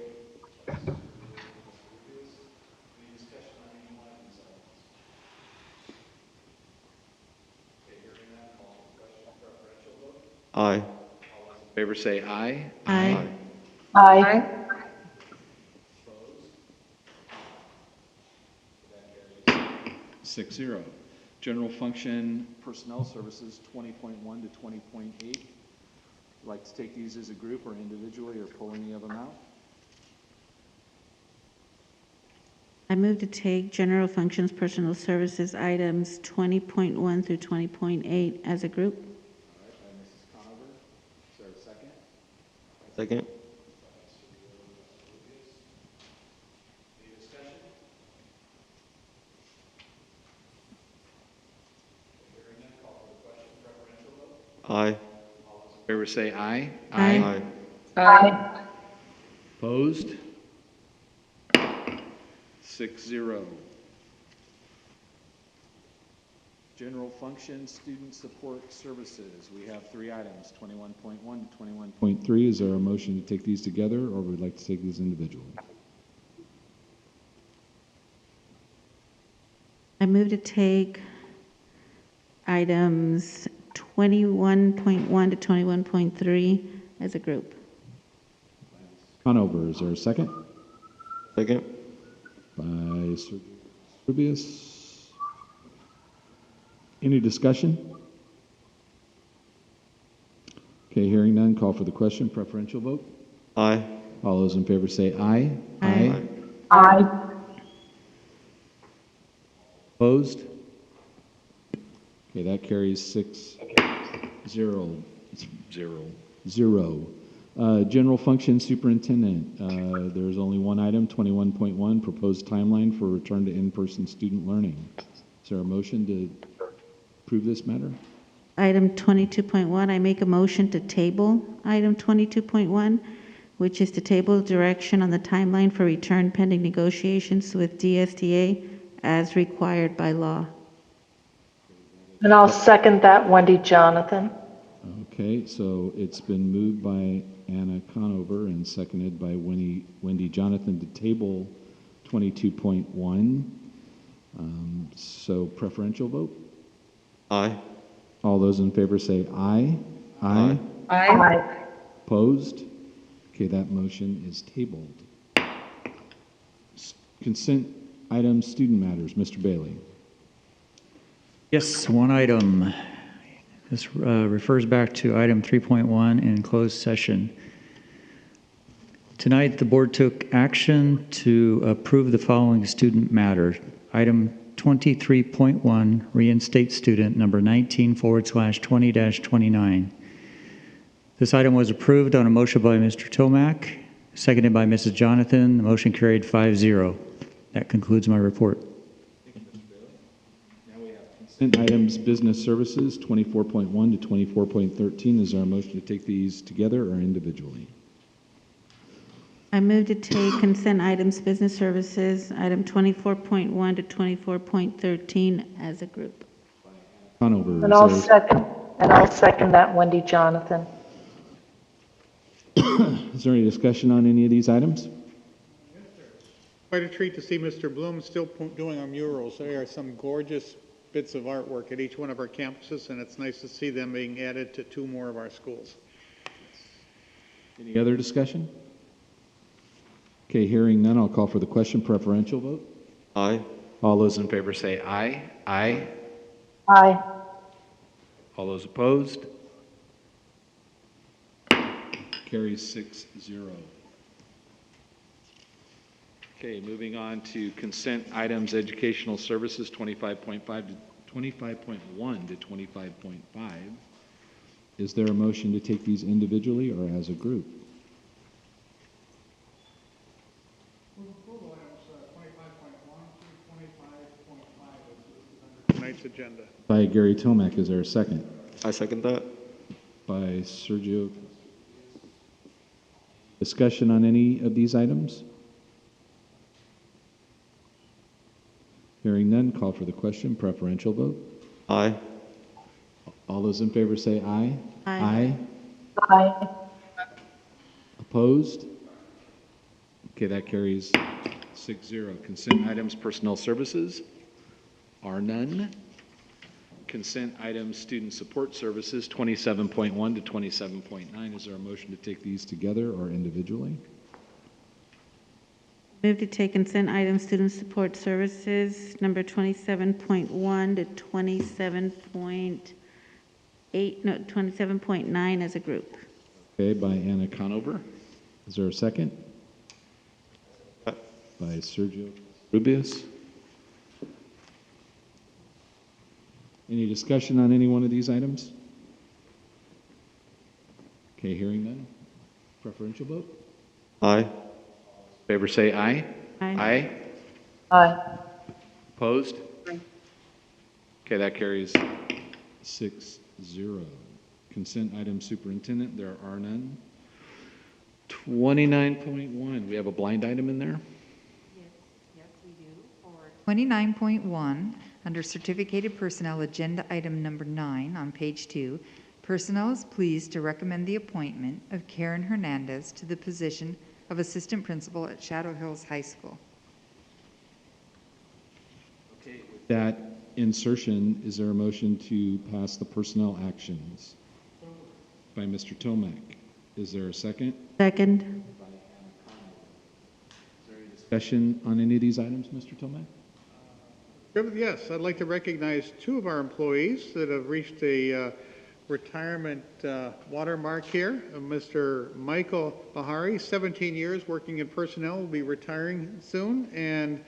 Aye. All those in favor say aye. Aye. Aye. 6-0. General function personnel services 20.1 to 20.8. Like to take these as a group or individually or pull any of them out? I move to take general functions personnel services items 20.1 through 20.8 as a group. All right, by Mrs. Conover. Is there a second? Second. Any discussion? Hearing none, call for the question. Preferential vote? Aye. All those in favor say aye. Aye. Aye. Opposed? 6-0. General function student support services. We have three items, 21.1 to 21.3. Is there a motion to take these together or would like to take these individually? I move to take items 21.1 to 21.3 as a group. Conover, is there a second? Second. By Serbius. Any discussion? Okay, hearing none, call for the question. Preferential vote? Aye. All those in favor say aye. Aye. Aye. Opposed? Okay, that carries 6-0. General Function Superintendent, there's only one item, 21.1, proposed timeline for return to in-person student learning. Is there a motion to approve this matter? Item 22.1, I make a motion to table item 22.1, which is to table direction on the timeline for return pending negotiations with DSTA as required by law. And I'll second that, Wendy Jonathan. Okay, so it's been moved by Anna Conover and seconded by Wendy Jonathan to table 22.1. So preferential vote? Aye. All those in favor say aye. Aye. Aye. Aye. Opposed? Okay, that motion is tabled. Consent items, student matters. Mr. Bailey. Yes, one item. This refers back to item 3.1 in closed session. Tonight, the board took action to approve the following student matter. Item 23.1, reinstate student number 19/20-29. This item was approved on a motion by Mr. Tomac, seconded by Mrs. Jonathan. The motion carried 5-0. That concludes my report. Consent items, business services, 24.1 to 24.13. Is there a motion to take these together or individually? I move to take consent items, business services, item 24.1 to 24.13 as a group. Conover. And I'll second that, Wendy Jonathan. Is there any discussion on any of these items? Quite a treat to see Mr. Bloom still doing our murals. There are some gorgeous bits of artwork at each one of our campuses, and it's nice to see them being added to 2 more of our schools. Any other discussion? Okay, hearing none, I'll call for the question. Preferential vote? Aye. All those in favor say aye. Aye. Aye. All those opposed? Carries 6-0. Okay, moving on to consent items, educational services, 25.5 to 25.1 to 25.5. Is there a motion to take these individually or as a group? Tonight's agenda. By Gary Tomac, is there a second? I second that. By Sergio. Discussion on any of these items? Hearing none, call for the question. Preferential vote? Aye. All those in favor say aye. Aye. Aye. Opposed? Okay, that carries 6-0. Consent items, personnel services are none. Consent items, student support services, 27.1 to 27.9. Is there a motion to take these together or individually? Move to take consent items, student support services, number 27.1 to 27.9 as a group. Okay, by Anna Conover. Is there a second? By Sergio Rubius. Any discussion on any one of these items? Okay, hearing none. Preferential vote? Aye. Favor say aye. Aye. Aye. Opposed? Okay, that carries 6-0. Consent item, superintendent, there are none. 29.1, we have a blind item in there? Yes, we do. For 29.1, under certificated personnel, agenda item number 9 on page 2, personnel is pleased to recommend the appointment of Karen Hernandez to the position of assistant principal at Shadow Hills High School. Okay, with that insertion, is there a motion to pass the personnel actions? By Mr. Tomac. Is there a second? Second. Is there any discussion on any of these items, Mr. Tomac? Yes, I'd like to recognize 2 of our employees that have reached a retirement watermark here. Mr. Michael Bahari, 17 years working in personnel, will be retiring soon. And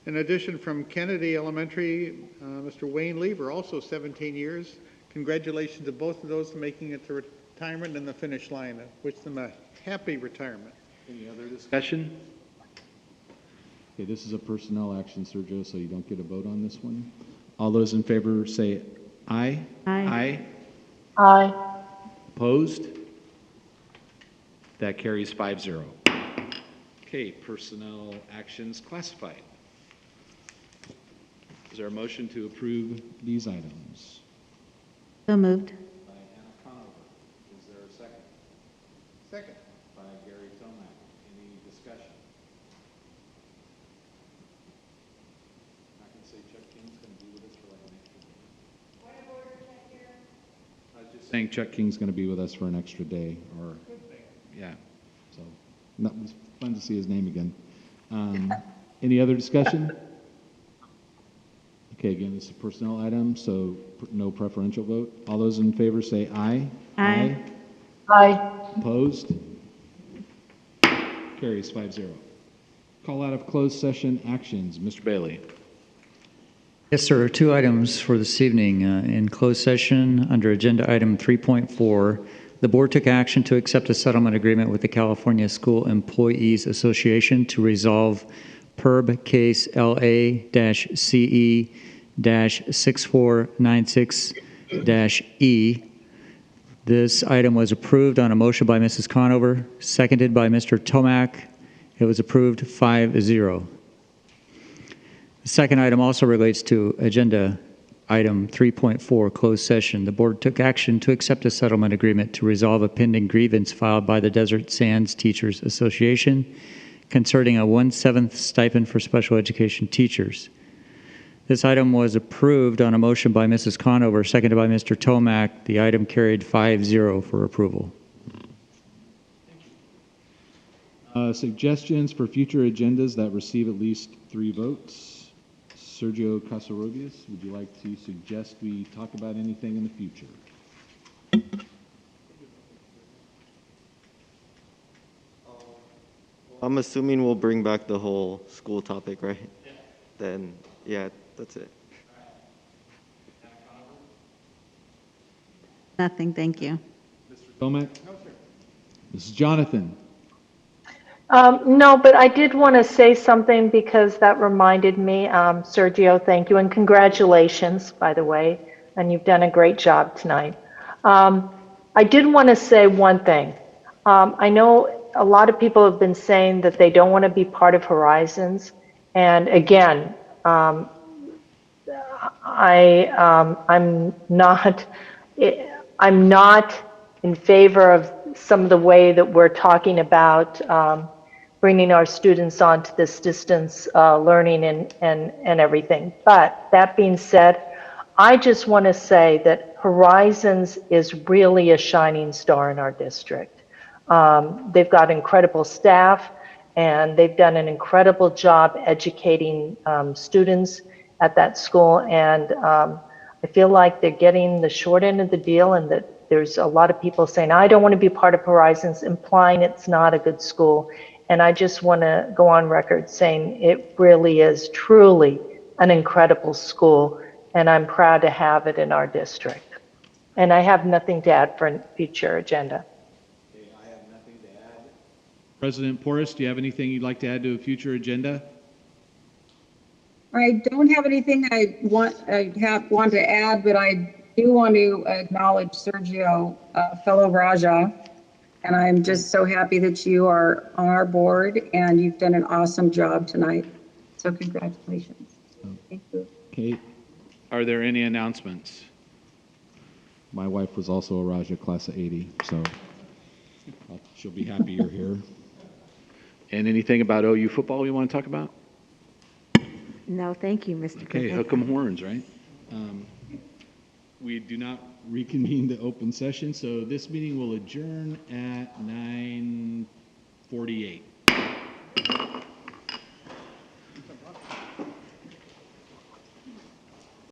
in addition, from Kennedy Elementary, Mr. Wayne Lever, also 17 years. Congratulations to both of those for making it to retirement and the finish line. I wish them a happy retirement. Any other discussion? Okay, this is a personnel action, Sergio, so you don't get a vote on this one. All those in favor say aye. Aye. Aye. Opposed? That carries 5-0. Okay, personnel actions classified. Is there a motion to approve these items? So moved. By Anna Conover. Is there a second? Second. By Gary Tomac. Any discussion? I can say Chuck King's going to be with us for like an extra day. Point of order, Chuck here. I was just saying Chuck King's going to be with us for an extra day, or yeah. So that was fun to see his name again. Any other discussion? Okay, again, this is a personnel item, so no preferential vote. All those in favor say aye. Aye. Aye. Opposed? Carries 5-0. Call out of closed session actions. Mr. Bailey. Yes, sir. 2 items for this evening. In closed session, under agenda item 3.4, the board took action to accept a settlement agreement with the California School Employees Association to resolve PERB case LA-CE-6496-E. This item was approved on a motion by Mrs. Conover, seconded by Mr. Tomac. It was approved 5-0. The second item also relates to agenda item 3.4, closed session. The board took action to accept a settlement agreement to resolve a pending grievance filed by the Desert Sands Teachers Association concerning a 1/7 stipend for special education teachers. This item was approved on a motion by Mrs. Conover, seconded by Mr. Tomac. The item carried 5-0 for approval. Suggestions for future agendas that receive at least 3 votes. Sergio Casarobias, would you like to suggest we talk about anything in the future? I'm assuming we'll bring back the whole school topic, right? Yeah. Then, yeah, that's it. Nothing, thank you. Mr. Tomac? No, sir. Mrs. Jonathan? No, but I did want to say something because that reminded me. Sergio, thank you, and congratulations, by the way, and you've done a great job tonight. I did want to say one thing. I know a lot of people have been saying that they don't want to be part of Horizons, and again, I'm not in favor of some of the way that we're talking about bringing our students onto this distance learning and everything. But that being said, I just want to say that Horizons is really a shining star in our district. They've got incredible staff, and they've done an incredible job educating students at that school, and I feel like they're getting the short end of the deal, and that there's a lot of people saying, I don't want to be part of Horizons, implying it's not a good school. And I just want to go on record saying it really is truly an incredible school, and I'm proud to have it in our district. And I have nothing to add for a future agenda. Okay, I have nothing to add. President Porras, do you have anything you'd like to add to a future agenda? I don't have anything I want to add, but I do want to acknowledge Sergio, fellow Raja, and I'm just so happy that you are on our board and you've done an awesome job tonight. So congratulations. Thank you. Okay. Are there any announcements? My wife was also a Raja class of 80, so she'll be happy you're here. And anything about OU football we want to talk about? No, thank you, Mr. Okay, hook 'em horns, right? We do not reconvene the open session, so this meeting will adjourn at 9:48.